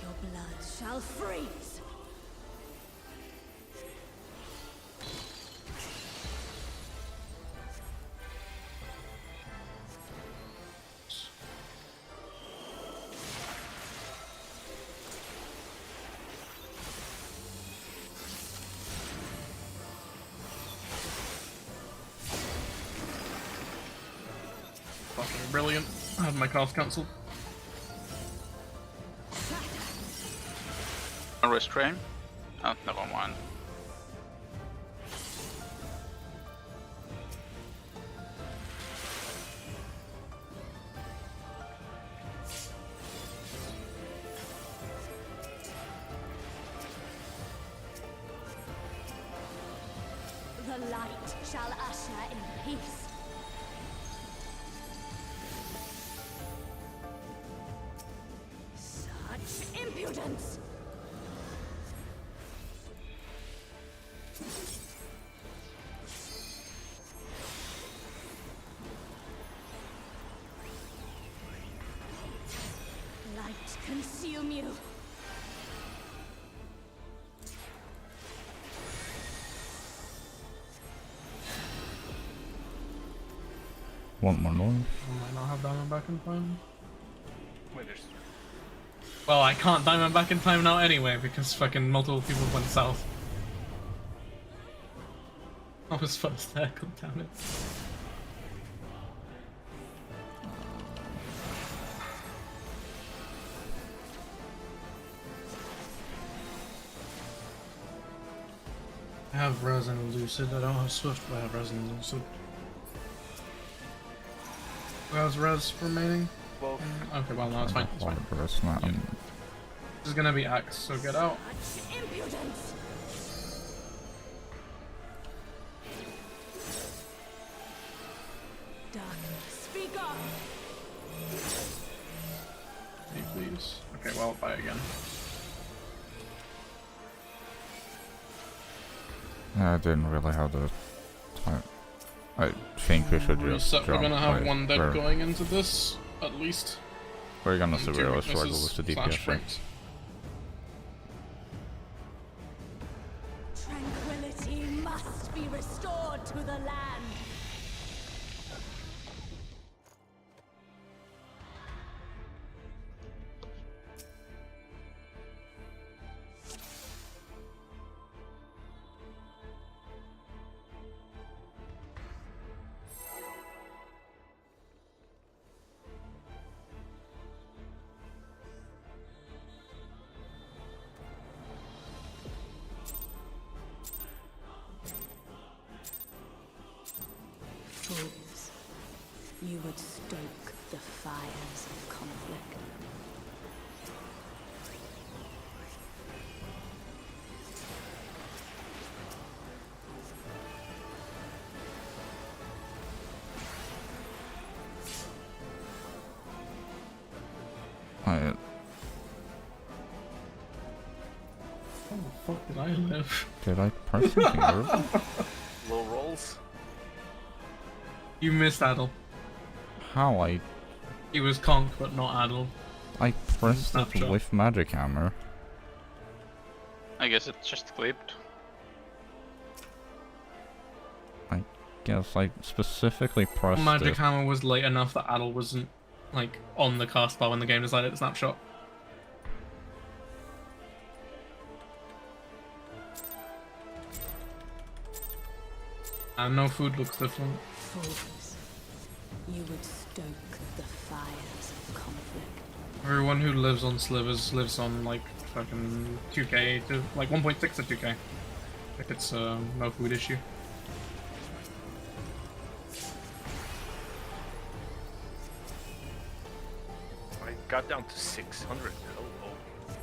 Your blood shall freeze. Fucking brilliant. I had my cast cancelled. A restrain? Oh, never mind. The light shall usher in peace. Such impudence! Light consume you. One more north. I might not have diamond back in time. Wait, there's Well, I can't diamond back in time now anyway because fucking multiple people went south. I was first there, god damn it. I have Res and Lucid. I don't have Swift, but I have Res and Lucid. Who has Res remaining? Well, Okay, well, no, it's fine. It's fine. This is gonna be Axe, so get out. Such impudence! Done. Speak up! Hey, please. Okay, well, bye again. I didn't really have the time. I think we should just Reset. jump. We're gonna have like, one dead we're- going into this, at least. We're gonna And two severely struggle weaknesses with the slash DPS. strengths. Tranquility must be restored to the land. Fools, you would stoke the fires of conflict. I How the fuck did I live? did I press something early? low rolls. You missed Adel. How He was Conk, but not Adel. I pressed it Snapshot. with Magic Hammer. I guess it just clipped. Guess I specifically pressed Magic it. Hammer was late enough that Adel wasn't, like, on the cast bar when the game decided to snapshot. And no food looks different. Fools, you would stoke the fires of conflict. Everyone who lives on slivers lives on, like, fucking 2k to, like, 1.6 to 2k. If it's a no food issue. I got down to 600. Oh, oh.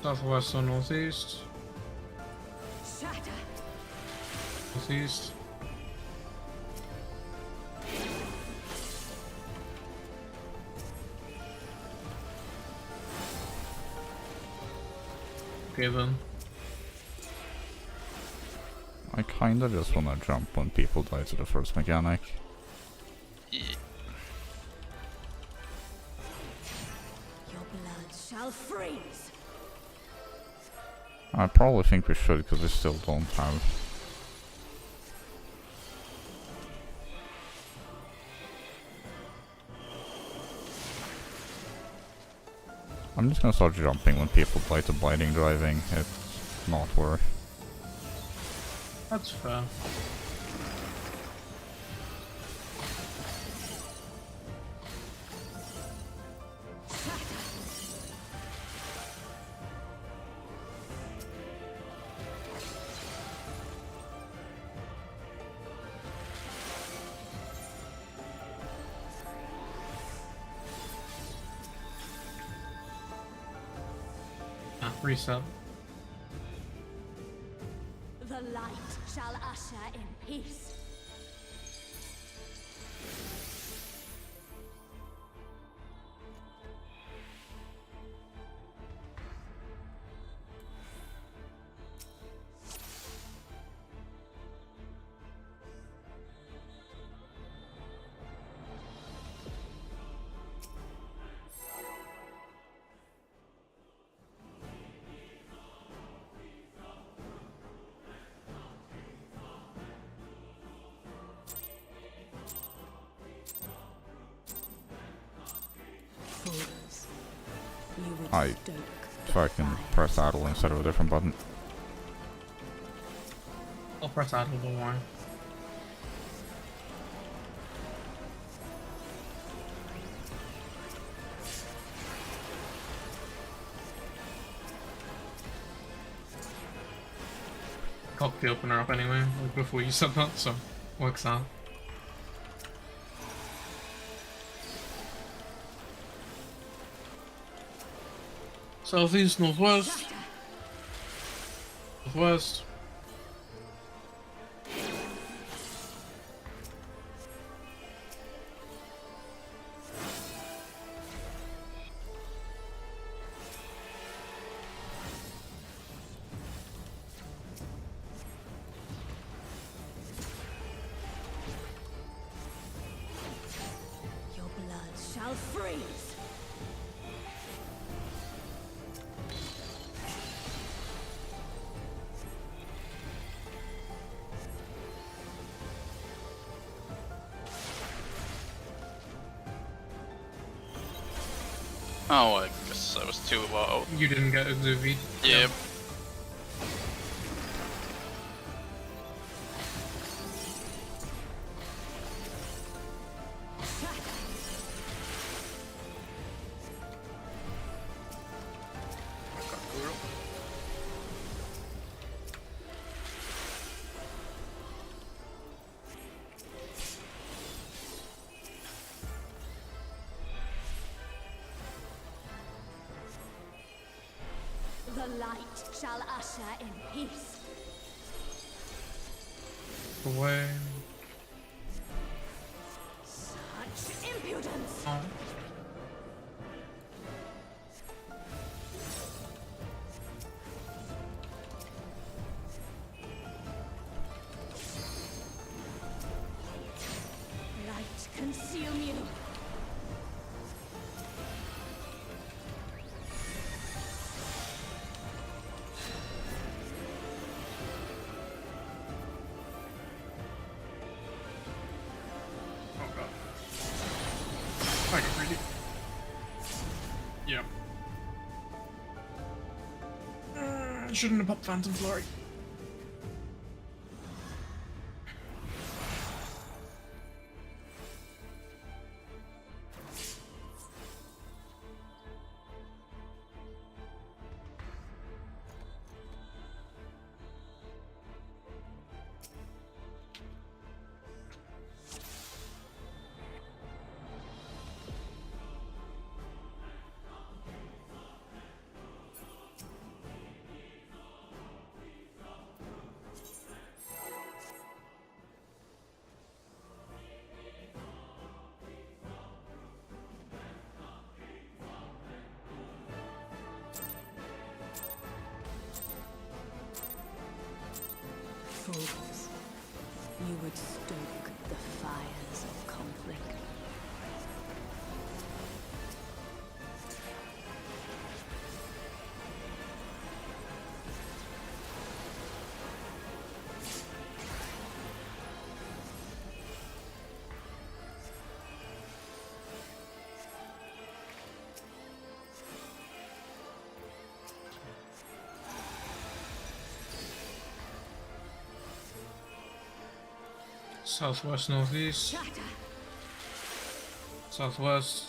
Southwest or northeast? Shatter! Northeast. Okay then. I kinda just wanna jump when people die to the first mechanic. Yeah. Your blood shall freeze! I probably think we should because we still don't have. I'm just gonna start jumping when people play to biting driving. It's not worth. That's fair. Reset. The light shall usher in peace. I stoke the fucking fires press of idle instead of a different button. I'll press that a little more. Cock the opener up anyway, like before you said that, so works out. Southeast, northwest. Northwest. Your blood shall freeze. Oh, I guess I was too low. You didn't get a Zuvi. Yep. The light shall usher in peace. Away. Such impudence! Oh. Light consume you. Oh god. I get greedy. Yeah. Shouldn't have popped Phantom Flurry. Fools. You would stoke the fires of conflict. Southwest, northeast, Shatter! southwest.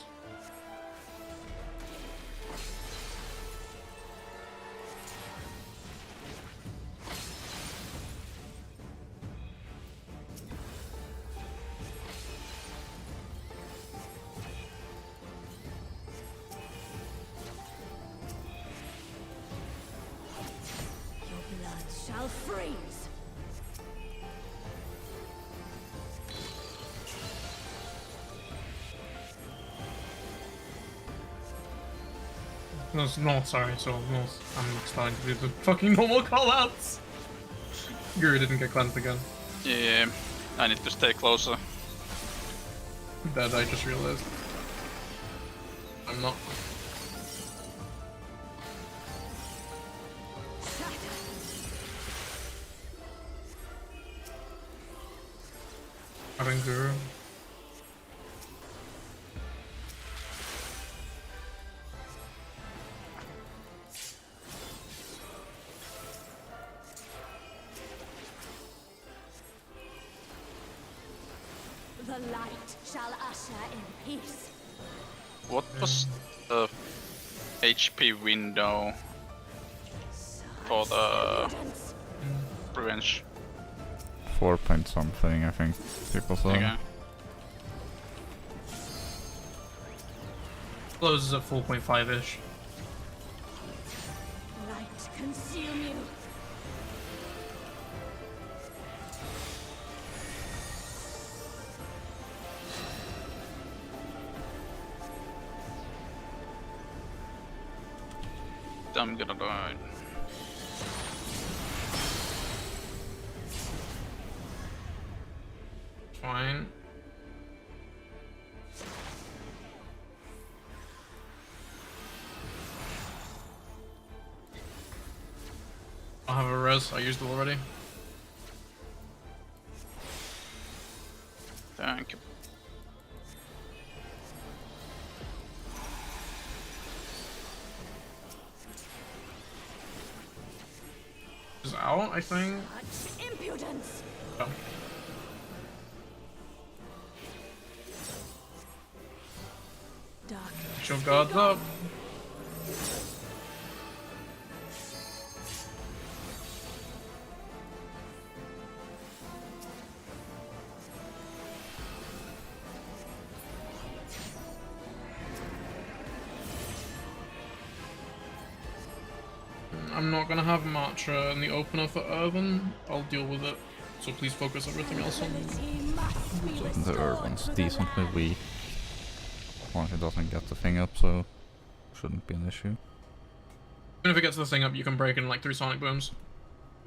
Your blood shall freeze. No, north, sorry, so north. I'm starting to do the fucking normal callouts. Guru didn't get cleansed again. Yeah, I need to stay closer. That I just realized. I'm not. Having Guru. The light shall usher in peace. What was the HP window for the Impudence. revenge? 4 point something, I think people said. Okay. Closes at 4.5-ish. Light consume you. I'm gonna die. Fine. I have a res, I used it already. Thank you. Is out, I think. Such impudence. Oh. Darkness. Get your guards up. I'm not gonna have much in the opener for Urban. I'll deal with it. So please focus everything else on Tranquility must be The restored Urban's to the decently land. weak. Once it doesn't get the thing up, so shouldn't be an issue. Even if it gets the thing up, you can break in like 3 sonic booms.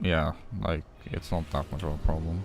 Yeah, like, it's not that much of a problem.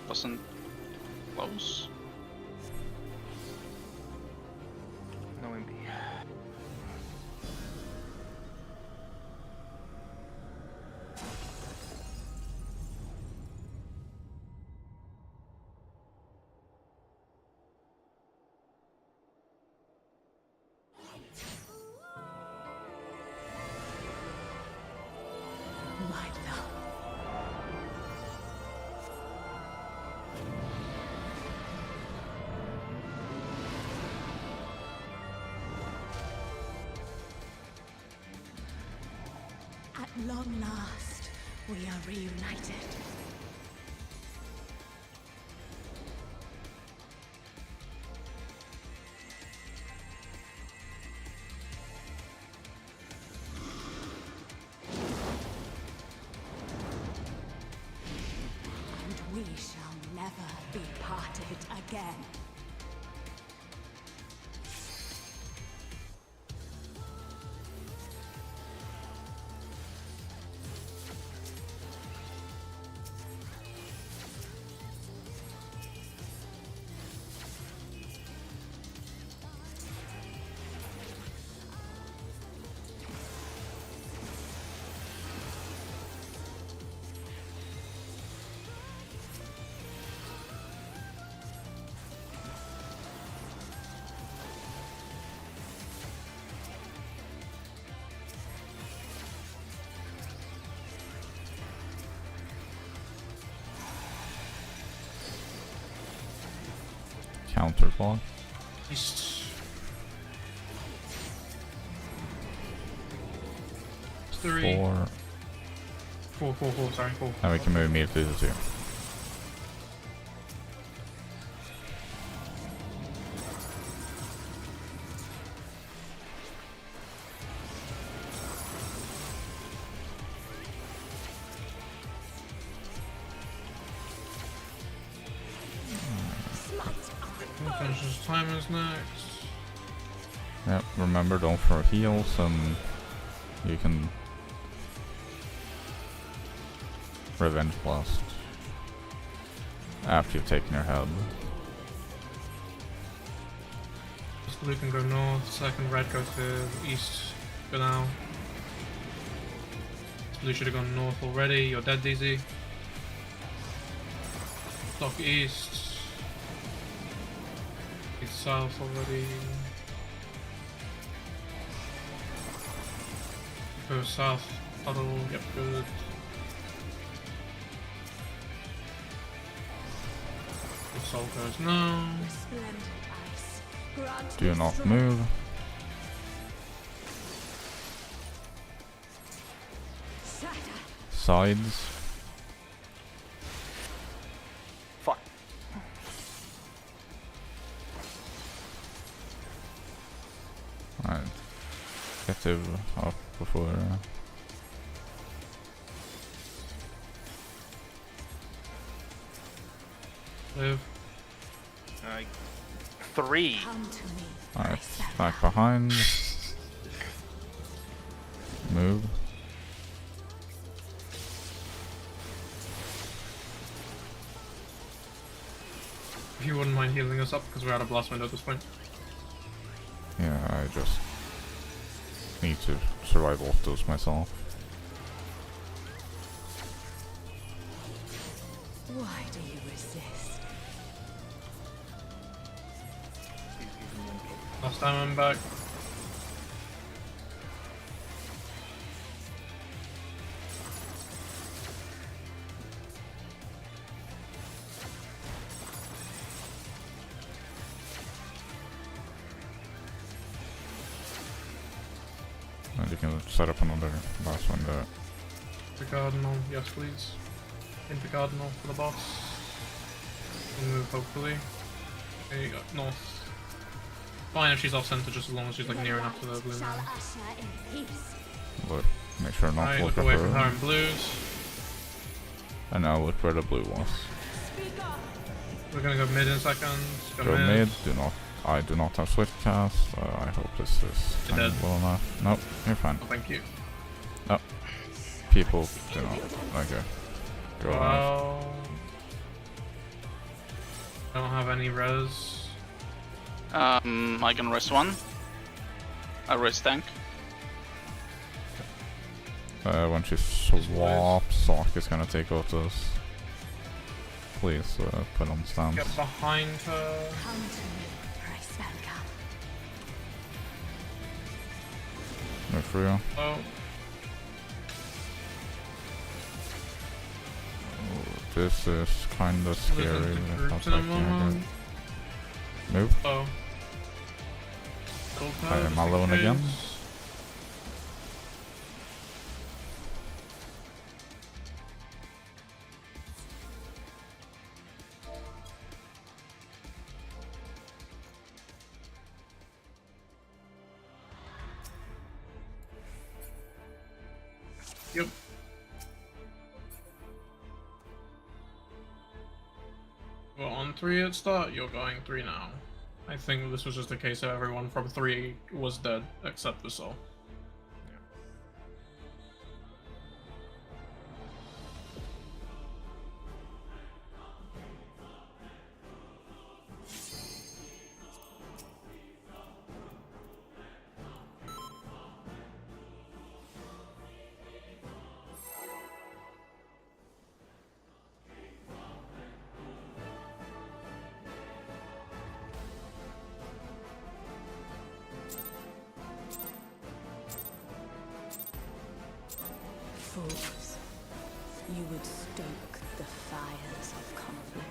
Wasn't close. No MP. My love. At long last, we are reunited. And we shall never be parted again. Counterclock. East. 3. 4. 4, sorry, 4. And we can move immediately to 2. Versus timers next. Yep, remember, don't throw heals, and you can Revenge Blast after you've taken your head. Blue can go north, second red go to east for now. Blue should have gone north already, you're dead, DZ. Stock east. East south already. Go south, puddle, yep, good. The soul goes no. Resplendent ice. Grant Do me not strength. move. Shatter. Sides. Fuck. Alright. Get to up before. Live. 3. Come to me. Alright, Crystal. back behind. Move. If you wouldn't mind healing us up, because we're out of blast window at this point. Yeah, I just need to survive off those myself. Why do you resist? Last time I'm back. And you can set up another boss window. The Cardinal, yes please. Into Cardinal for the boss. We'll move hopefully. Okay, north. Fine if she's off center, just as long as she's like near enough to the blue Shall now. usher in peace. Look, make sure not Alright, to look look away at from her her. in blues. And now look where the blue was. Speak up. We're gonna go mid in a second. Go mid, do not. I do not have swift cast. I hope this is You're dead. well enough. Nope, you're fine. Oh, thank you. People do not. Okay. Go on. Well, I don't have any res. I can res one. I res tank. When she swaps, Sock is gonna take out those. Please put on stance. Get behind her. Come to me, Pricelka. Move through. Oh, This is kinda scary. the It groups sounds in a like, yeah, moment. good. Move. Oh. I am alone again. Yep. Well, on 3 at start, you're going 3 now. I think this was just a case of everyone from 3 was dead, except the soul. Fools. You would stoke the fires of conflict.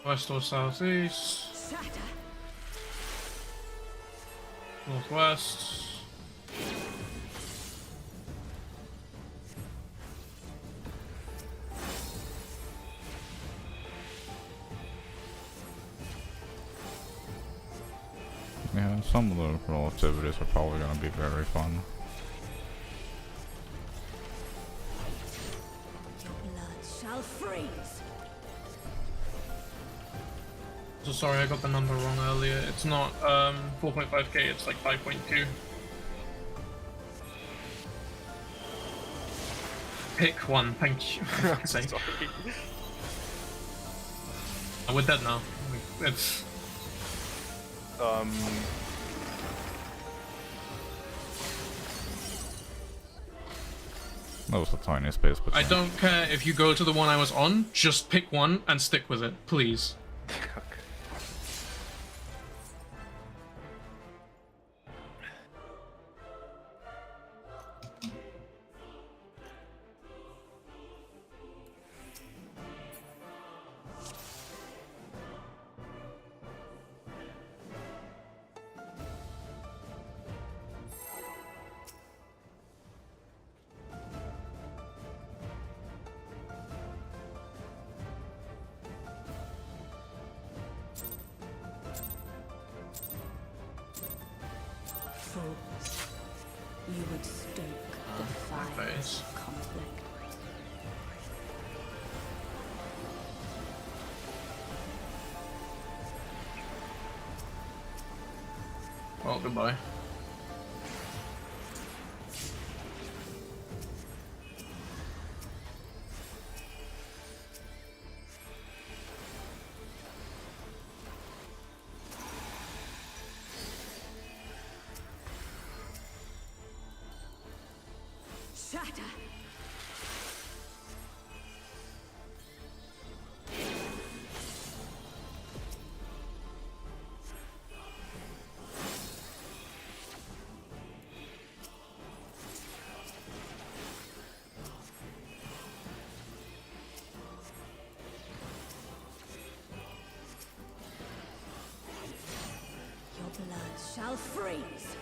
West or southeast, Shatter. northwest. some of the relativities are probably gonna be very fun. Your blood shall freeze. So sorry, I got the number wrong earlier. It's not 4.5k, it's like 5.2. Pick one, thank you. For fuck's sake. Sorry. We're dead now. It's That was a tiny space between. I don't care if you go to the one I was on, just pick one and stick with it, please. Okay. Fools. You would stoke the my fires face. of conflict. Well, goodbye. Shatter. Your blood shall freeze.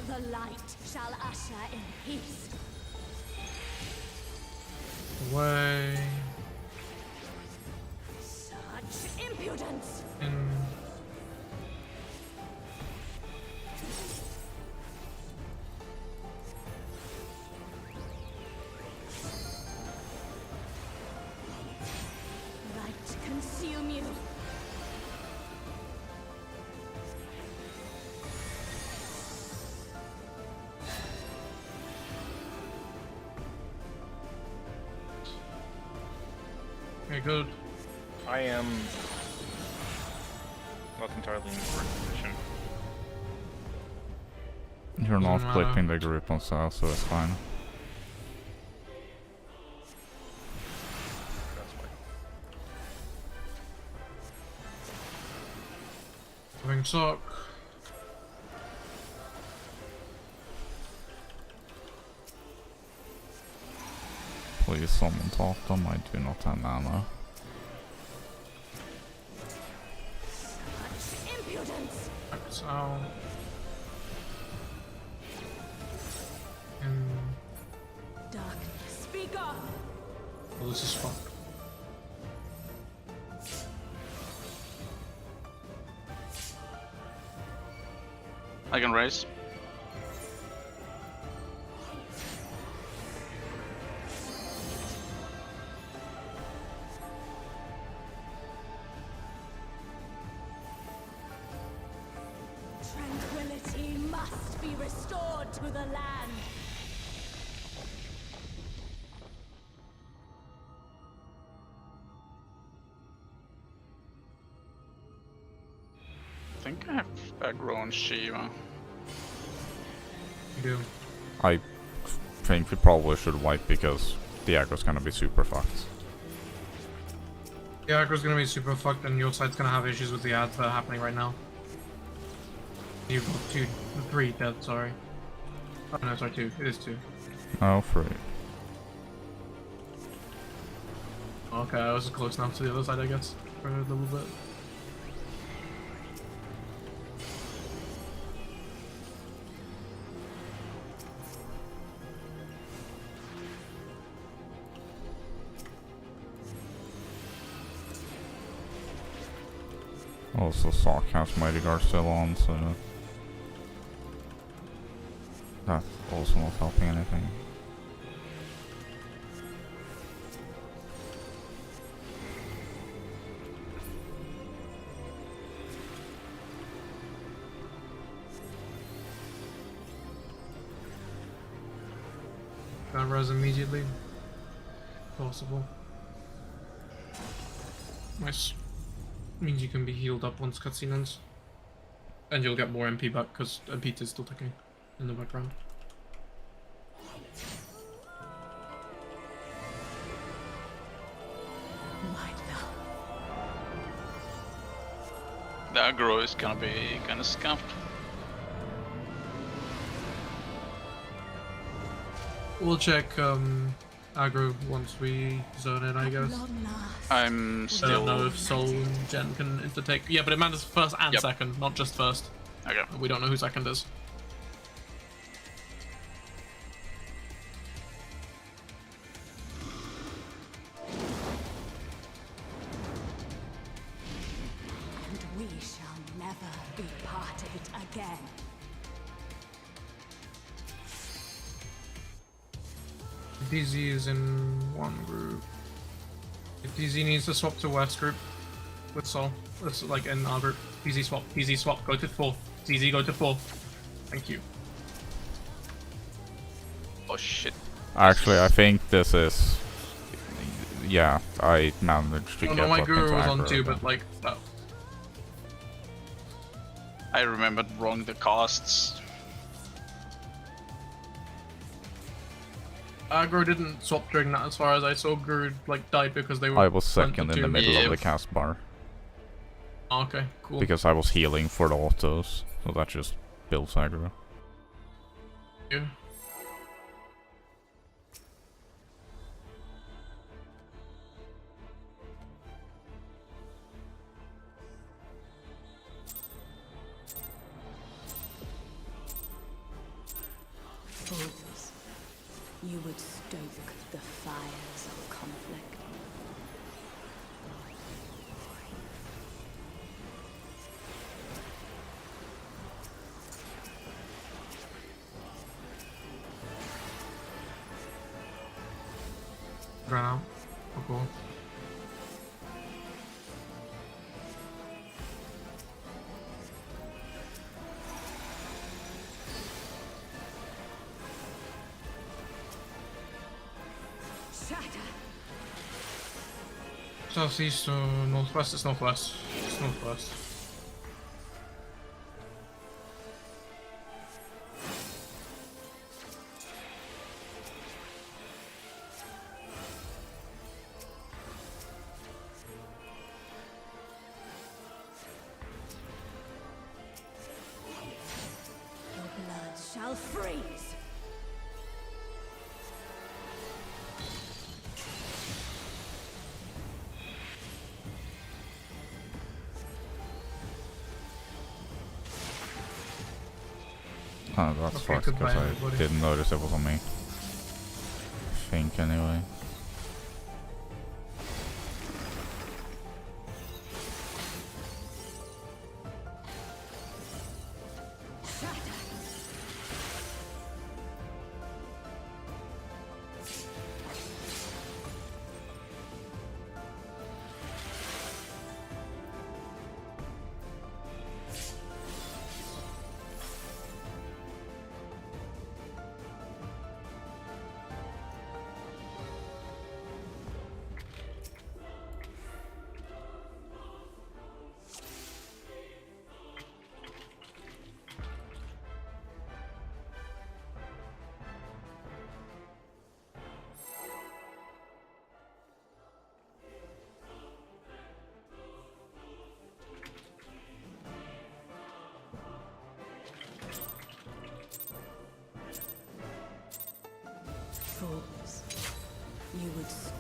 The light shall usher in peace. Away. Such impudence! In. Light consume you. Okay, good. I am not entirely in the correct position. You're not Doesn't matter. clipping the group on south, so it's fine. That's why. Having sock. Please someone talk them, I do not have mana. Such impudence! That's out. In. Darkness, speak up! Well, this is fucked. I can raise. Tranquility must be restored to the land. think I have aggro on Shiva. You do. I think we probably should wipe because the aggro's gonna be super fucked. The aggro's gonna be super fucked, and your side's gonna have issues with the ads that are happening right now. You've got 3 dead, sorry. Oh no, sorry, 2. It is 2. Oh, 3. Okay, I was close enough to the other side, I guess, for a little bit. Also, Sock has Mighty Guard still on, so that's also not helping anything. Gonna res immediately. Possible. Nice. Means you can be healed up once cutscene ends. And you'll get more MP back because MP is still ticking in the background. My love. The aggro is gonna be kinda scuffed. We'll check aggro once we zone in, I guess. Long last. I'm I don't know still... if Soul and Jen can intertake. Yeah, but it matters first and Yep. second, not just first. Okay. We don't know who second is. And we shall never be parted again. DZ is in one group. If DZ needs to swap to West group with Soul, that's like in our group. DZ swap, go to 4th. DZ go to 4th. Thank you. Oh shit. Actually, I think this is... Yeah, I managed to Oh get no, my fucking guru was aggro on 2, again. but like, oh. I remembered wrong the costs. Aggro didn't swap during that as far as I saw. Guru like died because they were. I was went second to in the 2. middle Yeah. of the cast bar. Oh, okay, cool. Because I was healing for the autos, so that just builds aggro. Yeah. Fools. You would stoke the fires of conflict. Ran out. Oh, cool. Shatter. Southeast or northwest? It's northwest. It's northwest. Your blood shall freeze. Oh, that's Okay, fucked goodbye, because I everybody. didn't notice it was on me. I think anyway.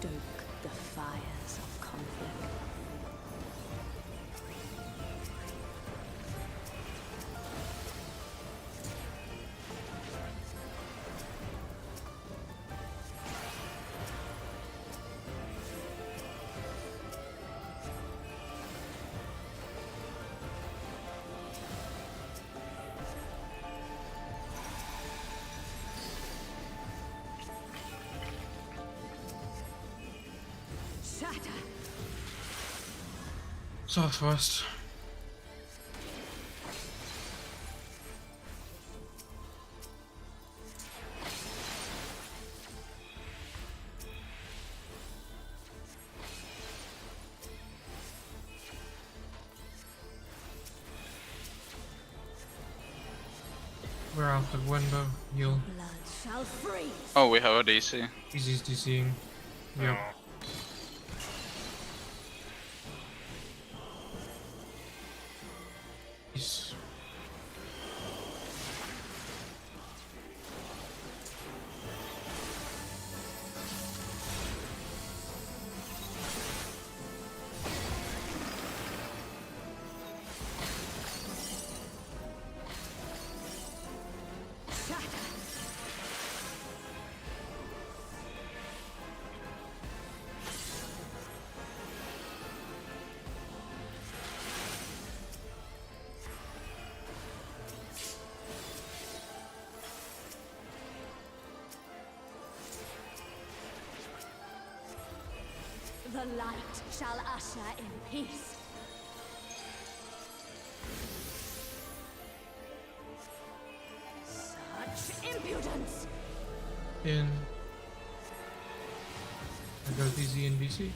stoke the fires of conflict. Shatter! Southwest. We're out the window. Heal. Blood shall freeze! Oh, we have a DC. Easy's DCing. Yep. Nice. The light shall usher in peace. Such impudence! In. I go DZ and BC.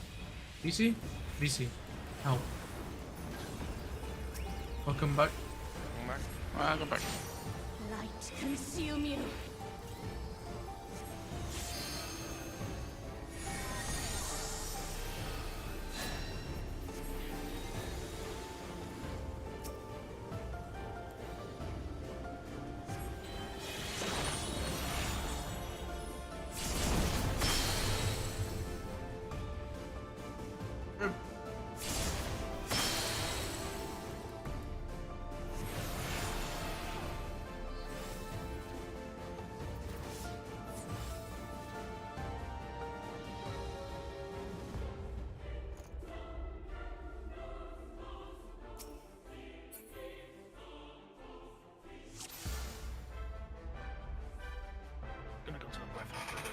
BC? BC. Help. Welcome back. Welcome back. Light consume you. Gonna go to the left for a bit.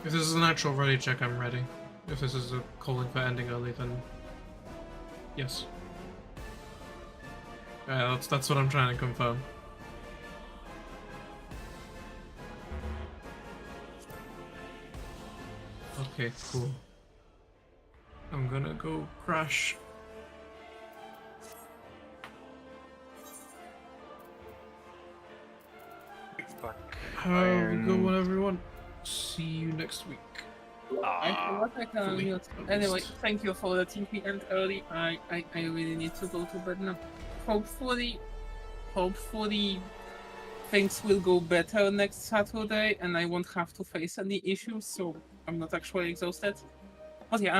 If this is an actual ready check, I'm ready. If this is a calling for ending early, then yes. Yeah, that's what I'm trying to confirm. Okay, cool. I'm gonna go crash. Fuck. Have a good one, everyone. See you next week. Anyway, thank you for letting me end early. I really need to go to bed now. Hopefully things will go better next Saturday and I won't have to face any issues, so I'm not actually exhausted. But yeah,